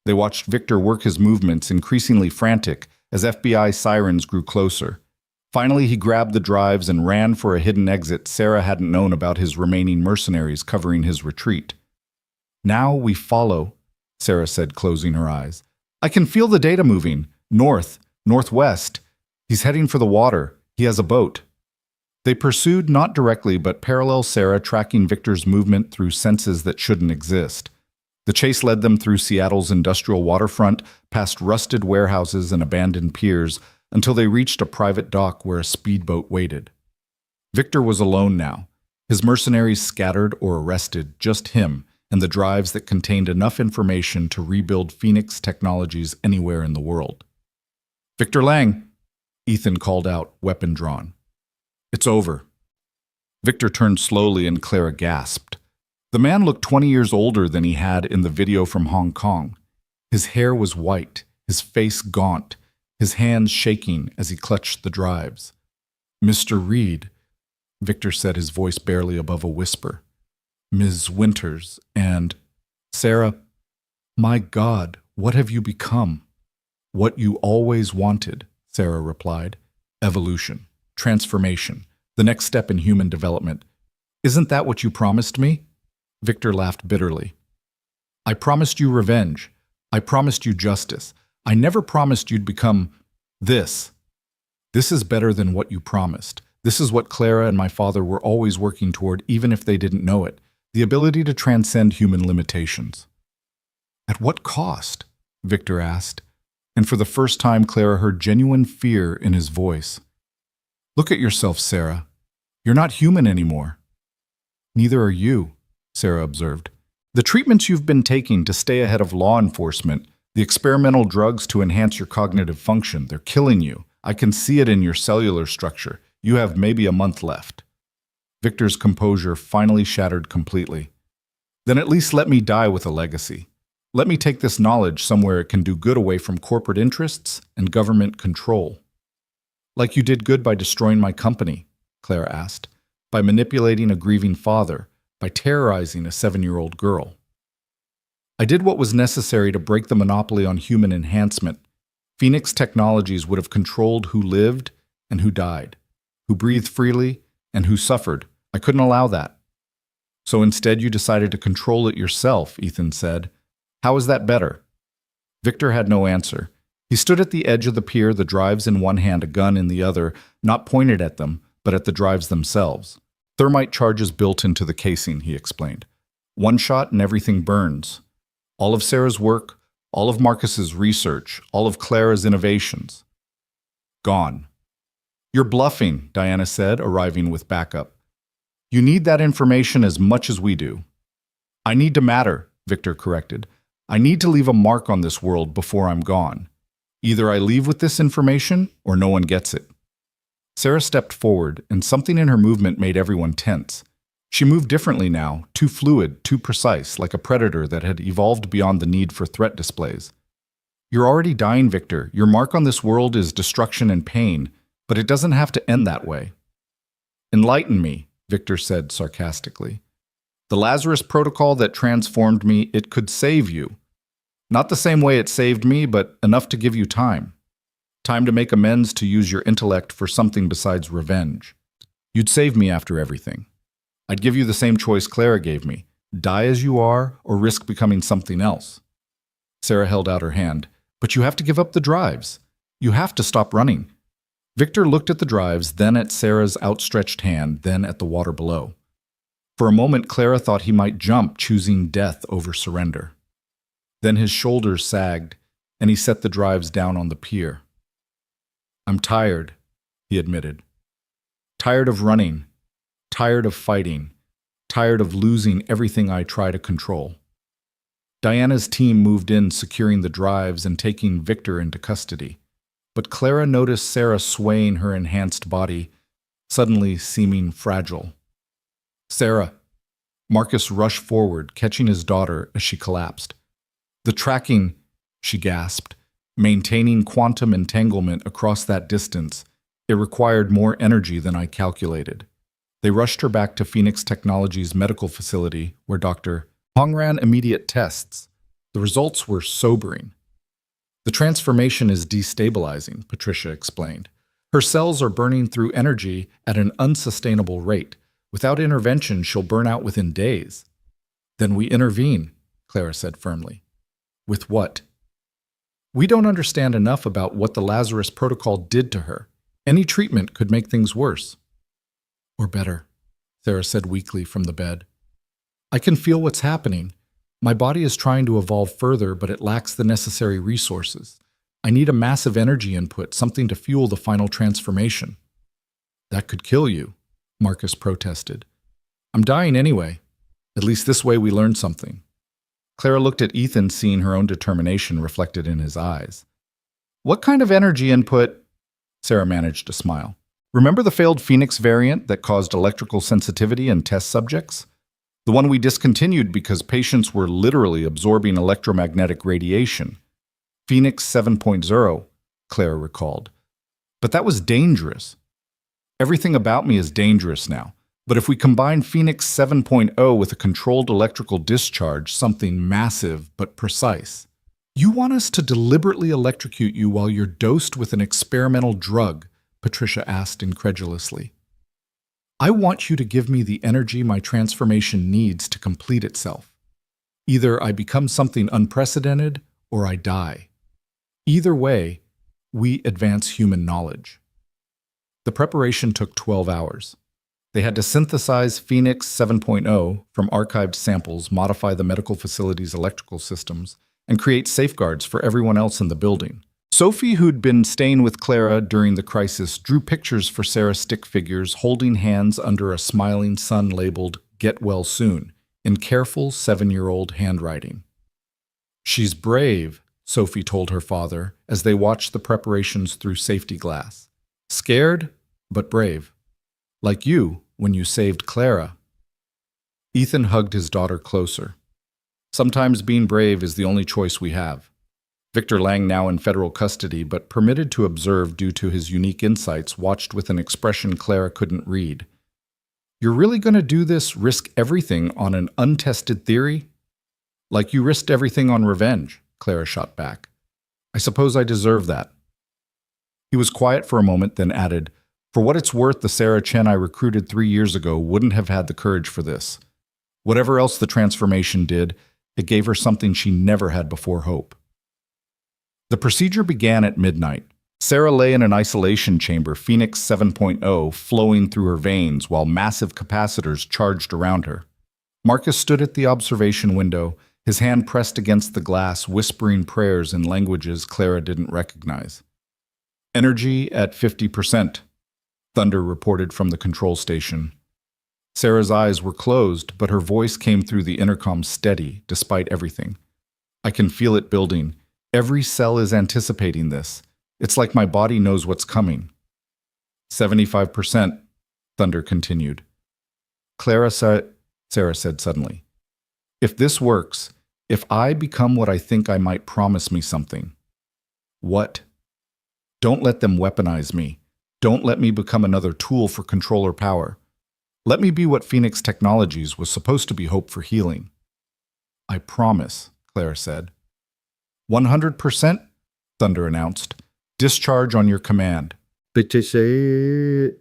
[SPEAKER 1] They watched Victor work his movements, increasingly frantic, as FBI sirens grew closer. Finally, he grabbed the drives and ran for a hidden exit Sarah hadn't known about his remaining mercenaries covering his retreat. Now we follow, Sarah said, closing her eyes. I can feel the data moving. North, northwest. He's heading for the water. He has a boat. They pursued not directly but parallel Sarah, tracking Victor's movement through senses that shouldn't exist. The chase led them through Seattle's industrial waterfront, past rusted warehouses and abandoned piers, until they reached a private dock where a speedboat waited. Victor was alone now, his mercenaries scattered or arrested, just him and the drives that contained enough information to rebuild Phoenix Technologies anywhere in the world. Victor Lang, Ethan called out, weapon drawn. It's over. Victor turned slowly and Clara gasped. The man looked 20 years older than he had in the video from Hong Kong. His hair was white, his face gaunt, his hands shaking as he clutched the drives. Mr. Reed, Victor said, his voice barely above a whisper. Ms. Winters and Sarah, my God, what have you become? What you always wanted, Sarah replied. Evolution, transformation, the next step in human development. Isn't that what you promised me? Victor laughed bitterly. I promised you revenge. I promised you justice. I never promised you'd become this. This is better than what you promised. This is what Clara and my father were always working toward, even if they didn't know it. The ability to transcend human limitations. At what cost? Victor asked, and for the first time Clara heard genuine fear in his voice. Look at yourself, Sarah. You're not human anymore. Neither are you, Sarah observed. The treatments you've been taking to stay ahead of law enforcement, the experimental drugs to enhance your cognitive function, they're killing you. I can see it in your cellular structure. You have maybe a month left. Victor's composure finally shattered completely. Then at least let me die with a legacy. Let me take this knowledge somewhere it can do good away from corporate interests and government control. Like you did good by destroying my company, Clara asked, by manipulating a grieving father, by terrorizing a 7-year-old girl. I did what was necessary to break the monopoly on human enhancement. Phoenix Technologies would have controlled who lived and who died, who breathed freely and who suffered. I couldn't allow that. So instead you decided to control it yourself, Ethan said. How is that better? Victor had no answer. He stood at the edge of the pier, the drives in one hand, a gun in the other, not pointed at them, but at the drives themselves. Thermite charges built into the casing, he explained. One shot and everything burns. All of Sarah's work, all of Marcus's research, all of Clara's innovations. Gone. You're bluffing, Diana said, arriving with backup. You need that information as much as we do. I need to matter, Victor corrected. I need to leave a mark on this world before I'm gone. Either I leave with this information or no one gets it. Sarah stepped forward, and something in her movement made everyone tense. She moved differently now, too fluid, too precise, like a predator that had evolved beyond the need for threat displays. You're already dying, Victor. Your mark on this world is destruction and pain, but it doesn't have to end that way. Enlighten me, Victor said sarcastically. The Lazarus Protocol that transformed me, it could save you. Not the same way it saved me, but enough to give you time. Time to make amends, to use your intellect for something besides revenge. You'd save me after everything. I'd give you the same choice Clara gave me. Die as you are, or risk becoming something else. Sarah held out her hand. But you have to give up the drives. You have to stop running. Victor looked at the drives, then at Sarah's outstretched hand, then at the water below. For a moment, Clara thought he might jump, choosing death over surrender. Then his shoulders sagged, and he set the drives down on the pier. I'm tired, he admitted. Tired of running, tired of fighting, tired of losing everything I try to control. Diana's team moved in, securing the drives and taking Victor into custody. But Clara noticed Sarah swaying her enhanced body, suddenly seeming fragile. Sarah. Marcus rushed forward, catching his daughter as she collapsed. The tracking, she gasped, maintaining quantum entanglement across that distance, it required more energy than I calculated. They rushed her back to Phoenix Technologies medical facility, where Dr. Hong ran immediate tests. The results were sobering. The transformation is destabilizing, Patricia explained. Her cells are burning through energy at an unsustainable rate. Without intervention, she'll burn out within days. Then we intervene, Clara said firmly. With what? We don't understand enough about what the Lazarus Protocol did to her. Any treatment could make things worse. Or better, Sarah said weakly from the bed. I can feel what's happening. My body is trying to evolve further, but it lacks the necessary resources. I need a massive energy input, something to fuel the final transformation. That could kill you, Marcus protested. I'm dying anyway. At least this way we learn something. Clara looked at Ethan, seeing her own determination reflected in his eyes. What kind of energy input? Sarah managed to smile. Remember the failed Phoenix variant that caused electrical sensitivity in test subjects? The one we discontinued because patients were literally absorbing electromagnetic radiation. Phoenix 7.0, Clara recalled. But that was dangerous. Everything about me is dangerous now. But if we combine Phoenix 7.0 with a controlled electrical discharge, something massive but precise. You want us to deliberately electrocute you while you're dosed with an experimental drug? Patricia asked incredulously. I want you to give me the energy my transformation needs to complete itself. Either I become something unprecedented or I die. Either way, we advance human knowledge. The preparation took 12 hours. They had to synthesize Phoenix 7.0 from archived samples, modify the medical facility's electrical systems, and create safeguards for everyone else in the building. Sophie, who'd been staying with Clara during the crisis, drew pictures for Sarah's stick figures holding hands under a smiling sun labeled "Get Well Soon" in careful 7-year-old handwriting. She's brave, Sophie told her father as they watched the preparations through safety glass. Scared, but brave. Like you when you saved Clara. Ethan hugged his daughter closer. Sometimes being brave is the only choice we have. Victor Lang, now in federal custody, but permitted to observe due to his unique insights, watched with an expression Clara couldn't read. You're really going to do this, risk everything on an untested theory? Like you risked everything on revenge, Clara shot back. I suppose I deserve that. He was quiet for a moment, then added, For what it's worth, the Sarah Chen I recruited 3 years ago wouldn't have had the courage for this. Whatever else the transformation did, it gave her something she never had before: hope. The procedure began at midnight. Sarah lay in an isolation chamber, Phoenix 7.0 flowing through her veins while massive capacitors charged around her. Marcus stood at the observation window, his hand pressed against the glass, whispering prayers in languages Clara didn't recognize. Energy at 50%, Thunder reported from the control station. Sarah's eyes were closed, but her voice came through the intercom steady, despite everything. I can feel it building. Every cell is anticipating this. It's like my body knows what's coming. 75%, Thunder continued. Sarah said suddenly. If this works, if I become what I think I might, promise me something. What? Don't let them weaponize me. Don't let me become another tool for control or power. Let me be what Phoenix Technologies was supposed to be, hope for healing. I promise, Clara said. 100%, Thunder announced. Discharge on your command.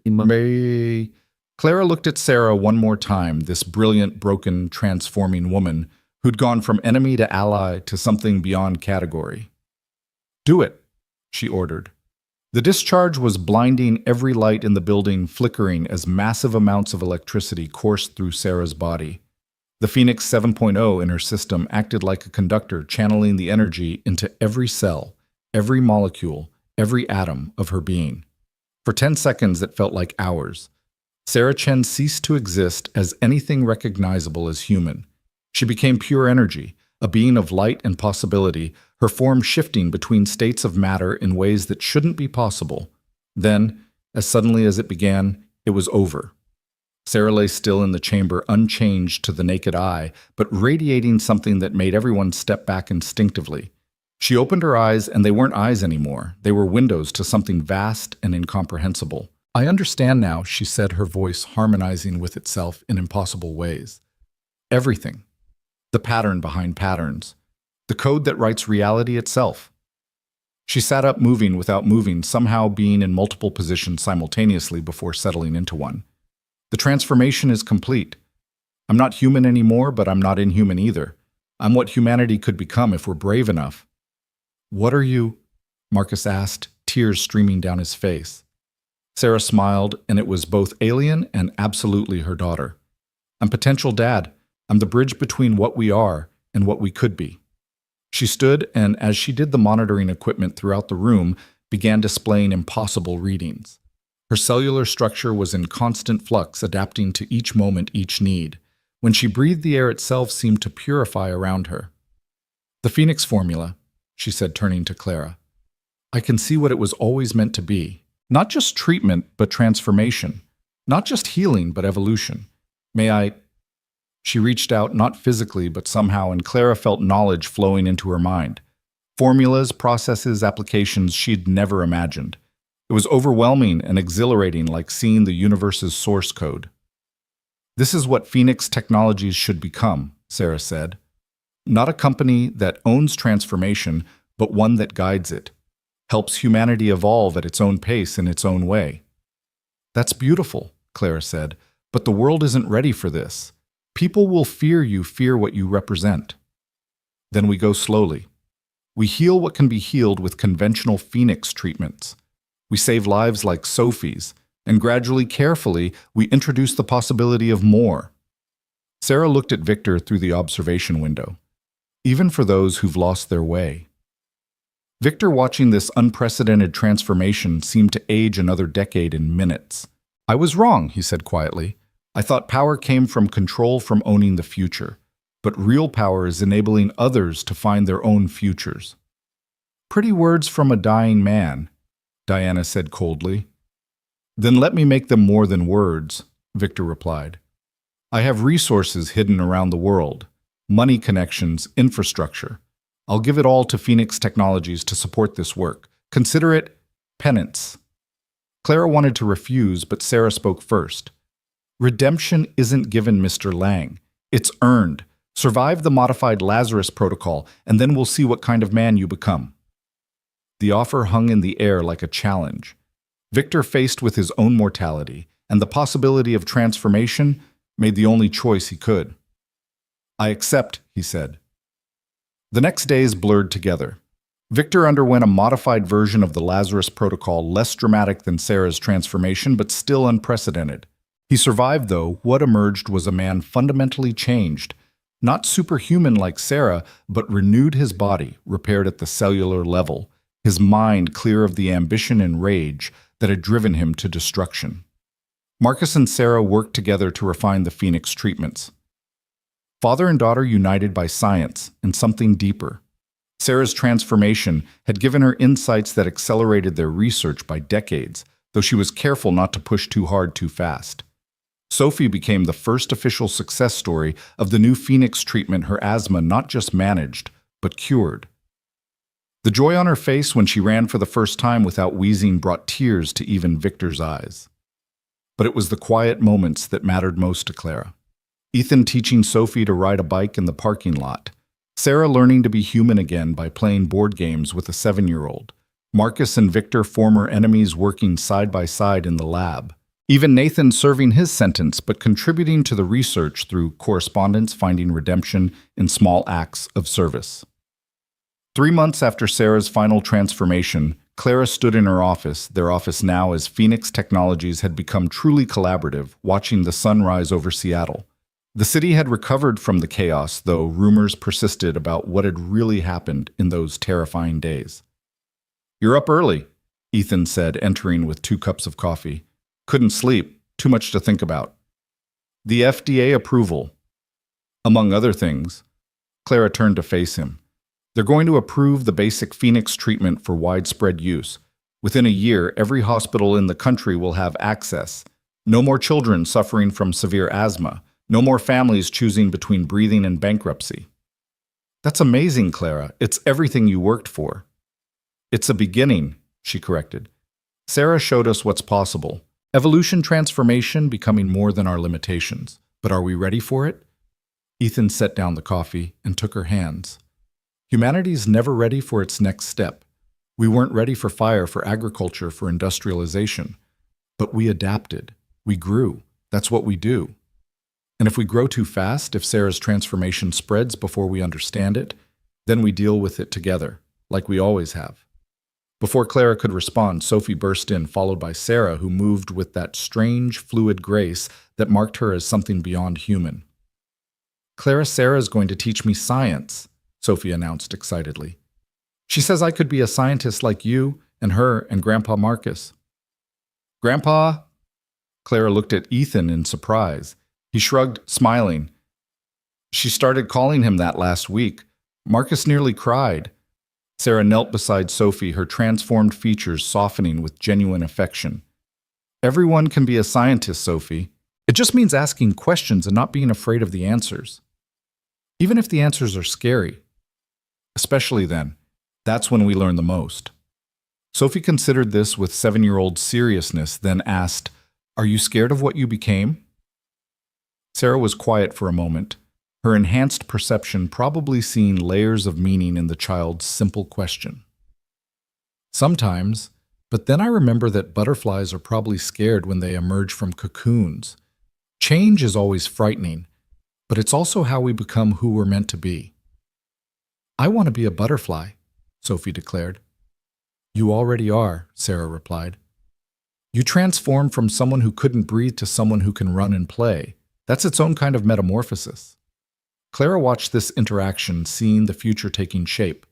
[SPEAKER 1] May. Clara looked at Sarah one more time, this brilliant, broken, transforming woman who'd gone from enemy to ally to something beyond category. Do it, she ordered. The discharge was blinding, every light in the building flickering as massive amounts of electricity coursed through Sarah's body. The Phoenix 7.0 in her system acted like a conductor, channeling the energy into every cell, every molecule, every atom of her being. For 10 seconds, it felt like hours. Sarah Chen ceased to exist as anything recognizable as human. She became pure energy, a being of light and possibility, her form shifting between states of matter in ways that shouldn't be possible. Then, as suddenly as it began, it was over. Sarah lay still in the chamber, unchanged to the naked eye, but radiating something that made everyone step back instinctively. She opened her eyes, and they weren't eyes anymore. They were windows to something vast and incomprehensible. I understand now, she said, her voice harmonizing with itself in impossible ways. Everything. The pattern behind patterns. The code that writes reality itself. She sat up, moving without moving, somehow being in multiple positions simultaneously before settling into one. The transformation is complete. I'm not human anymore, but I'm not inhuman either. I'm what humanity could become if we're brave enough. What are you? Marcus asked, tears streaming down his face. Sarah smiled, and it was both alien and absolutely her daughter. I'm potential dad. I'm the bridge between what we are and what we could be. She stood, and as she did, the monitoring equipment throughout the room began displaying impossible readings. Her cellular structure was in constant flux, adapting to each moment, each need. When she breathed, the air itself seemed to purify around her. The Phoenix formula, she said, turning to Clara. I can see what it was always meant to be. Not just treatment, but transformation. Not just healing, but evolution. May I... She reached out, not physically, but somehow, and Clara felt knowledge flowing into her mind. Formulas, processes, applications she'd never imagined. It was overwhelming and exhilarating, like seeing the universe's source code. This is what Phoenix Technologies should become, Sarah said. Not a company that owns transformation, but one that guides it. Helps humanity evolve at its own pace in its own way. That's beautiful, Clara said, but the world isn't ready for this. People will fear you, fear what you represent. Then we go slowly. We heal what can be healed with conventional Phoenix treatments. We save lives like Sophie's, and gradually, carefully, we introduce the possibility of more. Sarah looked at Victor through the observation window. Even for those who've lost their way. Victor, watching this unprecedented transformation, seemed to age another decade in minutes. I was wrong, he said quietly. I thought power came from control, from owning the future. But real power is enabling others to find their own futures. Pretty words from a dying man, Diana said coldly. Then let me make them more than words, Victor replied. I have resources hidden around the world. Money, connections, infrastructure. I'll give it all to Phoenix Technologies to support this work. Consider it penance. Clara wanted to refuse, but Sarah spoke first. Redemption isn't given, Mr. Lang. It's earned. Survive the modified Lazarus protocol, and then we'll see what kind of man you become. The offer hung in the air like a challenge. Victor, faced with his own mortality and the possibility of transformation, made the only choice he could. I accept, he said. The next days blurred together. Victor underwent a modified version of the Lazarus protocol, less dramatic than Sarah's transformation, but still unprecedented. He survived, though. What emerged was a man fundamentally changed. Not superhuman like Sarah, but renewed his body, repaired at the cellular level, his mind clear of the ambition and rage that had driven him to destruction. Marcus and Sarah worked together to refine the Phoenix treatments. Father and daughter united by science and something deeper. Sarah's transformation had given her insights that accelerated their research by decades, though she was careful not to push too hard too fast. Sophie became the first official success story of the new Phoenix treatment her asthma not just managed, but cured. The joy on her face when she ran for the first time without wheezing brought tears to even Victor's eyes. But it was the quiet moments that mattered most to Clara. Ethan teaching Sophie to ride a bike in the parking lot. Sarah learning to be human again by playing board games with a 7-year-old. Marcus and Victor, former enemies, working side by side in the lab. Even Nathan serving his sentence but contributing to the research through correspondence, finding redemption in small acts of service. 3 months after Sarah's final transformation, Clara stood in her office, their office now as Phoenix Technologies had become truly collaborative, watching the sun rise over Seattle. The city had recovered from the chaos, though rumors persisted about what had really happened in those terrifying days. "You're up early," Ethan said, entering with 2 cups of coffee. "Couldn't sleep, too much to think about." "The FDA approval." Among other things, Clara turned to face him. "They're going to approve the basic Phoenix treatment for widespread use. Within a year, every hospital in the country will have access. No more children suffering from severe asthma. No more families choosing between breathing and bankruptcy." "That's amazing, Clara. It's everything you worked for." "It's a beginning," she corrected. "Sarah showed us what's possible. Evolution, transformation, becoming more than our limitations. But are we ready for it?" Ethan set down the coffee and took her hands. "Humanity's never ready for its next step. We weren't ready for fire, for agriculture, for industrialization. But we adapted. We grew. That's what we do. And if we grow too fast, if Sarah's transformation spreads before we understand it, then we deal with it together, like we always have." Before Clara could respond, Sophie burst in, followed by Sarah, who moved with that strange, fluid grace that marked her as something beyond human. Sarah's going to teach me science," Sophie announced excitedly. "She says I could be a scientist like you and her and Grandpa Marcus." "Grandpa?" Clara looked at Ethan in surprise. He shrugged, smiling. "She started calling him that last week. Marcus nearly cried." Sarah knelt beside Sophie, her transformed features softening with genuine affection. "Everyone can be a scientist, Sophie. It just means asking questions and not being afraid of the answers. Even if the answers are scary. Especially then, that's when we learn the most." Sophie considered this with 7-year-old seriousness, then asked, "Are you scared of what you became?" Sarah was quiet for a moment, her enhanced perception probably seeing layers of meaning in the child's simple question. "Sometimes, but then I remember that butterflies are probably scared when they emerge from cocoons. Change is always frightening, but it's also how we become who we're meant to be." "I want to be a butterfly," Sophie declared. "You already are," Sarah replied. "You transform from someone who couldn't breathe to someone who can run and play. That's its own kind of metamorphosis." Clara watched this interaction, seeing the future taking shape,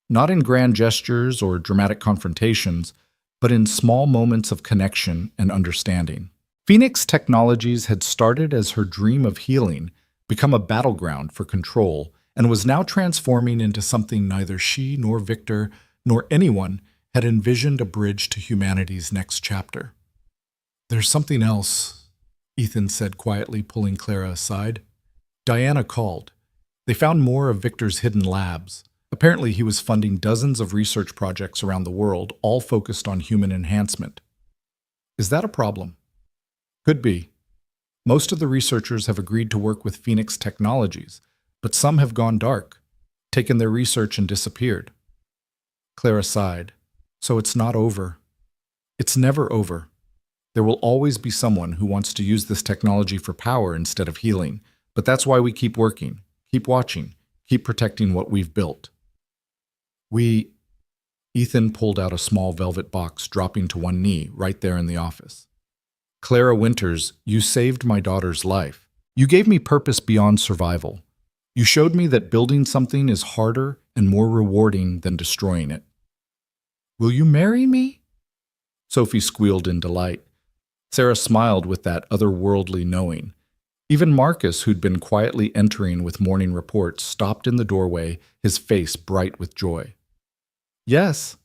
[SPEAKER 1] not in grand gestures or dramatic confrontations, but in small moments of connection and understanding. Phoenix Technologies had started as her dream of healing, become a battleground for control, and was now transforming into something neither she nor Victor nor anyone had envisioned a bridge to humanity's next chapter. "There's something else," Ethan said quietly, pulling Clara aside. "Diana called. They found more of Victor's hidden labs. Apparently he was funding dozens of research projects around the world, all focused on human enhancement. Is that a problem?" "Could be. Most of the researchers have agreed to work with Phoenix Technologies, but some have gone dark, taken their research and disappeared." Clara sighed. "So it's not over." "It's never over. There will always be someone who wants to use this technology for power instead of healing, but that's why we keep working, keep watching, keep protecting what we've built." Ethan pulled out a small velvet box, dropping to one knee right there in the office. "Clara Winters, you saved my daughter's life. You gave me purpose beyond survival. You showed me that building something is harder and more rewarding than destroying it." "Will you marry me?" Sophie squealed in delight. Sarah smiled with that otherworldly knowing. Even Marcus, who'd been quietly entering with morning reports, stopped in the doorway, his face bright with joy. "Yes,"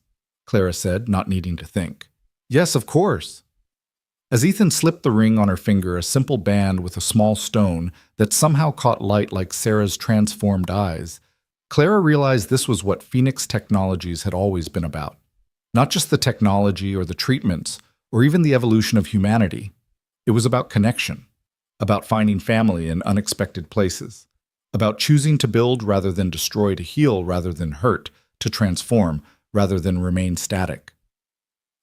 [SPEAKER 1] Clara said, not needing to think. "Yes, of course." As Ethan slipped the ring on her finger, a simple band with a small stone that somehow caught light like Sarah's transformed eyes, Clara realized this was what Phoenix Technologies had always been about. Not just the technology or the treatments, or even the evolution of humanity. It was about connection, about finding family in unexpected places, about choosing to build rather than destroy, to heal rather than hurt, to transform rather than remain static.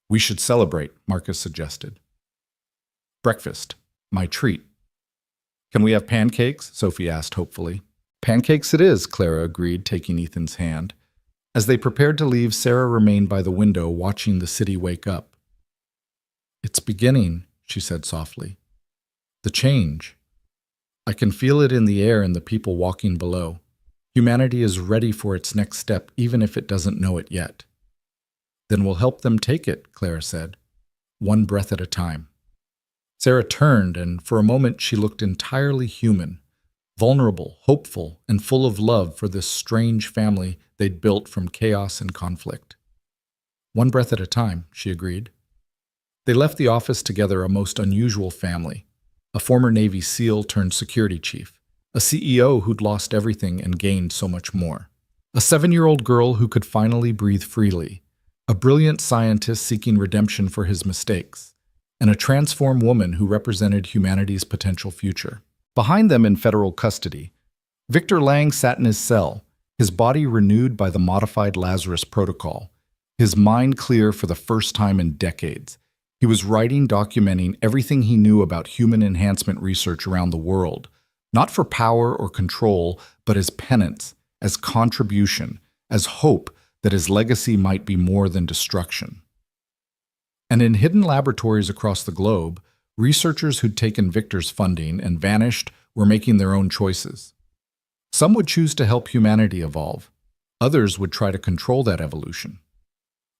[SPEAKER 1] "We should celebrate," Marcus suggested. "Breakfast. My treat." "Can we have pancakes?" Sophie asked hopefully. "Pancakes it is," Clara agreed, taking Ethan's hand. As they prepared to leave, Sarah remained by the window, watching the city wake up. "It's beginning," she said softly. "The change. I can feel it in the air and the people walking below. Humanity is ready for its next step, even if it doesn't know it yet." "Then we'll help them take it," Clara said. "One breath at a time." Sarah turned, and for a moment she looked entirely human, vulnerable, hopeful, and full of love for this strange family they'd built from chaos and conflict. "One breath at a time," she agreed. They left the office together, a most unusual family. A former Navy SEAL turned security chief, a CEO who'd lost everything and gained so much more, a 7-year-old girl who could finally breathe freely, a brilliant scientist seeking redemption for his mistakes, and a transformed woman who represented humanity's potential future. Behind them in federal custody, Victor Lang sat in his cell, his body renewed by the modified Lazarus protocol, his mind clear for the first time in decades. He was writing, documenting everything he knew about human enhancement research around the world, not for power or control, but as penance, as contribution, as hope that his legacy might be more than destruction. And in hidden laboratories across the globe, researchers who'd taken Victor's funding and vanished were making their own choices. Some would choose to help humanity evolve. Others would try to control that evolution.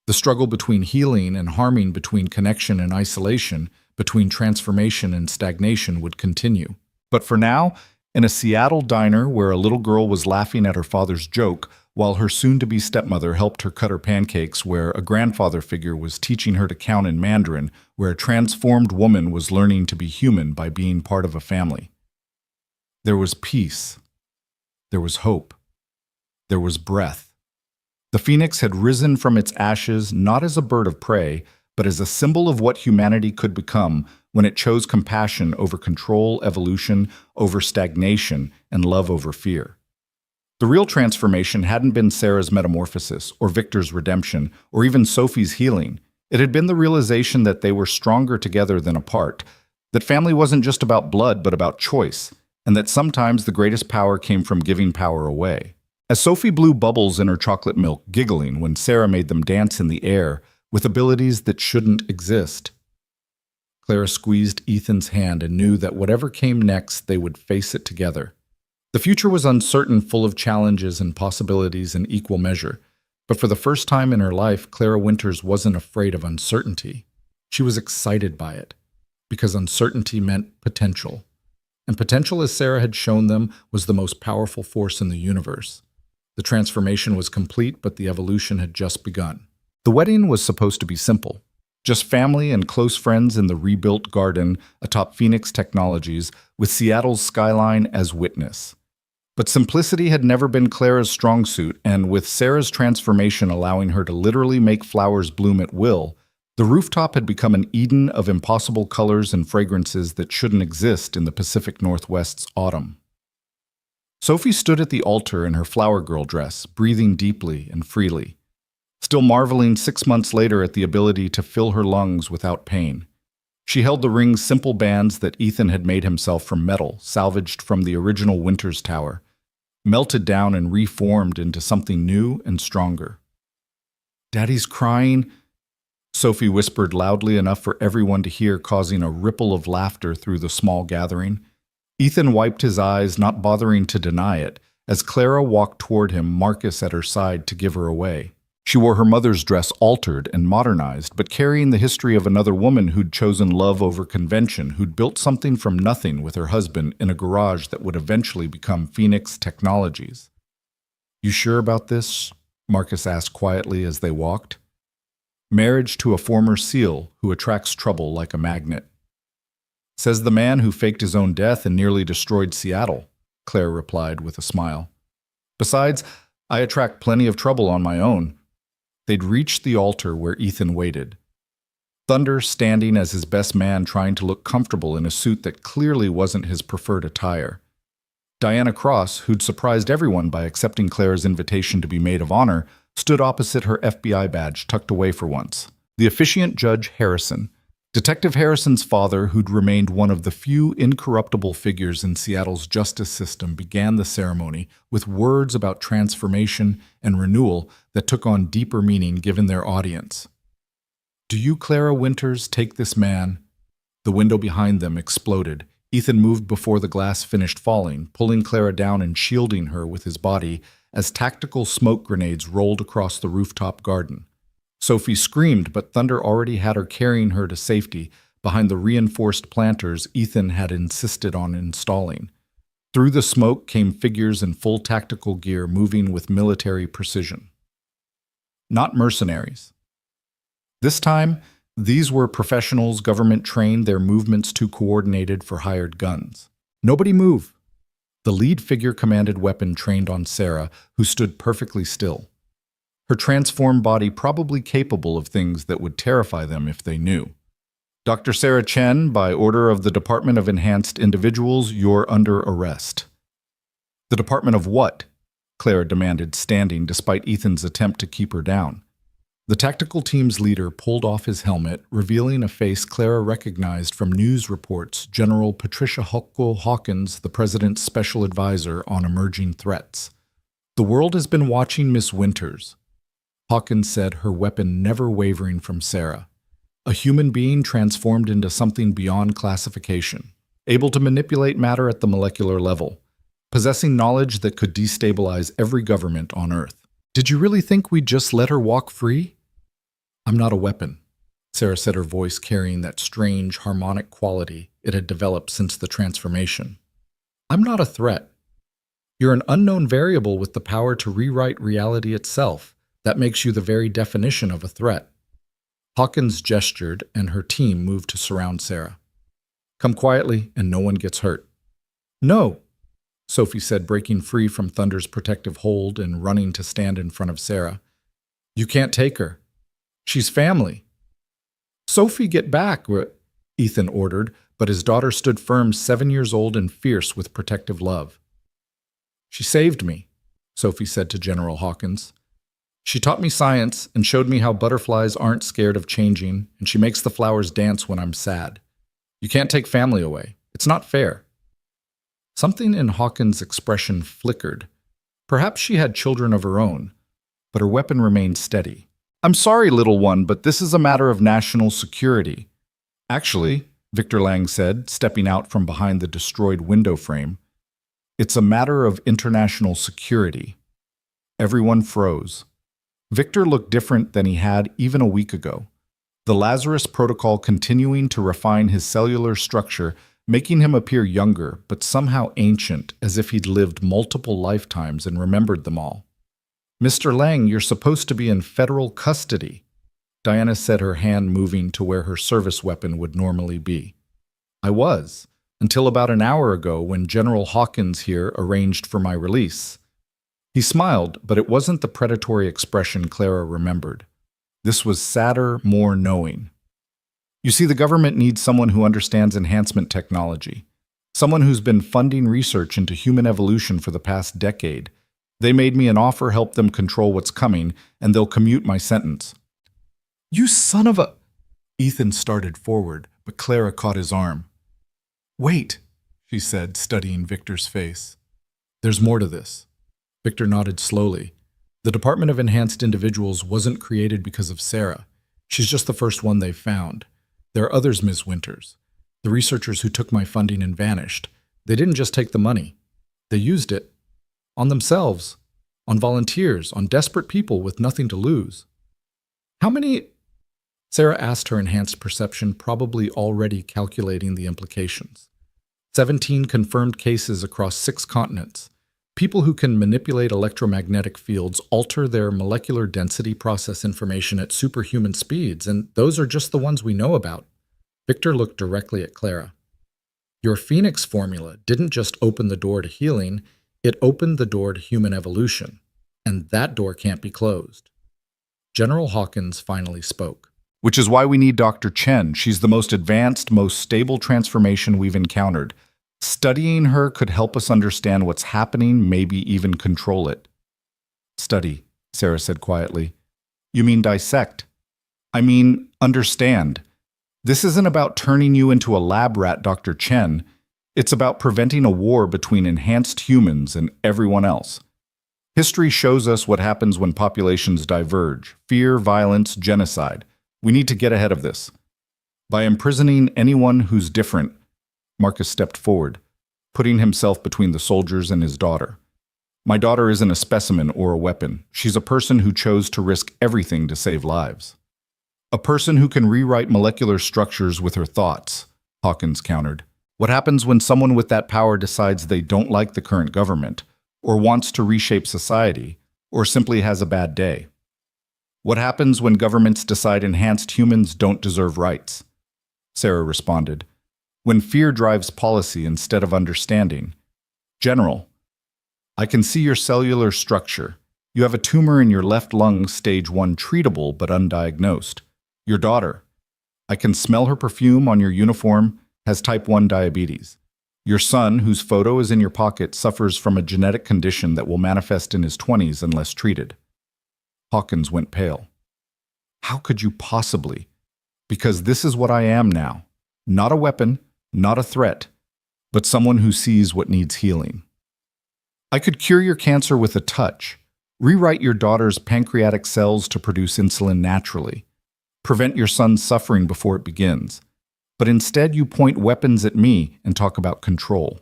[SPEAKER 1] The struggle between healing and harming, between connection and isolation, between transformation and stagnation would continue. But for now, in a Seattle diner where a little girl was laughing at her father's joke while her soon-to-be stepmother helped her cut her pancakes, where a grandfather figure was teaching her to count in Mandarin, where a transformed woman was learning to be human by being part of a family. There was peace. There was hope. There was breath. The phoenix had risen from its ashes not as a bird of prey, but as a symbol of what humanity could become when it chose compassion over control, evolution over stagnation, and love over fear. The real transformation hadn't been Sarah's metamorphosis, or Victor's redemption, or even Sophie's healing. It had been the realization that they were stronger together than apart, that family wasn't just about blood but about choice, and that sometimes the greatest power came from giving power away. As Sophie blew bubbles in her chocolate milk, giggling when Sarah made them dance in the air with abilities that shouldn't exist, Clara squeezed Ethan's hand and knew that whatever came next, they would face it together. The future was uncertain, full of challenges and possibilities in equal measure, but for the first time in her life, Clara Winters wasn't afraid of uncertainty. She was excited by it, because uncertainty meant potential. And potential, as Sarah had shown them, was the most powerful force in the universe. The transformation was complete, but the evolution had just begun. The wedding was supposed to be simple. Just family and close friends in the rebuilt garden atop Phoenix Technologies, with Seattle's skyline as witness. But simplicity had never been Clara's strong suit, and with Sarah's transformation allowing her to literally make flowers bloom at will, the rooftop had become an Eden of impossible colors and fragrances that shouldn't exist in the Pacific Northwest's autumn. Sophie stood at the altar in her flower girl dress, breathing deeply and freely, still marveling 6 months later at the ability to fill her lungs without pain. She held the ring's simple bands that Ethan had made himself from metal, salvaged from the original Winters Tower, melted down and reformed into something new and stronger. "Daddy's crying," Sophie whispered loudly enough for everyone to hear, causing a ripple of laughter through the small gathering. Ethan wiped his eyes, not bothering to deny it, as Clara walked toward him, Marcus at her side to give her away. She wore her mother's dress altered and modernized, but carrying the history of another woman who'd chosen love over convention, who'd built something from nothing with her husband in a garage that would eventually become Phoenix Technologies. "You sure about this?" Marcus asked quietly as they walked. "Marriage to a former SEAL who attracts trouble like a magnet." "Says the man who faked his own death and nearly destroyed Seattle," Claire replied with a smile. "Besides, I attract plenty of trouble on my own." They'd reached the altar where Ethan waited. Thunder standing as his best man, trying to look comfortable in a suit that clearly wasn't his preferred attire. Diana Cross, who'd surprised everyone by accepting Claire's invitation to be maid of honor, stood opposite her FBI badge tucked away for once. The officiant Judge Harrison, Detective Harrison's father, who'd remained one of the few incorruptible figures in Seattle's justice system, began the ceremony with words about transformation and renewal that took on deeper meaning given their audience. "Do you, Clara Winters, take this man?" The window behind them exploded. Ethan moved before the glass finished falling, pulling Clara down and shielding her with his body as tactical smoke grenades rolled across the rooftop garden. Sophie screamed, but Thunder already had her carrying her to safety behind the reinforced planters Ethan had insisted on installing. Through the smoke came figures in full tactical gear moving with military precision. Not mercenaries. This time, these were professionals government trained, their movements too coordinated for hired guns. "Nobody move." The lead figure commanded weapon trained on Sarah, who stood perfectly still. Her transformed body probably capable of things that would terrify them if they knew. "Dr. Sarah Chen, by order of the Department of Enhanced Individuals, you're under arrest." "The Department of what?" Clara demanded, standing despite Ethan's attempt to keep her down. The tactical team's leader pulled off his helmet, revealing a face Clara recognized from news reports: General Patricia Huckle Hawkins, the president's special advisor on emerging threats. "The world has been watching Miss Winters," Hawkins said, her weapon never wavering from Sarah. "A human being transformed into something beyond classification, able to manipulate matter at the molecular level, possessing knowledge that could destabilize every government on Earth. Did you really think we'd just let her walk free?" "I'm not a weapon," Sarah said, her voice carrying that strange, harmonic quality it had developed since the transformation. "I'm not a threat. You're an unknown variable with the power to rewrite reality itself. That makes you the very definition of a threat." Hawkins gestured, and her team moved to surround Sarah. "Come quietly, and no one gets hurt." "No," Sophie said, breaking free from Thunder's protective hold and running to stand in front of Sarah. "You can't take her. She's family." "Sophie, get back," Ethan ordered, but his daughter stood firm, 7 years old and fierce with protective love. "She saved me," Sophie said to General Hawkins. "She taught me science and showed me how butterflies aren't scared of changing, and she makes the flowers dance when I'm sad. You can't take family away. It's not fair." Something in Hawkins' expression flickered. Perhaps she had children of her own, but her weapon remained steady. "I'm sorry, little one, but this is a matter of national security." "Actually," Victor Lang said, stepping out from behind the destroyed window frame, "it's a matter of international security." Everyone froze. Victor looked different than he had even a week ago. The Lazarus Protocol continuing to refine his cellular structure, making him appear younger, but somehow ancient, as if he'd lived multiple lifetimes and remembered them all. "Mr. Lang, you're supposed to be in federal custody," Diana said, her hand moving to where her service weapon would normally be. "I was, until about an hour ago when General Hawkins here arranged for my release." He smiled, but it wasn't the predatory expression Clara remembered. This was sadder, more knowing. "You see, the government needs someone who understands enhancement technology, someone who's been funding research into human evolution for the past decade. They made me an offer, help them control what's coming, and they'll commute my sentence." "You son of a—" Ethan started forward, but Clara caught his arm. "Wait," she said, studying Victor's face. "There's more to this." Victor nodded slowly. "The Department of Enhanced Individuals wasn't created because of Sarah. She's just the first one they've found. There are others, Ms. Winters. The researchers who took my funding and vanished. They didn't just take the money. They used it on themselves. on volunteers, on desperate people with nothing to lose. How many? Sarah asked her enhanced perception, probably already calculating the implications. 17 confirmed cases across 6 continents. People who can manipulate electromagnetic fields alter their molecular density process information at superhuman speeds, and those are just the ones we know about. Victor looked directly at Clara. Your Phoenix formula didn't just open the door to healing, it opened the door to human evolution, and that door can't be closed. General Hawkins finally spoke.
[SPEAKER 2] Which is why we need Dr. Chen. She's the most advanced, most stable transformation we've encountered. Studying her could help us understand what's happening, maybe even control it. Study, Sarah said quietly. You mean dissect? I mean understand. This isn't about turning you into a lab rat, Dr. Chen. It's about preventing a war between enhanced humans and everyone else. History shows us what happens when populations diverge. Fear, violence, genocide. We need to get ahead of this. By imprisoning anyone who's different, Marcus stepped forward, putting himself between the soldiers and his daughter. My daughter isn't a specimen or a weapon. She's a person who chose to risk everything to save lives. A person who can rewrite molecular structures with her thoughts, Hawkins countered. What happens when someone with that power decides they don't like the current government, or wants to reshape society, or simply has a bad day? What happens when governments decide enhanced humans don't deserve rights? Sarah responded. When fear drives policy instead of understanding. General, I can see your cellular structure. You have a tumor in your left lung, stage 1 treatable but undiagnosed. Your daughter, I can smell her perfume on your uniform, has type 1 diabetes. Your son, whose photo is in your pocket, suffers from a genetic condition that will manifest in his 20s unless treated. Hawkins went pale. How could you possibly? Because this is what I am now. Not a weapon, not a threat, but someone who sees what needs healing. I could cure your cancer with a touch, rewrite your daughter's pancreatic cells to produce insulin naturally, prevent your son's suffering before it begins. But instead you point weapons at me and talk about control.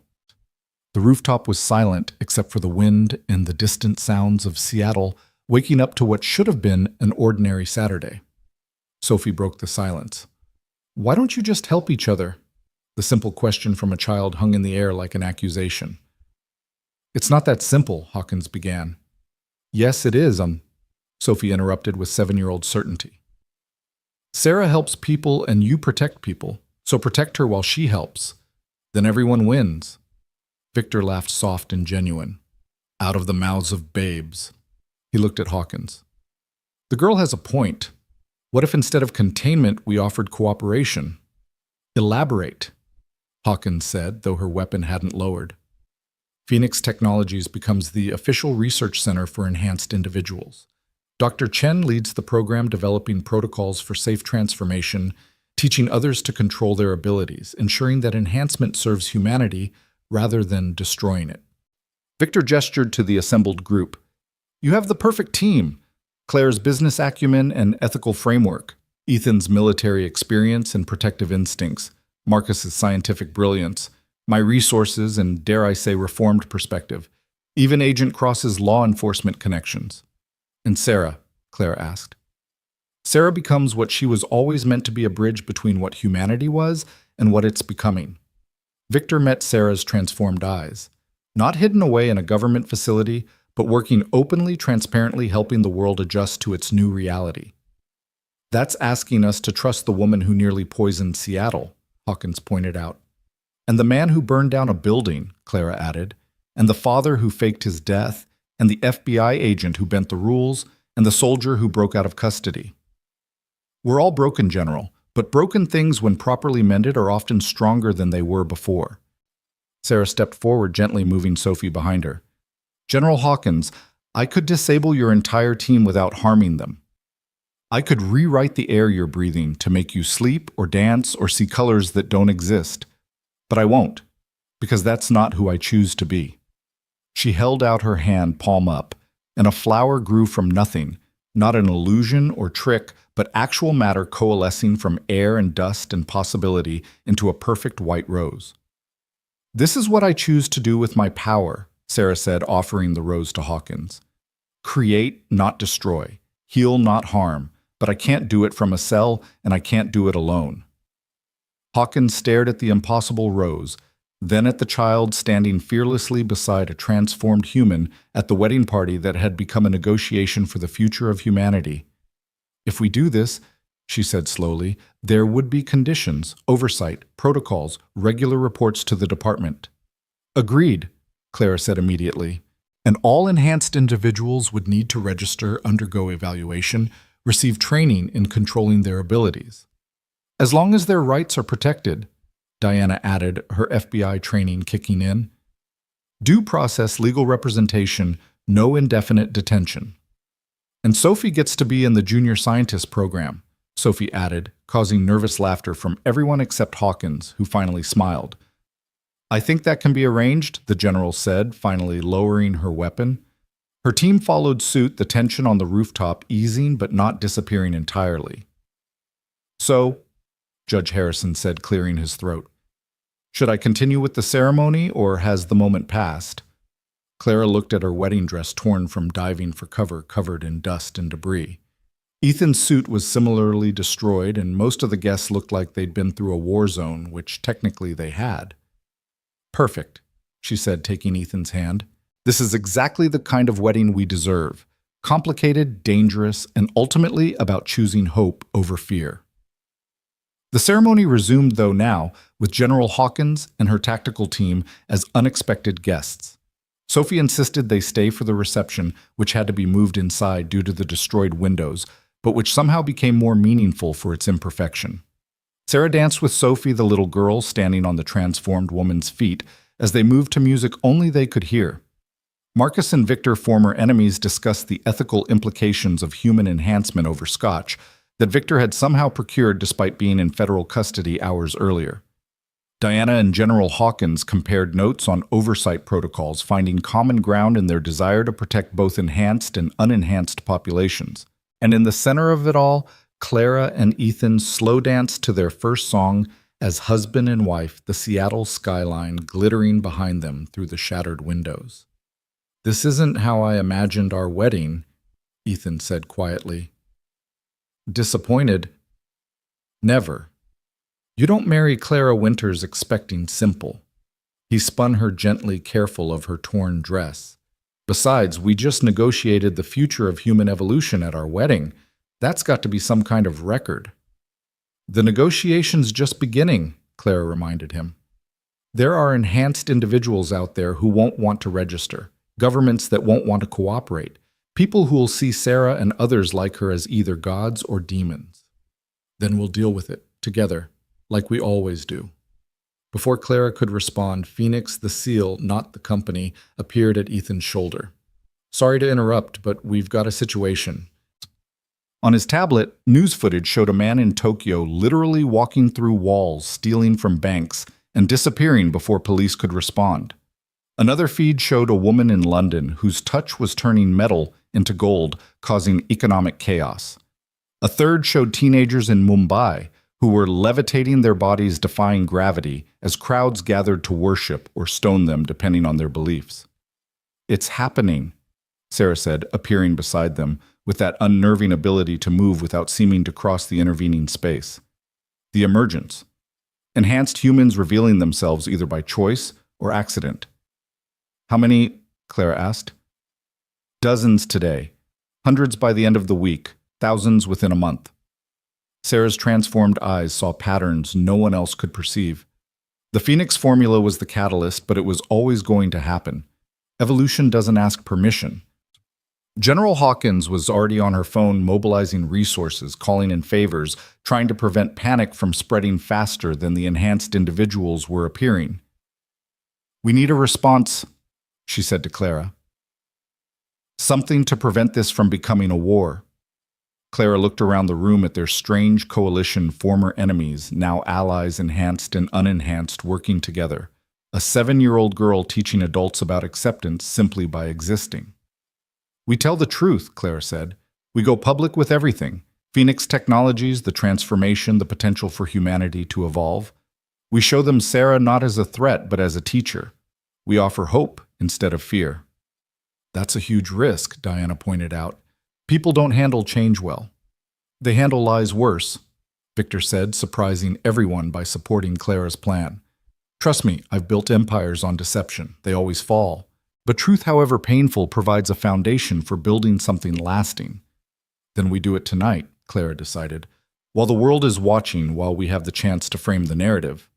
[SPEAKER 2] The rooftop was silent except for the wind and the distant sounds of Seattle waking up to what should have been an ordinary Saturday. Sophie broke the silence. Why don't you just help each other? The simple question from a child hung in the air like an accusation. It's not that simple, Hawkins began. Yes, it is, Sophie interrupted with 7-year-old certainty. Sarah helps people and you protect people, so protect her while she helps. Then everyone wins. Victor laughed soft and genuine. Out of the mouths of babes. He looked at Hawkins. The girl has a point. What if instead of containment we offered cooperation? Elaborate, Hawkins said, though her weapon hadn't lowered. Phoenix Technologies becomes the official research center for enhanced individuals. Dr. Chen leads the program developing protocols for safe transformation, teaching others to control their abilities, ensuring that enhancement serves humanity rather than destroying it. Victor gestured to the assembled group. You have the perfect team. Claire's business acumen and ethical framework, Ethan's military experience and protective instincts, Marcus's scientific brilliance, my resources and, dare I say, reformed perspective, even Agent Cross's law enforcement connections. And Sarah, Clara asked. Sarah becomes what she was always meant to be, a bridge between what humanity was and what it's becoming. Victor met Sarah's transformed eyes, not hidden away in a government facility, but working openly, transparently, helping the world adjust to its new reality. That's asking us to trust the woman who nearly poisoned Seattle, Hawkins pointed out. And the man who burned down a building, Clara added, and the father who faked his death, and the FBI agent who bent the rules, and the soldier who broke out of custody. We're all broken, General, but broken things, when properly mended, are often stronger than they were before. Sarah stepped forward, gently moving Sophie behind her. General Hawkins, I could disable your entire team without harming them. I could rewrite the air you're breathing to make you sleep or dance or see colors that don't exist. But I won't, because that's not who I choose to be. She held out her hand, palm up, and a flower grew from nothing, not an illusion or trick, but actual matter coalescing from air and dust and possibility into a perfect white rose. This is what I choose to do with my power, Sarah said, offering the rose to Hawkins. Create, not destroy. Heal, not harm. But I can't do it from a cell, and I can't do it alone. Hawkins stared at the impossible rose, then at the child standing fearlessly beside a transformed human at the wedding party that had become a negotiation for the future of humanity. If we do this, she said slowly, there would be conditions, oversight, protocols, regular reports to the department. Agreed, Clara said immediately. And all enhanced individuals would need to register, undergo evaluation, receive training in controlling their abilities. As long as their rights are protected, Diana added, her FBI training kicking in. Due process, legal representation, no indefinite detention. And Sophie gets to be in the junior scientist program, Sophie added, causing nervous laughter from everyone except Hawkins, who finally smiled. I think that can be arranged, the general said, finally lowering her weapon. Her team followed suit, the tension on the rooftop easing but not disappearing entirely. So, Judge Harrison said, clearing his throat, should I continue with the ceremony, or has the moment passed? Clara looked at her wedding dress torn from diving for cover, covered in dust and debris. Ethan's suit was similarly destroyed, and most of the guests looked like they'd been through a war zone, which technically they had. Perfect, she said, taking Ethan's hand. This is exactly the kind of wedding we deserve. Complicated, dangerous, and ultimately about choosing hope over fear. The ceremony resumed, though now, with General Hawkins and her tactical team as unexpected guests. Sophie insisted they stay for the reception, which had to be moved inside due to the destroyed windows, but which somehow became more meaningful for its imperfection. Sarah danced with Sophie, the little girl, standing on the transformed woman's feet, as they moved to music only they could hear. Marcus and Victor, former enemies, discussed the ethical implications of human enhancement over scotch that Victor had somehow procured despite being in federal custody hours earlier. Diana and General Hawkins compared notes on oversight protocols, finding common ground in their desire to protect both enhanced and unenhanced populations. And in the center of it all, Clara and Ethan slow danced to their first song as husband and wife, the Seattle skyline glittering behind them through the shattered windows. This isn't how I imagined our wedding, Ethan said quietly. Disappointed? Never. You don't marry Clara Winters expecting simple. He spun her gently, careful of her torn dress. Besides, we just negotiated the future of human evolution at our wedding. That's got to be some kind of record. The negotiation's just beginning, Clara reminded him. There are enhanced individuals out there who won't want to register, governments that won't want to cooperate, people who will see Sarah and others like her as either gods or demons. Then we'll deal with it, together, like we always do. Before Clara could respond, Phoenix, the seal, not the company, appeared at Ethan's shoulder. Sorry to interrupt, but we've got a situation. On his tablet, news footage showed a man in Tokyo literally walking through walls, stealing from banks, and disappearing before police could respond. Another feed showed a woman in London whose touch was turning metal into gold, causing economic chaos. A third showed teenagers in Mumbai who were levitating their bodies defying gravity as crowds gathered to worship or stone them depending on their beliefs. It's happening, Sarah said, appearing beside them, with that unnerving ability to move without seeming to cross the intervening space. The emergence. Enhanced humans revealing themselves either by choice or accident. How many? Clara asked. Dozens today. Hundreds by the end of the week. Thousands within a month. Sarah's transformed eyes saw patterns no one else could perceive. The Phoenix formula was the catalyst, but it was always going to happen. Evolution doesn't ask permission. General Hawkins was already on her phone mobilizing resources, calling in favors, trying to prevent panic from spreading faster than the enhanced individuals were appearing. We need a response, she said to Clara. Something to prevent this from becoming a war. Clara looked around the room at their strange coalition, former enemies, now allies, enhanced and unenhanced, working together. A 7-year-old girl teaching adults about acceptance simply by existing. We tell the truth, Clara said. We go public with everything. Phoenix Technologies, the transformation, the potential for humanity to evolve. We show them Sarah not as a threat, but as a teacher. We offer hope instead of fear.
[SPEAKER 1] That's a huge risk, Diana pointed out. People don't handle change well. They handle lies worse, Victor said, surprising everyone by supporting Clara's plan. Trust me, I've built empires on deception. They always fall. But truth, however painful, provides a foundation for building something lasting. Then we do it tonight, Clara decided. While the world is watching, while we have the chance to frame the narrative.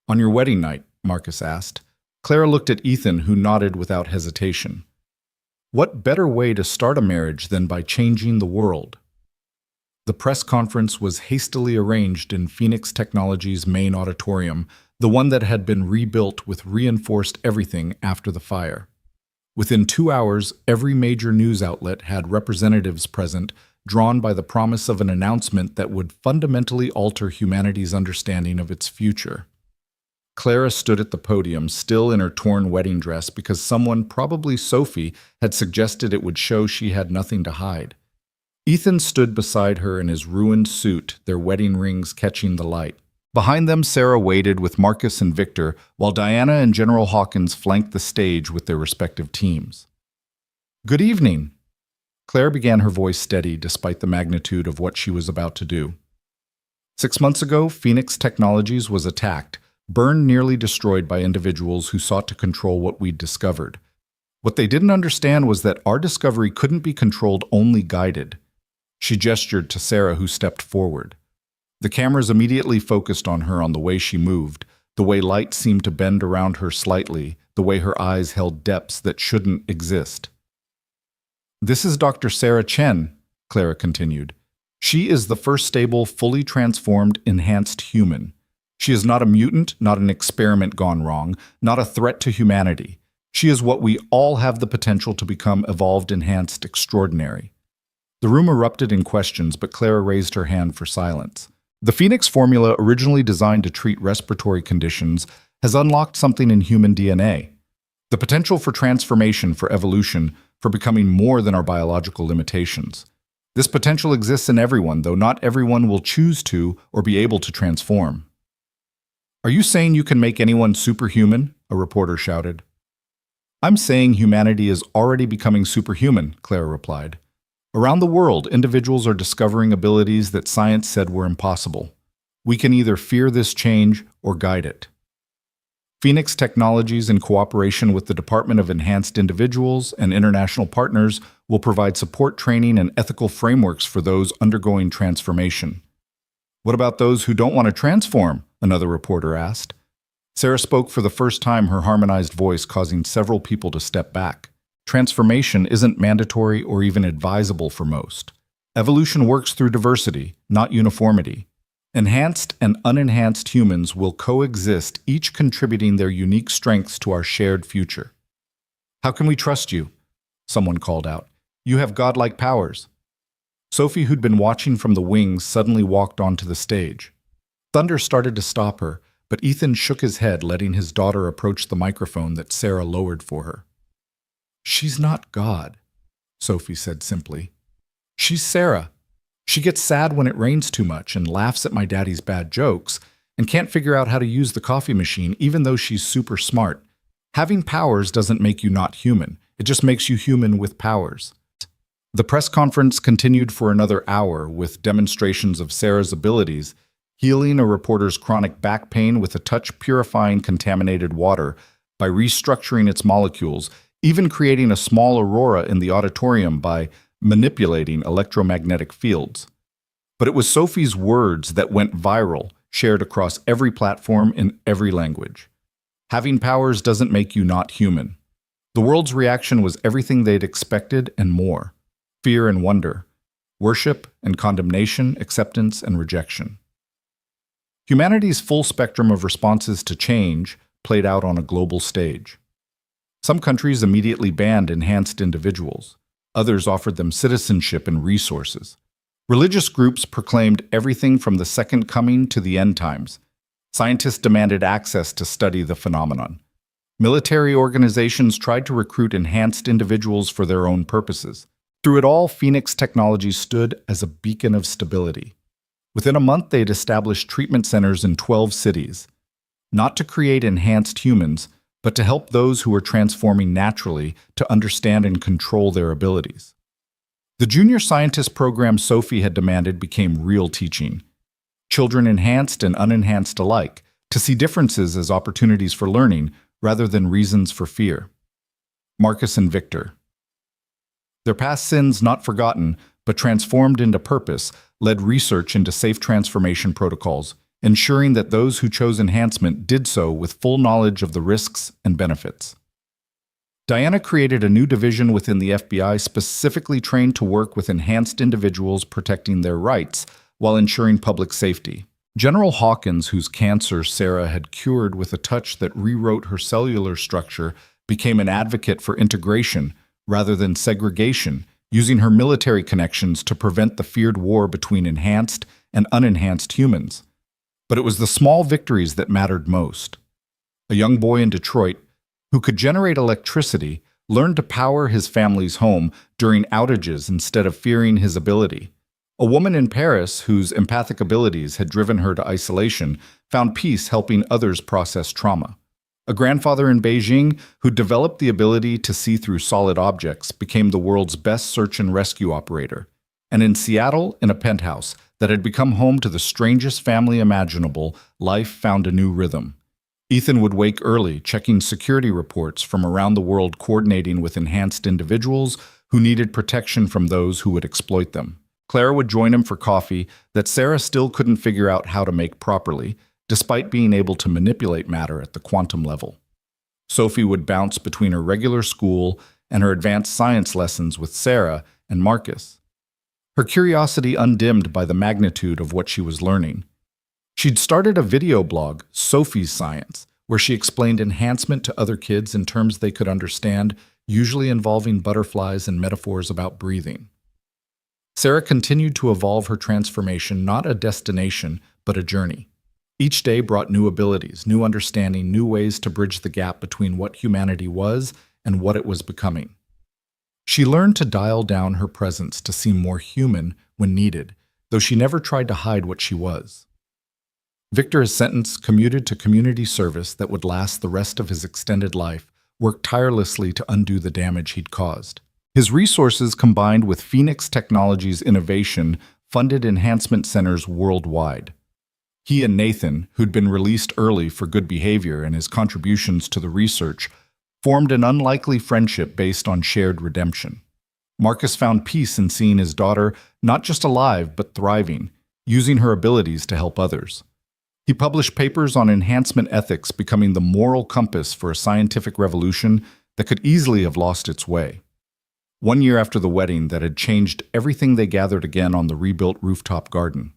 [SPEAKER 1] On your wedding night, Marcus asked. Clara looked at Ethan, who nodded without hesitation. What better way to start a marriage than by changing the world? The press conference was hastily arranged in Phoenix Technologies' main auditorium, the one that had been rebuilt with reinforced everything after the fire. Within 2 hours, every major news outlet had representatives present, drawn by the promise of an announcement that would fundamentally alter humanity's understanding of its future. Clara stood at the podium, still in her torn wedding dress, because someone, probably Sophie, had suggested it would show she had nothing to hide. Ethan stood beside her in his ruined suit, their wedding rings catching the light. Behind them, Sarah waited with Marcus and Victor, while Diana and General Hawkins flanked the stage with their respective teams. Good evening. Claire began, her voice steady despite the magnitude of what she was about to do. 6 months ago, Phoenix Technologies was attacked, burned, nearly destroyed by individuals who sought to control what we'd discovered. What they didn't understand was that our discovery couldn't be controlled, only guided. She gestured to Sarah, who stepped forward. The cameras immediately focused on her, on the way she moved, the way light seemed to bend around her slightly, the way her eyes held depths that shouldn't exist. This is Dr. Sarah Chen, Clara continued. She is the first stable, fully transformed, enhanced human. She is not a mutant, not an experiment gone wrong, not a threat to humanity. She is what we all have the potential to become: evolved, enhanced, extraordinary. The room erupted in questions, but Clara raised her hand for silence. The Phoenix formula, originally designed to treat respiratory conditions, has unlocked something in human DNA. The potential for transformation, for evolution, for becoming more than our biological limitations. This potential exists in everyone, though not everyone will choose to or be able to transform. Are you saying you can make anyone superhuman? A reporter shouted. I'm saying humanity is already becoming superhuman, Clara replied. Around the world, individuals are discovering abilities that science said were impossible. We can either fear this change or guide it. Phoenix Technologies, in cooperation with the Department of Enhanced Individuals and international partners, will provide support, training, and ethical frameworks for those undergoing transformation. What about those who don't want to transform? Another reporter asked. Sarah spoke for the first time, her harmonized voice causing several people to step back. Transformation isn't mandatory or even advisable for most. Evolution works through diversity, not uniformity. Enhanced and unenhanced humans will coexist, each contributing their unique strengths to our shared future. How can we trust you? Someone called out. You have godlike powers. Sophie, who'd been watching from the wings, suddenly walked onto the stage. Thunder started to stop her, but Ethan shook his head, letting his daughter approach the microphone that Sarah lowered for her. She's not God, Sophie said simply. She's Sarah. She gets sad when it rains too much and laughs at my daddy's bad jokes and can't figure out how to use the coffee machine even though she's super smart. Having powers doesn't make you not human. It just makes you human with powers. The press conference continued for another hour with demonstrations of Sarah's abilities, healing a reporter's chronic back pain with a touch, purifying contaminated water by restructuring its molecules, even creating a small aurora in the auditorium by manipulating electromagnetic fields. But it was Sophie's words that went viral, shared across every platform in every language. Having powers doesn't make you not human. The world's reaction was everything they'd expected and more. Fear and wonder, worship and condemnation, acceptance and rejection. Humanity's full spectrum of responses to change played out on a global stage. Some countries immediately banned enhanced individuals. Others offered them citizenship and resources. Religious groups proclaimed everything from the second coming to the end times. Scientists demanded access to study the phenomenon. Military organizations tried to recruit enhanced individuals for their own purposes. Through it all, Phoenix Technologies stood as a beacon of stability. Within a month, they'd established treatment centers in 12 cities, not to create enhanced humans,
[SPEAKER 2] but to help those who were transforming naturally to understand and control their abilities. The junior scientist program Sophie had demanded became real teaching. Children enhanced and unenhanced alike, to see differences as opportunities for learning rather than reasons for fear. Marcus and Victor. Their past sins not forgotten, but transformed into purpose, led research into safe transformation protocols, ensuring that those who chose enhancement did so with full knowledge of the risks and benefits. Diana created a new division within the FBI specifically trained to work with enhanced individuals protecting their rights while ensuring public safety. General Hawkins, whose cancer Sarah had cured with a touch that rewrote her cellular structure, became an advocate for integration rather than segregation, using her military connections to prevent the feared war between enhanced and unenhanced humans. But it was the small victories that mattered most. A young boy in Detroit, who could generate electricity, learned to power his family's home during outages instead of fearing his ability. A woman in Paris, whose empathic abilities had driven her to isolation, found peace helping others process trauma. A grandfather in Beijing, who developed the ability to see through solid objects, became the world's best search and rescue operator. And in Seattle, in a penthouse that had become home to the strangest family imaginable, life found a new rhythm. Ethan would wake early, checking security reports from around the world, coordinating with enhanced individuals who needed protection from those who would exploit them. Clara would join him for coffee that Sarah still couldn't figure out how to make properly, despite being able to manipulate matter at the quantum level. Sophie would bounce between her regular school and her advanced science lessons with Sarah and Marcus, her curiosity undimmed by the magnitude of what she was learning. She'd started a video blog, Sophie's Science, where she explained enhancement to other kids in terms they could understand, usually involving butterflies and metaphors about breathing. Sarah continued to evolve her transformation, not a destination, but a journey. Each day brought new abilities, new understanding, new ways to bridge the gap between what humanity was and what it was becoming. She learned to dial down her presence to seem more human when needed, though she never tried to hide what she was. Victor's sentence, commuted to community service that would last the rest of his extended life, worked tirelessly to undo the damage he'd caused. His resources, combined with Phoenix Technologies' innovation, funded enhancement centers worldwide. He and Nathan, who'd been released early for good behavior and his contributions to the research, formed an unlikely friendship based on shared redemption. Marcus found peace in seeing his daughter not just alive but thriving, using her abilities to help others. He published papers on enhancement ethics, becoming the moral compass for a scientific revolution that could easily have lost its way. 1 year after the wedding that had changed everything, they gathered again on the rebuilt rooftop garden.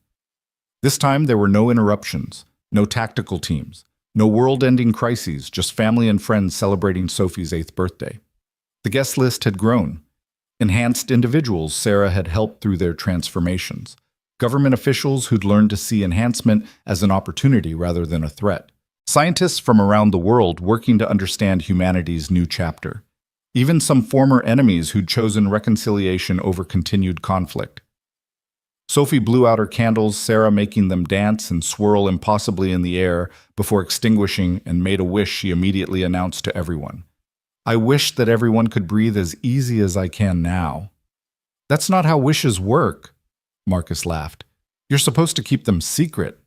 [SPEAKER 2] This time there were no interruptions, no tactical teams, no world-ending crises, just family and friends celebrating Sophie's 8th birthday. The guest list had grown. Enhanced individuals Sarah had helped through their transformations. Government officials who'd learned to see enhancement as an opportunity rather than a threat. Scientists from around the world working to understand humanity's new chapter. Even some former enemies who'd chosen reconciliation over continued conflict. Sophie blew out her candles, Sarah making them dance and swirl impossibly in the air before extinguishing, and made a wish she immediately announced to everyone. "I wish that everyone could breathe as easy as I can now." "That's not how wishes work," Marcus laughed. "You're supposed to keep them secret."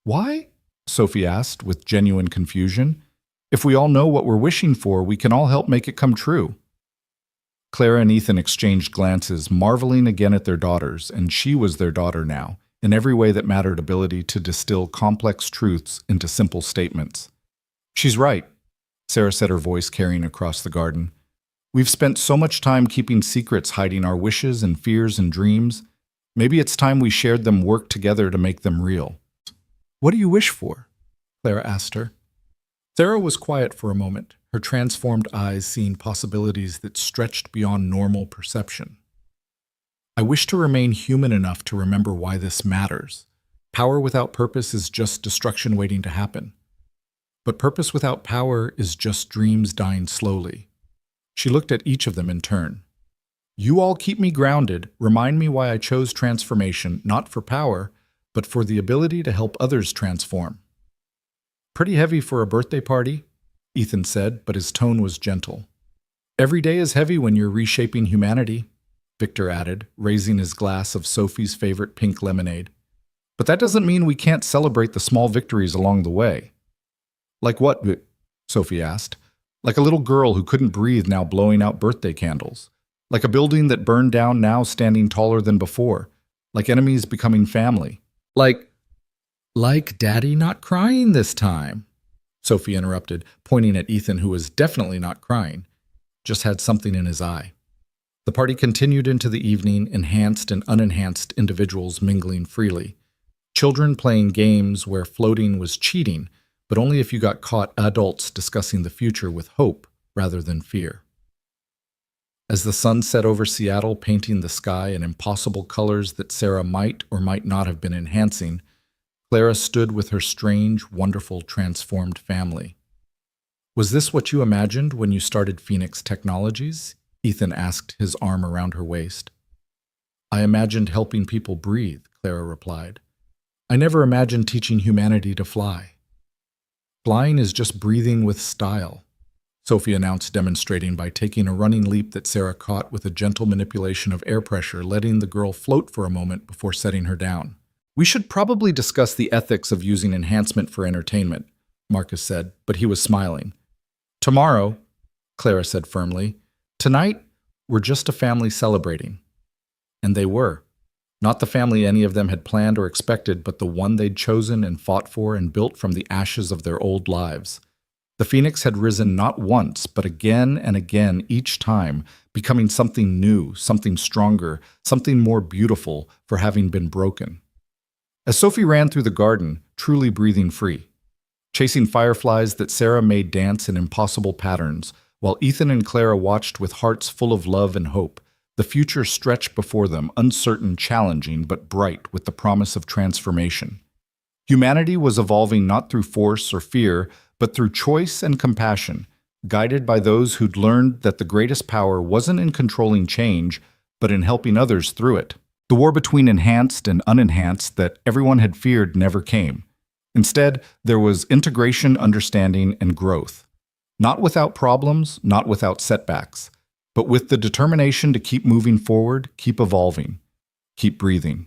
[SPEAKER 2] "Why?" Sophie asked with genuine confusion. "If we all know what we're wishing for, we can all help make it come true." Clara and Ethan exchanged glances, marveling again at their daughters, and she was their daughter now, in every way that mattered, ability to distill complex truths into simple statements. "She's right," Sarah said, her voice carrying across the garden. "We've spent so much time keeping secrets, hiding our wishes and fears and dreams. Maybe it's time we shared them, worked together to make them real." "What do you wish for?" Clara asked her. Sarah was quiet for a moment, her transformed eyes seeing possibilities that stretched beyond normal perception. "I wish to remain human enough to remember why this matters. Power without purpose is just destruction waiting to happen. But purpose without power is just dreams dying slowly." She looked at each of them in turn. "You all keep me grounded, remind me why I chose transformation, not for power, but for the ability to help others transform." "Pretty heavy for a birthday party,"
[SPEAKER 1] Ethan said, but his tone was gentle. Every day is heavy when you're reshaping humanity, Victor added, raising his glass of Sophie's favorite pink lemonade. But that doesn't mean we can't celebrate the small victories along the way. Like what? Sophie asked. Like a little girl who couldn't breathe now blowing out birthday candles. Like a building that burned down now standing taller than before. Like enemies becoming family. Like Daddy not crying this time, Sophie interrupted, pointing at Ethan, who was definitely not crying, just had something in his eye. The party continued into the evening, enhanced and unenhanced individuals mingling freely. Children playing games where floating was cheating, but only if you got caught, adults discussing the future with hope rather than fear. As the sun set over Seattle, painting the sky in impossible colors that Sarah might or might not have been enhancing, Clara stood with her strange, wonderful, transformed family. Was this what you imagined when you started Phoenix Technologies? Ethan asked, his arm around her waist. I imagined helping people breathe, Clara replied. I never imagined teaching humanity to fly. Flying is just breathing with style, Sophie announced, demonstrating by taking a running leap that Sarah caught with a gentle manipulation of air pressure, letting the girl float for a moment before setting her down. We should probably discuss the ethics of using enhancement for entertainment, Marcus said, but he was smiling. Tomorrow, Clara said firmly. Tonight, we're just a family celebrating. And they were. Not the family any of them had planned or expected, but the one they'd chosen and fought for and built from the ashes of their old lives. The Phoenix had risen not once, but again and again each time, becoming something new, something stronger, something more beautiful for having been broken. As Sophie ran through the garden, truly breathing free, chasing fireflies that Sarah made dance in impossible patterns, while Ethan and Clara watched with hearts full of love and hope, the future stretched before them, uncertain, challenging, but bright with the promise of transformation. Humanity was evolving not through force or fear, but through choice and compassion, guided by those who'd learned that the greatest power wasn't in controlling change, but in helping others through it. The war between enhanced and unenhanced that everyone had feared never came. Instead, there was integration, understanding, and growth. Not without problems, not without setbacks, but with the determination to keep moving forward, keep evolving, keep breathing.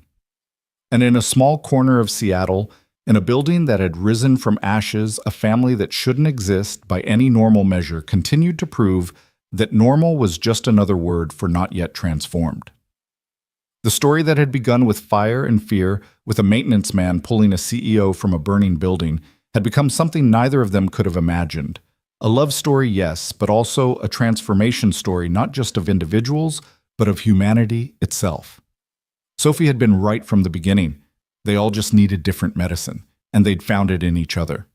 [SPEAKER 1] And in a small corner of Seattle, in a building that had risen from ashes, a family that shouldn't exist by any normal measure continued to prove that normal was just another word for not yet transformed. The story that had begun with fire and fear, with a maintenance man pulling a CEO from a burning building, had become something neither of them could have imagined. A love story, yes, but also a transformation story not just of individuals, but of humanity itself. Sophie had been right from the beginning. They all just needed different medicine, and they'd found it in each other.